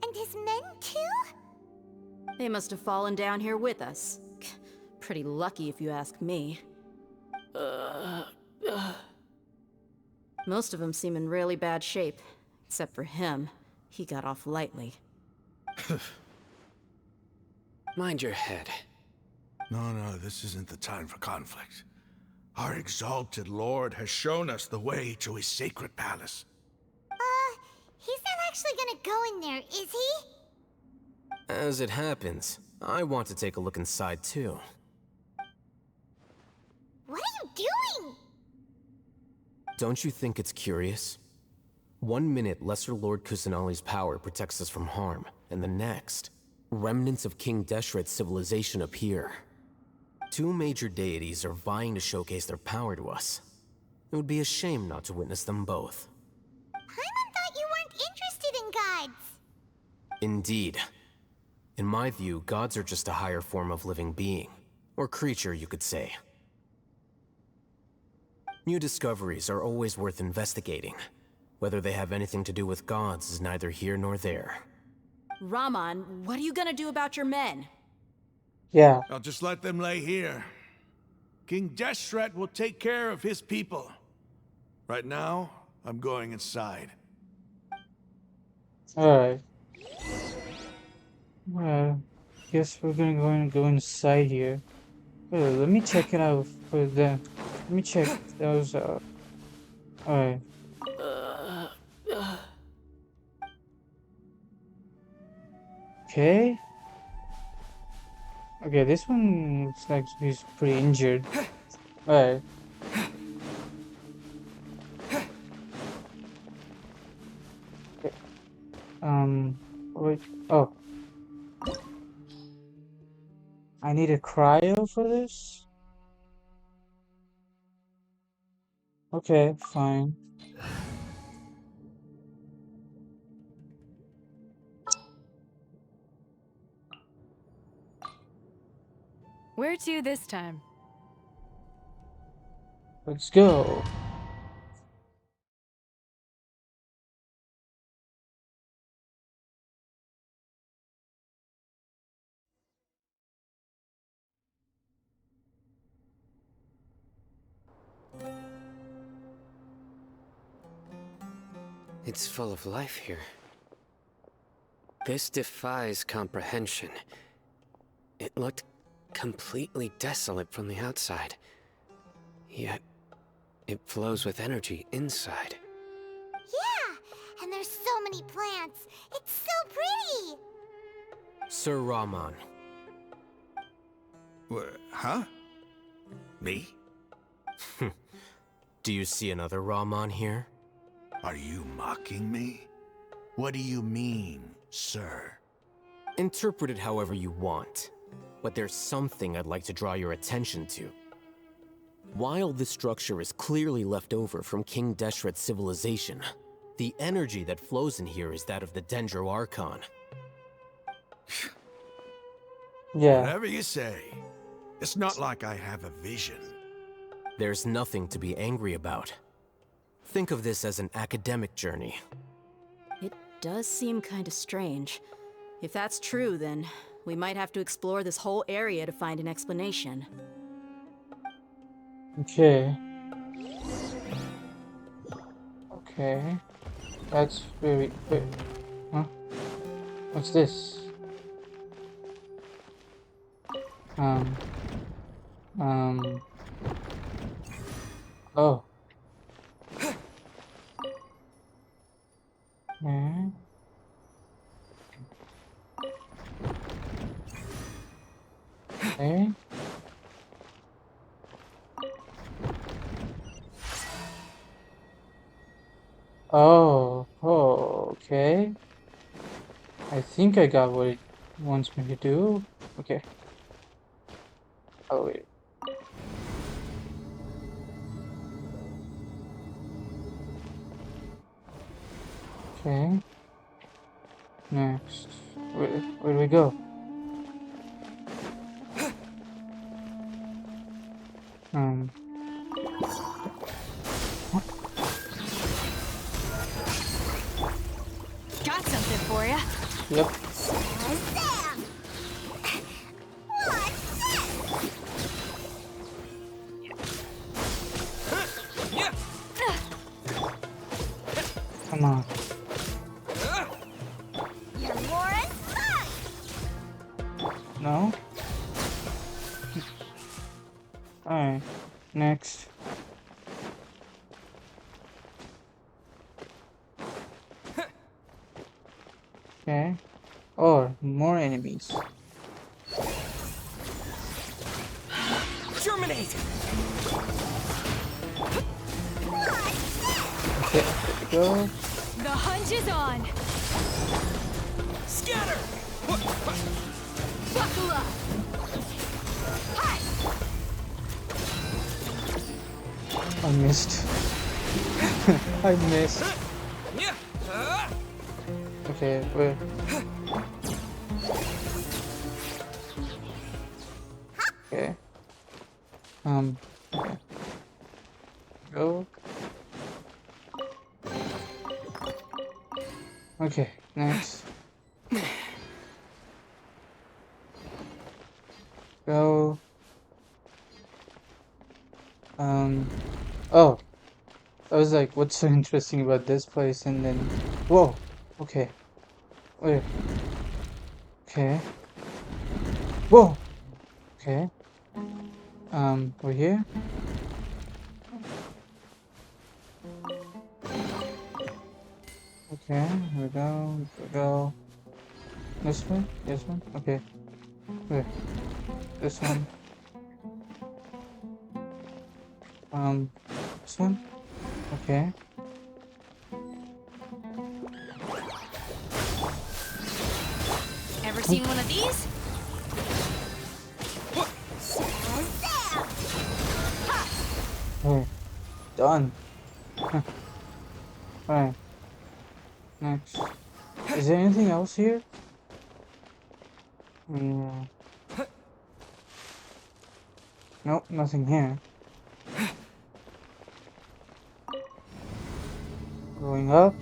And his men too? They must have fallen down here with us. Pretty lucky if you ask me. Most of them seem in really bad shape. Except for him. He got off lightly. Mind your head. No, this isn't the time for conflict. Our exalted lord has shown us the way to his sacred palace. He's not actually gonna go in there, is he? As it happens, I want to take a look inside too. What are you doing? Don't you think it's curious? One minute, Lesser Lord Kusanali's power protects us from harm, and the next, remnants of King Deshret's civilization appear. Two major deities are vying to showcase their power to us. It would be a shame not to witness them both. Paimon thought you weren't interested in gods. Indeed. In my view, gods are just a higher form of living being. Or creature, you could say. New discoveries are always worth investigating. Whether they have anything to do with gods is neither here nor there. Raman, what are you gonna do about your men? Yeah. I'll just let them lay here. King Deshret will take care of his people. Right now, I'm going inside. Alright. Well, guess we're gonna go inside here. Wait, let me check it out for the. Let me check those out. Alright. Okay. Okay, this one looks like he's pretty injured. Alright. Okay. Wait. Oh. I need a cryo for this? Okay, fine. Where to this time? Let's go. It's full of life here. This defies comprehension. It looked completely desolate from the outside. Yet, it flows with energy inside. Yeah, and there's so many plants. It's so pretty. Sir Rahman. Huh? Me? Do you see another Rahman here? Are you mocking me? What do you mean, sir? Interpret it however you want, but there's something I'd like to draw your attention to. While this structure is clearly left over from King Deshret's civilization, the energy that flows in here is that of the Dendro Archon. Yeah. Whatever you say. It's not like I have a vision. There's nothing to be angry about. Think of this as an academic journey. It does seem kind of strange. If that's true, then we might have to explore this whole area to find an explanation. Okay. Okay. That's very good. Huh? What's this? Oh. Okay. Okay. Oh, okay. I think I got what it wants me to do. Okay. Oh, wait. Okay. Next. Where do we go? Got something for ya. Yep. Come on. You're more as fuck. No? Alright. Next. Okay. Or more enemies. Terminate! Okay, there we go. The hunch is on. Scatter! Buckle up. Hi. I missed. I missed. Okay, where? Okay. Okay. Go. Okay, next. Go. Oh. I was like, what's so interesting about this place? And then, whoa. Okay. Wait. Okay. Whoa! Okay. We're here. Okay, here we go. Here we go. This one? This one? Okay. Where? This one. This one? Okay. Ever seen one of these? Okay. Done. Alright. Next. Is there anything else here? Nope, nothing here. Going up.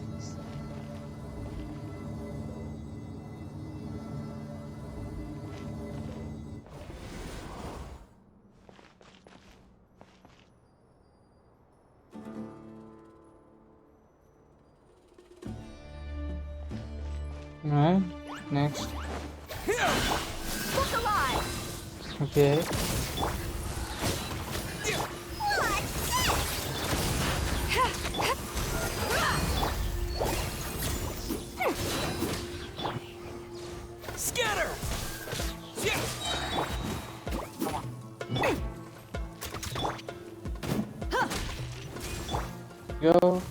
Alright, next. Look alive! Okay. Scatter! Go.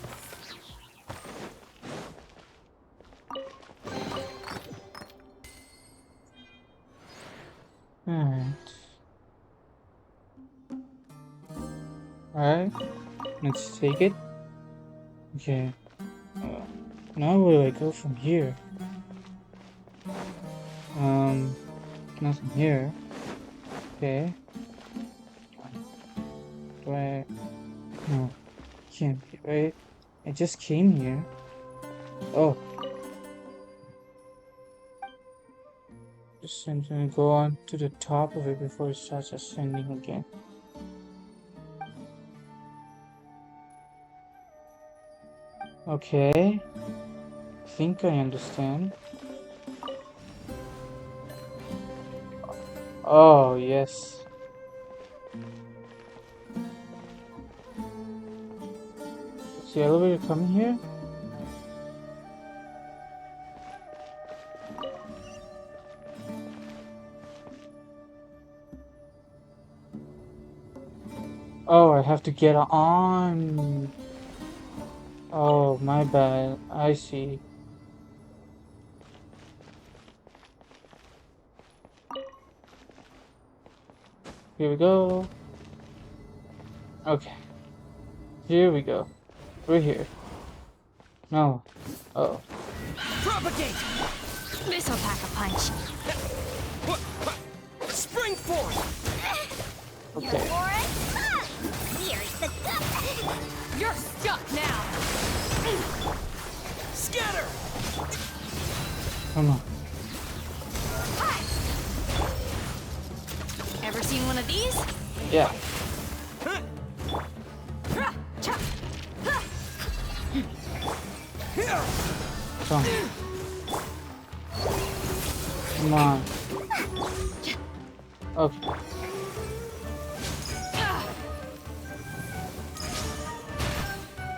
Alright, let's take it. Okay. Now where do I go from here? Nothing here. Okay. Do I... No. Can't be, right? I just came here. Oh. Just I'm gonna go on to the top of it before it starts ascending again. Okay. I think I understand. Oh, yes. Is the elevator coming here? Oh, I have to get on. Oh, my bad. I see. Here we go. Okay. Here we go. We're here. No. Uh-oh. Propagate! This'll pack a punch. Spring forth! Okay. Here's the You're stuck now! Scatter! Come on. Ever seen one of these? Yeah. Come. Come on. Okay.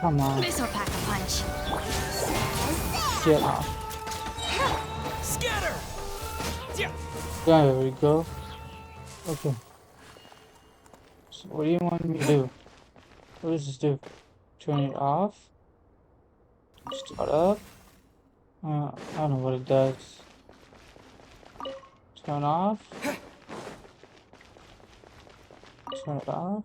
Come on. This'll pack a punch. Get off. Scatter! There we go. Okay. So what do you want me to do? What does this do? Turn it off? Start up? I don't know what it does. Turn off? Turn it off?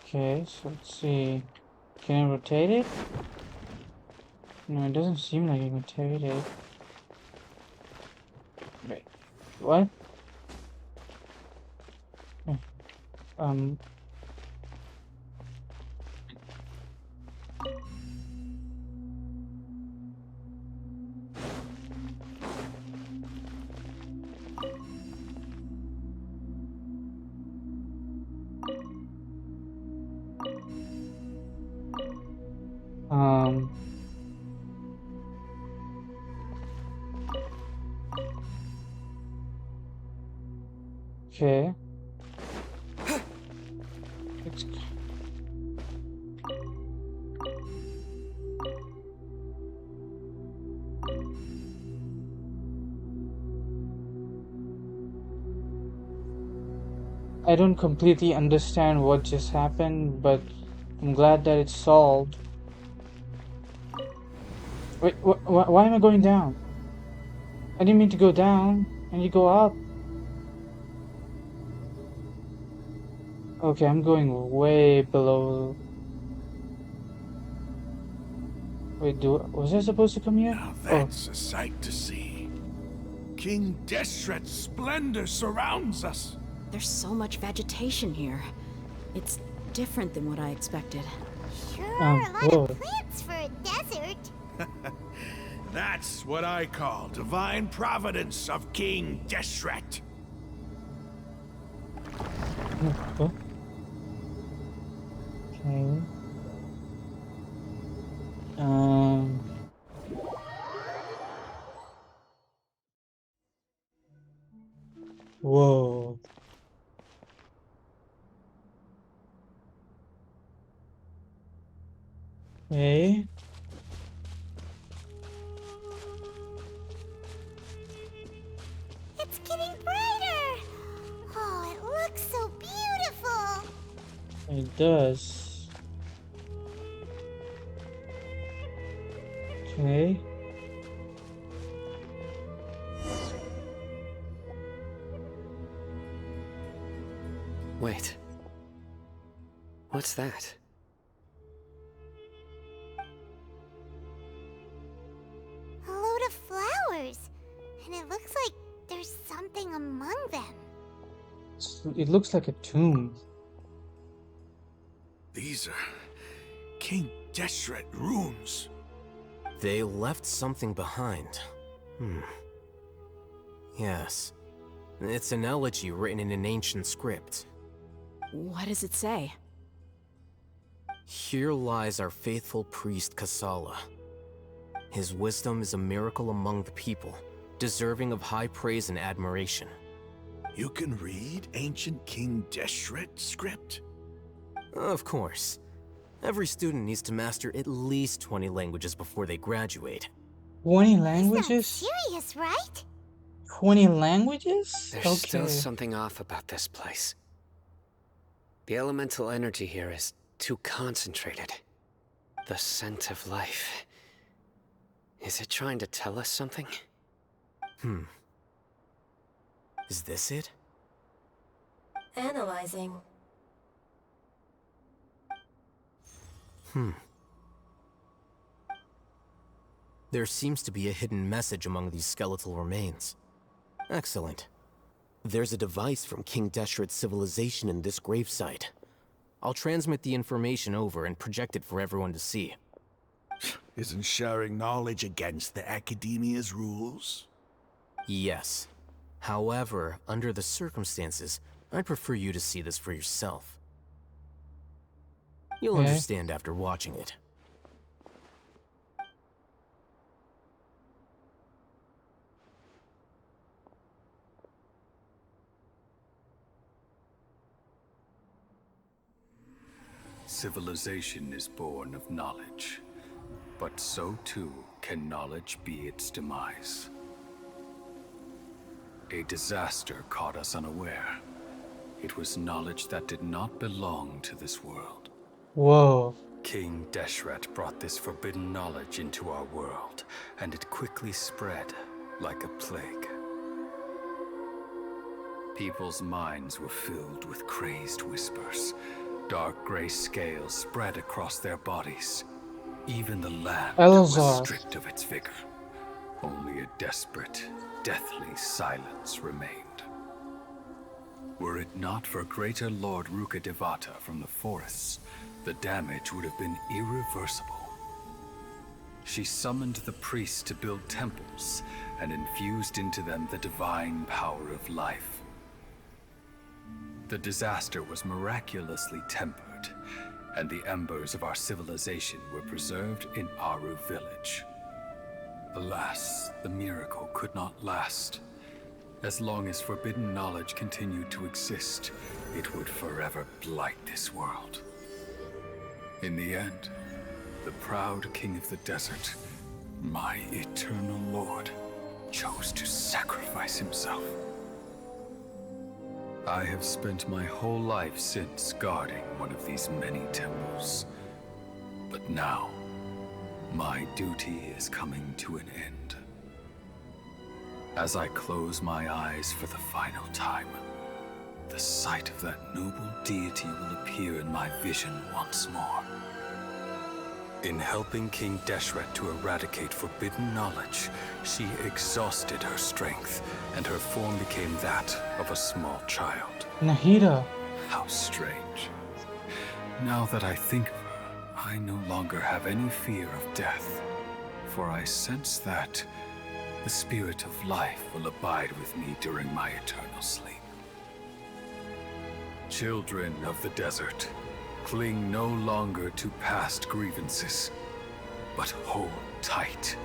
Okay, so let's see. Can I rotate it? No, it doesn't seem like I can rotate it. Wait, what? Um. Okay. It's... I don't completely understand what just happened, but I'm glad that it's solved. Wait, why am I going down? I didn't mean to go down. I need to go up. Okay, I'm going way below. Wait, was I supposed to come here? Now that's a sight to see. King Deshret's splendor surrounds us. There's so much vegetation here. It's different than what I expected. Sure, a lot of plants for a desert. That's what I call divine providence of King Deshret. Okay. Whoa. Okay. It's getting brighter. Oh, it looks so beautiful. It does. Okay. Wait. What's that? A load of flowers. And it looks like there's something among them. It looks like a tomb. These are King Deshret runes. They left something behind. Yes. It's an elegy written in an ancient script. What does it say? Here lies our faithful priest Kasala. His wisdom is a miracle among the people, deserving of high praise and admiration. You can read ancient King Deshret script? Of course. Every student needs to master at least 20 languages before they graduate. 20 languages? Serious, right? 20 languages? There's still something off about this place. The elemental energy here is too concentrated. The scent of life. Is it trying to tell us something? Is this it? Analyzing. There seems to be a hidden message among these skeletal remains. Excellent. There's a device from King Deshret's civilization in this gravesite. I'll transmit the information over and project it for everyone to see. Isn't sharing knowledge against the Academia's rules? Yes. However, under the circumstances, I'd prefer you to see this for yourself. You'll understand after watching it. Civilization is born of knowledge, but so too can knowledge be its demise. A disaster caught us unaware. It was knowledge that did not belong to this world. Whoa. King Deshret brought this forbidden knowledge into our world, and it quickly spread like a plague. People's minds were filled with crazed whispers. Dark gray scales spread across their bodies. Even the land was stripped of its vigor. Only a desperate, deathly silence remained. Were it not for greater Lord Rukkhadevata from the forests, the damage would have been irreversible. She summoned the priests to build temples and infused into them the divine power of life. The disaster was miraculously tempered, and the embers of our civilization were preserved in Aru village. Alas, the miracle could not last. As long as forbidden knowledge continued to exist, it would forever blight this world. In the end, the proud king of the desert, my eternal lord, chose to sacrifice himself. I have spent my whole life since guarding one of these many temples. But now, my duty is coming to an end. As I close my eyes for the final time, the sight of that noble deity will appear in my vision once more. In helping King Deshret to eradicate forbidden knowledge, she exhausted her strength, and her form became that of a small child. Nahida. How strange. Now that I think of her, I no longer have any fear of death, for I sense that the spirit of life will abide with me during my eternal sleep. Children of the desert, cling no longer to past grievances, but hold tight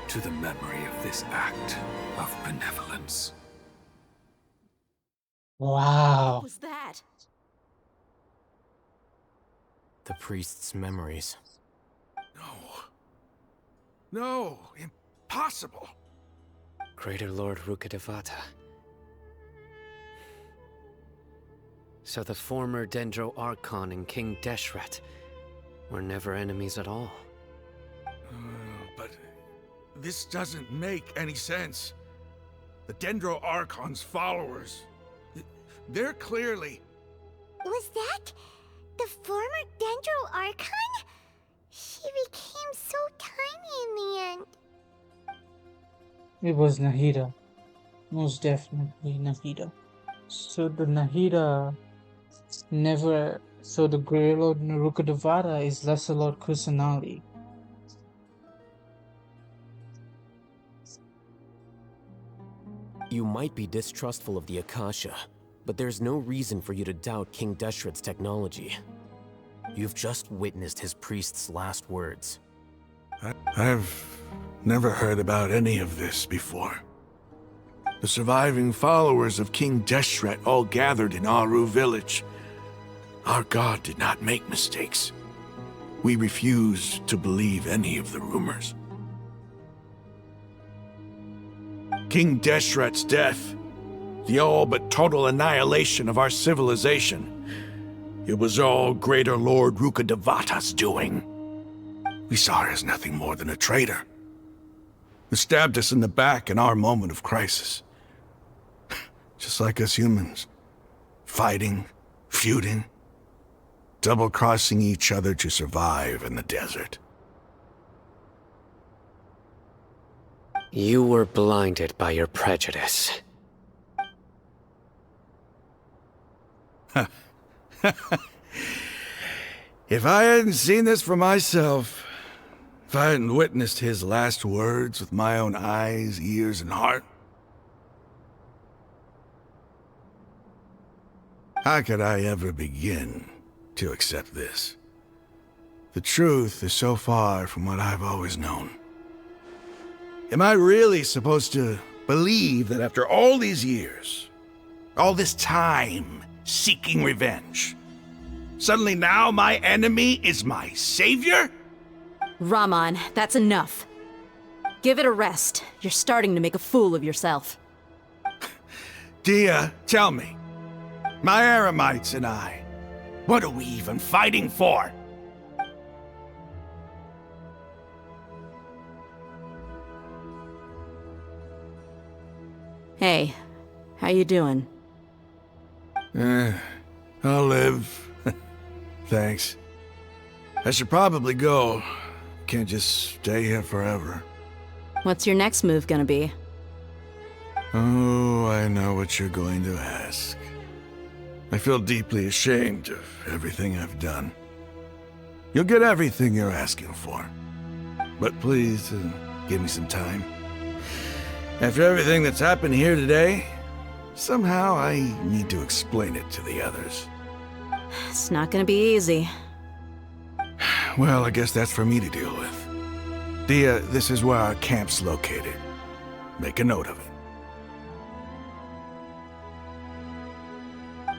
to the memory of this act of benevolence. Wow. What was that? The priest's memories. No, impossible. Greater Lord Rukkhadevata. So the former Dendro Archon and King Deshret were never enemies at all. But this doesn't make any sense. The Dendro Archon's followers, they're clearly... Was that the former Dendro Archon? She became so tiny in the end. It was Nahida. Most definitely Nahida. So the Nahida never... So the Grey Lord Rukkhadevata is Lesser Lord Kusanali. You might be distrustful of the Akasha, but there's no reason for you to doubt King Deshret's technology. You've just witnessed his priest's last words. I've never heard about any of this before. The surviving followers of King Deshret all gathered in Aru village. Our god did not make mistakes. We refused to believe any of the rumors. King Deshret's death, the all but total annihilation of our civilization, it was all Greater Lord Rukkhadevata's doing. We saw her as nothing more than a traitor, who stabbed us in the back in our moment of crisis. Just like us humans, fighting, feuding, double-crossing each other to survive in the desert. You were blinded by your prejudice. If I hadn't seen this for myself, if I hadn't witnessed his last words with my own eyes, ears, and heart, how could I ever begin to accept this? The truth is so far from what I've always known. Am I really supposed to believe that after all these years, all this time seeking revenge, suddenly now my enemy is my savior? Raman, that's enough. Give it a rest. You're starting to make a fool of yourself. Dia, tell me, my Eremites and I, what are we even fighting for? Hey, how you doing? I'll live. Thanks. I should probably go. Can't just stay here forever. What's your next move gonna be? Oh, I know what you're going to ask. I feel deeply ashamed of everything I've done. You'll get everything you're asking for. But please, give me some time. After everything that's happened here today, somehow I need to explain it to the others. It's not gonna be easy. Well, I guess that's for me to deal with. Dia, this is where our camp's located. Make a note of it.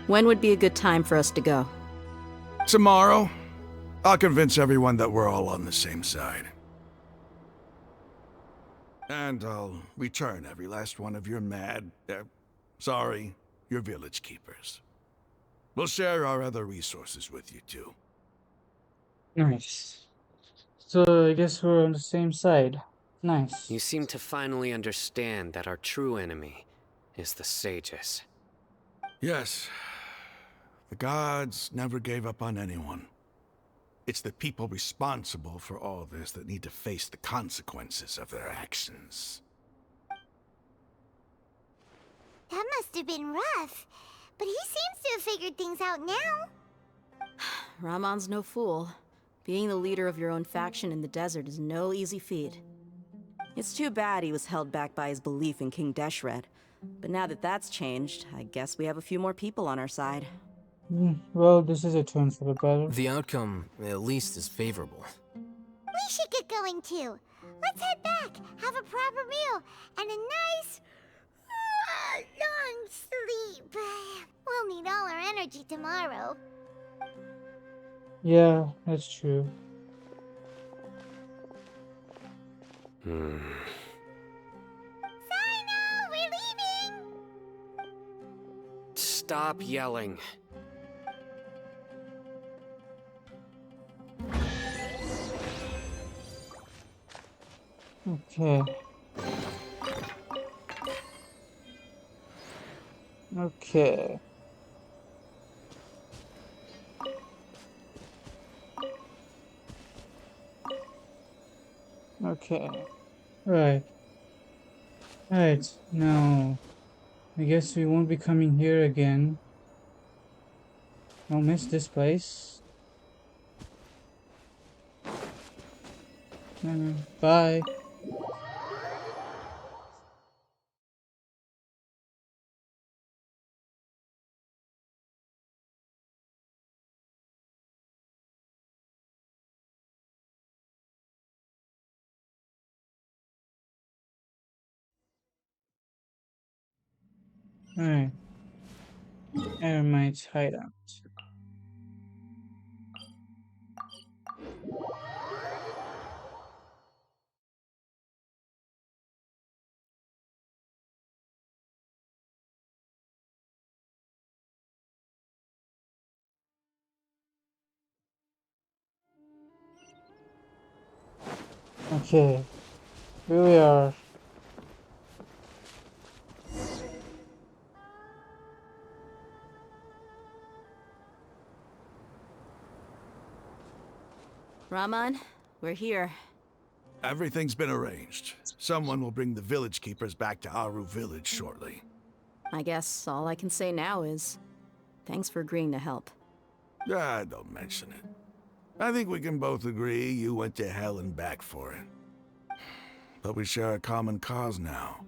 When would be a good time for us to go? Tomorrow, I'll convince everyone that we're all on the same side. And I'll return every last one of your your village keepers. We'll share our other resources with you too. Nice. So I guess we're on the same side. Nice. You seem to finally understand that our true enemy is the sages. Yes. The gods never gave up on anyone. It's the people responsible for all this that need to face the consequences of their actions. That must have been rough. But he seems to have figured things out now. Ramon's no fool. Being the leader of your own faction in the desert is no easy feat. It's too bad he was held back by his belief in King Deshret. But now that that's changed, I guess we have a few more people on our side. Well, this is a turn for the better. The outcome, at least, is favorable. We should get going too. Let's head back, have a proper meal, and a nice, long sleep. We'll need all our energy tomorrow. Yeah, that's true. Sino, we're leaving! Stop yelling. Okay. Okay. Okay. Right. Right. Now, I guess we won't be coming here again. I'll miss this place. Bye. Alright. Eremite's hideout. Okay. Here we are. Ramon, we're here. Everything's been arranged. Someone will bring the village keepers back to Aru village shortly. I guess all I can say now is, thanks for agreeing to help. Ah, don't mention it. I think we can both agree you went to hell and back for it. But we share a common cause now.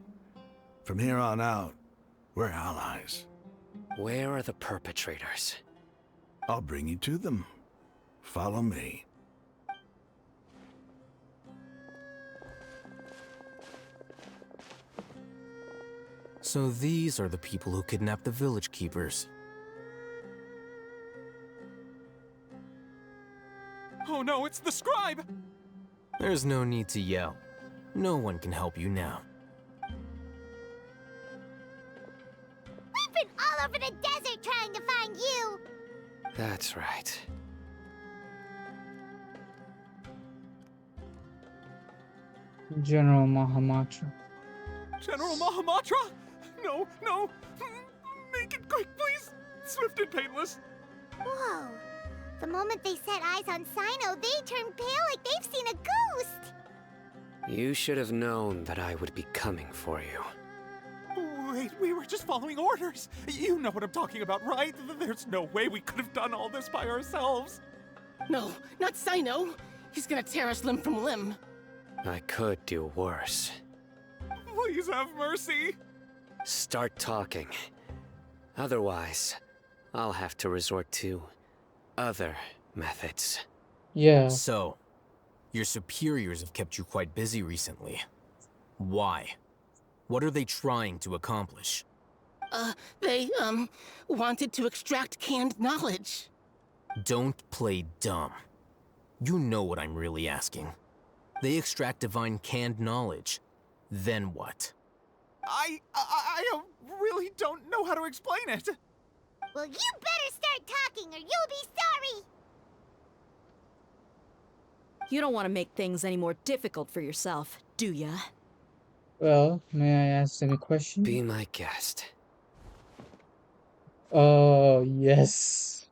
From here on out, we're allies. Where are the perpetrators? I'll bring you to them. Follow me. So these are the people who kidnapped the village keepers. Oh no, it's the scribe! There's no need to yell. No one can help you now. We've been all over the desert trying to find you! That's right. General Mahamatra. General Mahamatra? No, no! Make it quick, please! Swift and painless! Whoa. The moment they set eyes on Sino, they turned pale like they've seen a ghost! You should have known that I would be coming for you. Wait, we were just following orders. You know what I'm talking about, right? There's no way we could have done all this by ourselves. No, not Sino. He's gonna tear us limb from limb. I could do worse. Please have mercy. Start talking. Otherwise, I'll have to resort to other methods. Yeah. So, your superiors have kept you quite busy recently. Why? What are they trying to accomplish? They, wanted to extract canned knowledge. Don't play dumb. You know what I'm really asking. They extract divine canned knowledge. Then what? I really don't know how to explain it. Well, you better start talking or you'll be sorry! You don't want to make things any more difficult for yourself, do ya? Well, may I ask them a question? Be my guest. Oh, yes.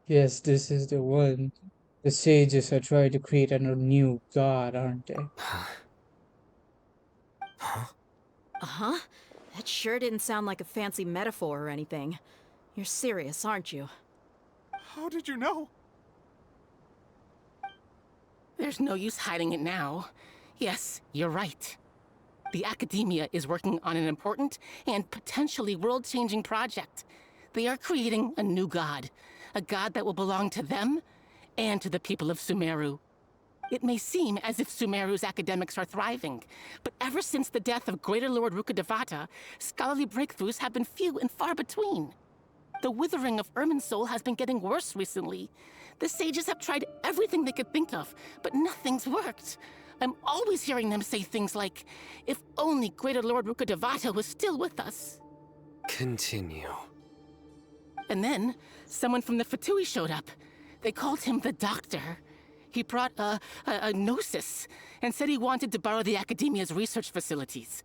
Yes, this is the one. The sages are trying to create a new god, aren't they? Uh-huh. That sure didn't sound like a fancy metaphor or anything. You're serious, aren't you? How did you know? There's no use hiding it now. Yes, you're right. The Academia is working on an important and potentially world-changing project. They are creating a new god. A god that will belong to them and to the people of Sumeru. It may seem as if Sumeru's academics are thriving, but ever since the death of Greater Lord Rukkhadevata, scholarly breakthroughs have been few and far between. The withering of Irminsul has been getting worse recently. The sages have tried everything they could think of, but nothing's worked. I'm always hearing them say things like, if only Greater Lord Rukkhadevata was still with us. Continue. And then, someone from the Fatui showed up. They called him the Doctor. He brought a gnosis and said he wanted to borrow the Academia's research facilities.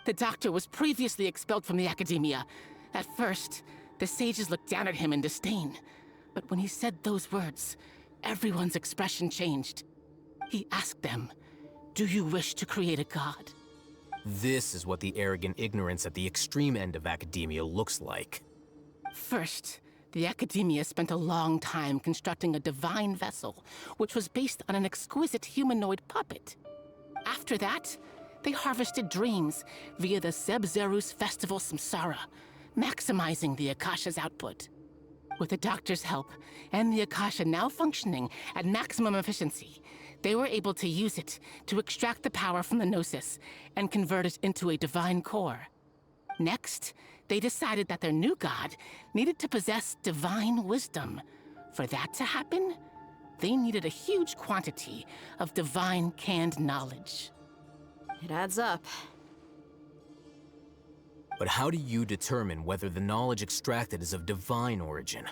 The Doctor was previously expelled from the Academia. At first, the sages looked down at him in disdain. But when he said those words, everyone's expression changed. He asked them, "Do you wish to create a god?" This is what the arrogant ignorance at the extreme end of academia looks like. First, the Academia spent a long time constructing a divine vessel, which was based on an exquisite humanoid puppet. After that, they harvested dreams via the Zeb-Zerus Festival Samsara, maximizing the Akasha's output. With the Doctor's help, and the Akasha now functioning at maximum efficiency, they were able to use it to extract the power from the Gnosis and convert it into a divine core. Next, they decided that their new god needed to possess divine wisdom. For that to happen, they needed a huge quantity of divine canned knowledge. It adds up. But how do you determine whether the knowledge extracted is of divine origin?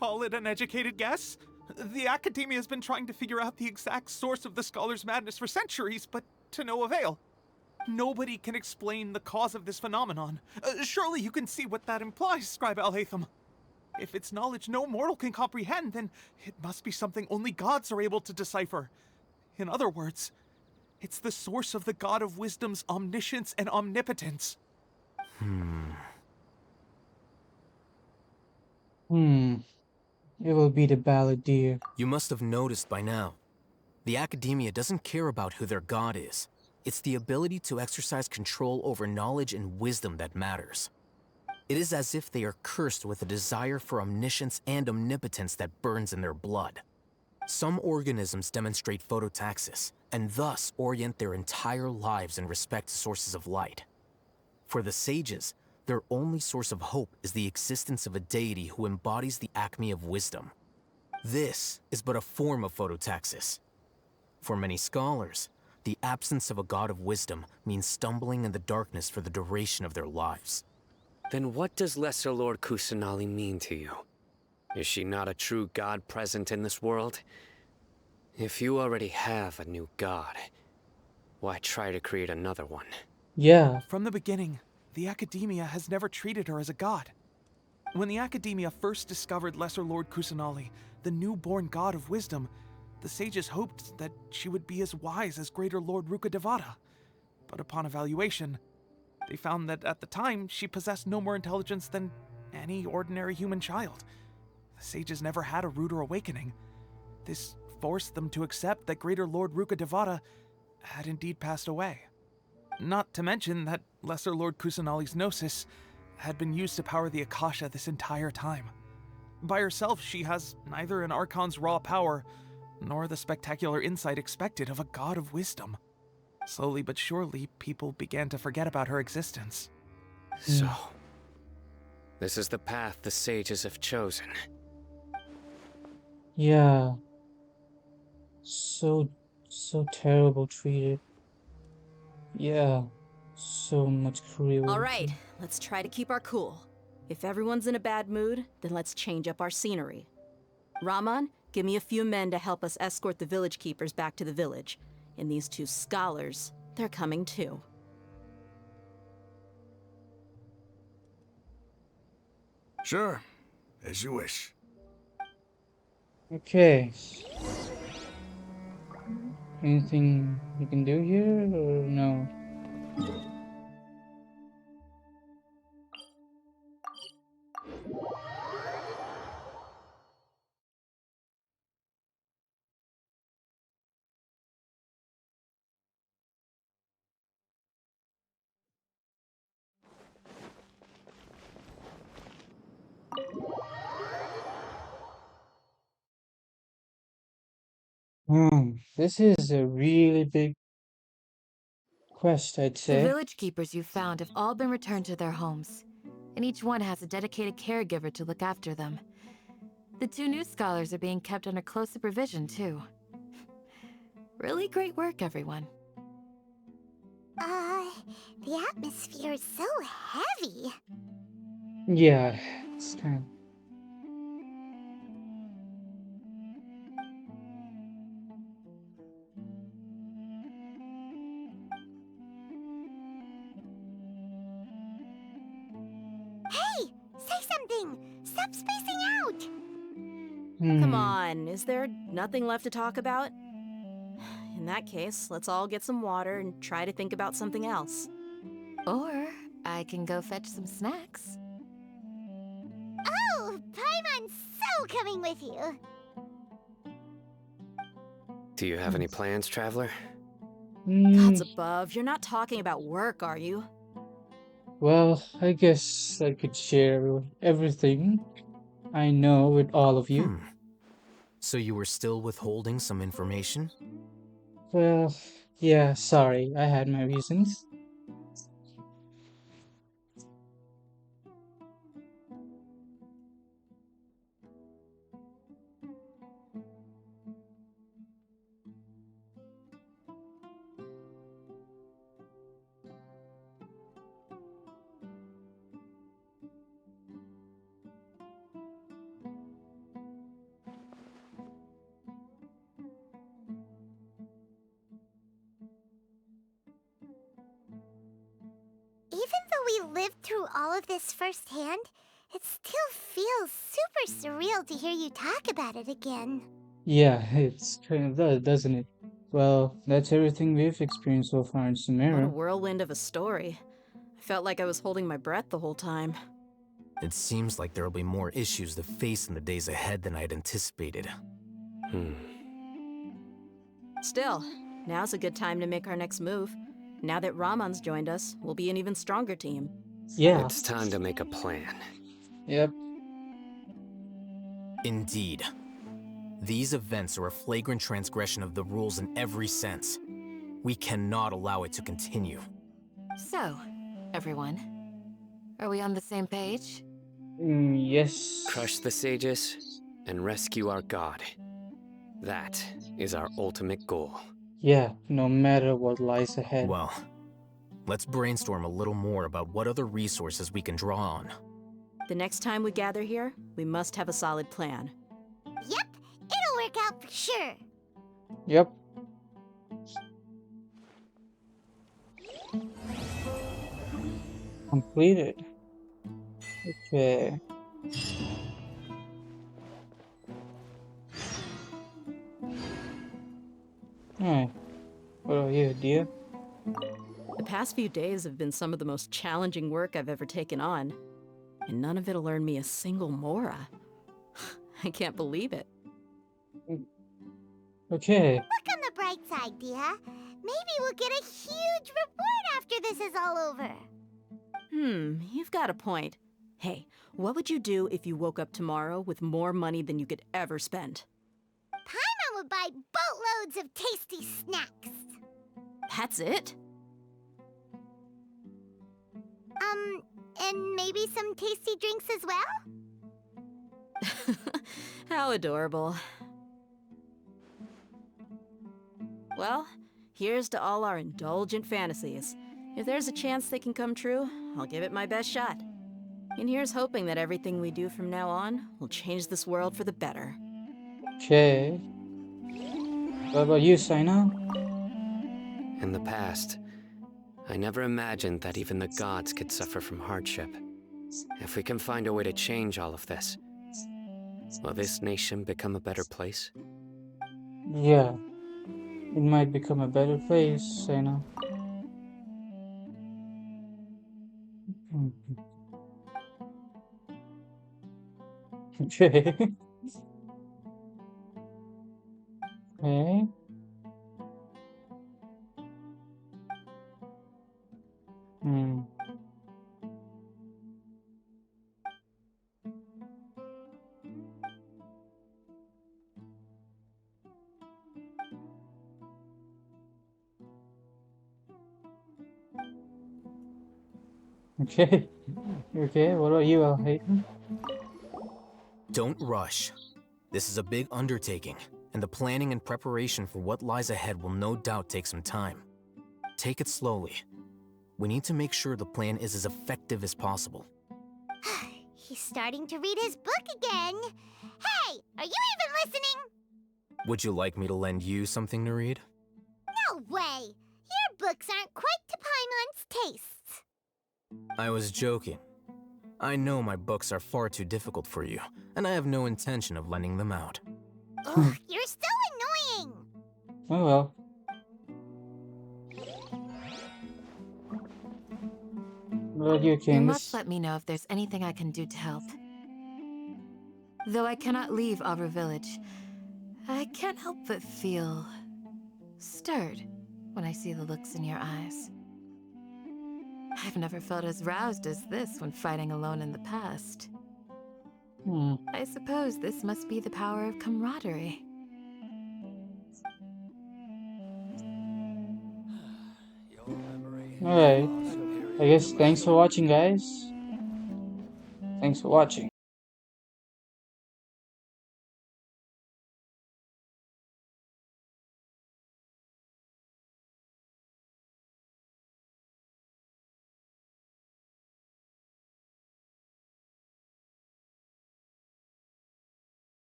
Call it an educated guess? The Academia has been trying to figure out the exact source of the Scholar's madness for centuries, but to no avail. Nobody can explain the cause of this phenomenon. Surely you can see what that implies, Scribe Alhaitham. If it's knowledge no mortal can comprehend, then it must be something only gods are able to decipher. In other words, it's the source of the God of Wisdom's omniscience and omnipotence. It will be the balladeer. You must have noticed by now. The Academia doesn't care about who their god is. It's the ability to exercise control over knowledge and wisdom that matters. It is as if they are cursed with a desire for omniscience and omnipotence that burns in their blood. Some organisms demonstrate phototaxis, and thus orient their entire lives in respect to sources of light. For the sages, their only source of hope is the existence of a deity who embodies the acme of wisdom. This is but a form of phototaxis. For many scholars, the absence of a god of wisdom means stumbling in the darkness for the duration of their lives. Then what does Lesser Lord Kusanali mean to you? Is she not a true god present in this world? If you already have a new god, why try to create another one? Yeah. From the beginning, the Academia has never treated her as a god. When the Academia first discovered Lesser Lord Kusanali, the newborn god of wisdom, the sages hoped that she would be as wise as Greater Lord Rukkhadevata. But upon evaluation, they found that at the time, she possessed no more intelligence than any ordinary human child. The sages never had a ruder awakening. This forced them to accept that Greater Lord Rukkhadevata had indeed passed away. Not to mention that Lesser Lord Kusanali's Gnosis had been used to power the Akasha this entire time. By herself, she has neither an Archon's raw power, nor the spectacular insight expected of a god of wisdom. Slowly but surely, people began to forget about her existence. So, This is the path the sages have chosen. Yeah. So terrible treated. Yeah. So much All right, cruelty. let's try to keep our cool. If everyone's in a bad mood, then let's change up our scenery. Raman, give me a few men to help us escort the village keepers back to the village. And these two scholars, they're coming too. Sure, as you wish. Okay. Anything you can do here or no? This is a really big quest, I'd The say. village keepers you found have all been returned to their homes, and each one has a dedicated caregiver to look after them. The two new scholars are being kept under close supervision, too. Really great work, everyone. The atmosphere is so heavy. Yeah, it's kind Hey, say something. Stop spacing out. Come on, is there nothing left to talk about? In that case, let's all get some water and try to think about something else. Or I can go fetch some snacks. Oh, Paimon's so coming with you. Do you have any plans, traveler? Gods above, you're not talking about work, are you? Well, I guess I could share everything I know with all of you. So you were still withholding some information? Well, yeah, sorry, I had my reasons. Even though we lived through all of this firsthand, it still feels super surreal to hear you talk about it again. Yeah, it's kind of does, doesn't it? Well, that's everything we've experienced so far in What a Sumeru. whirlwind of a story. I felt like I was holding my breath the whole time. It seems like there'll be more issues to face in the days ahead than I'd anticipated. Still, now's a good time to make our next move. Now that Raman's joined us, we'll be an even stronger team. Yeah. It's time to make a plan. Yep. Indeed. These events are a flagrant transgression of the rules in every sense. We cannot allow it to continue. So, everyone, are we on the same page? Yes. Crush the sages and rescue our god. That is our ultimate goal. Yeah, no matter what lies ahead. Well, let's brainstorm a little more about what other resources we can draw on. The next time we gather here, we must have a solid plan. Yep, it'll work out for sure. Yep. Completed. Okay. Alright. What are you, dear? The past few days have been some of the most challenging work I've ever taken on. And none of it'll earn me a single mora. I can't believe it. Okay. Look on the bright side, Dia. Maybe we'll get a huge reward after this is all over. You've got a point. Hey, what would you do if you woke up tomorrow with more money than you could ever spend? Paimon would buy boatloads of tasty snacks. That's it? And maybe you some tasty drinks as well? How adorable. Well, here's to all our indulgent fantasies. If there's a chance they can come true, I'll give it my best shot. And here's hoping that everything we do from now on will change this world for the better. Okay. What about you, Sino? In the past, I never imagined that even the gods could suffer from hardship. If we can find a way to change all of this, will this nation become a better place? Yeah. It might become a better place, Sino. Okay. Okay. Hmm. Okay. Okay, what about you, Hayden? Don't rush. This is a big undertaking, and the planning and preparation for what lies ahead will no doubt take some time. Take it slowly. We need to make sure the plan is as effective as possible. He's starting to read his book again. Hey, are you even listening? Would you like me to lend you something to read? No way! Your books aren't quite to Paimon's tastes. I was joking. I know my books are far too difficult for you, and I have no intention of lending them out. Ugh, you're so annoying! Oh well. What about you, You Candace? must let me know if there's anything I can do to help. Though I cannot leave Aru Village, I can't help but feel stirred when I see the looks in your eyes. I've never felt as roused as this when fighting alone in the past. I suppose this must be the power of camaraderie. Alright. I guess thanks for watching, guys. Thanks for watching.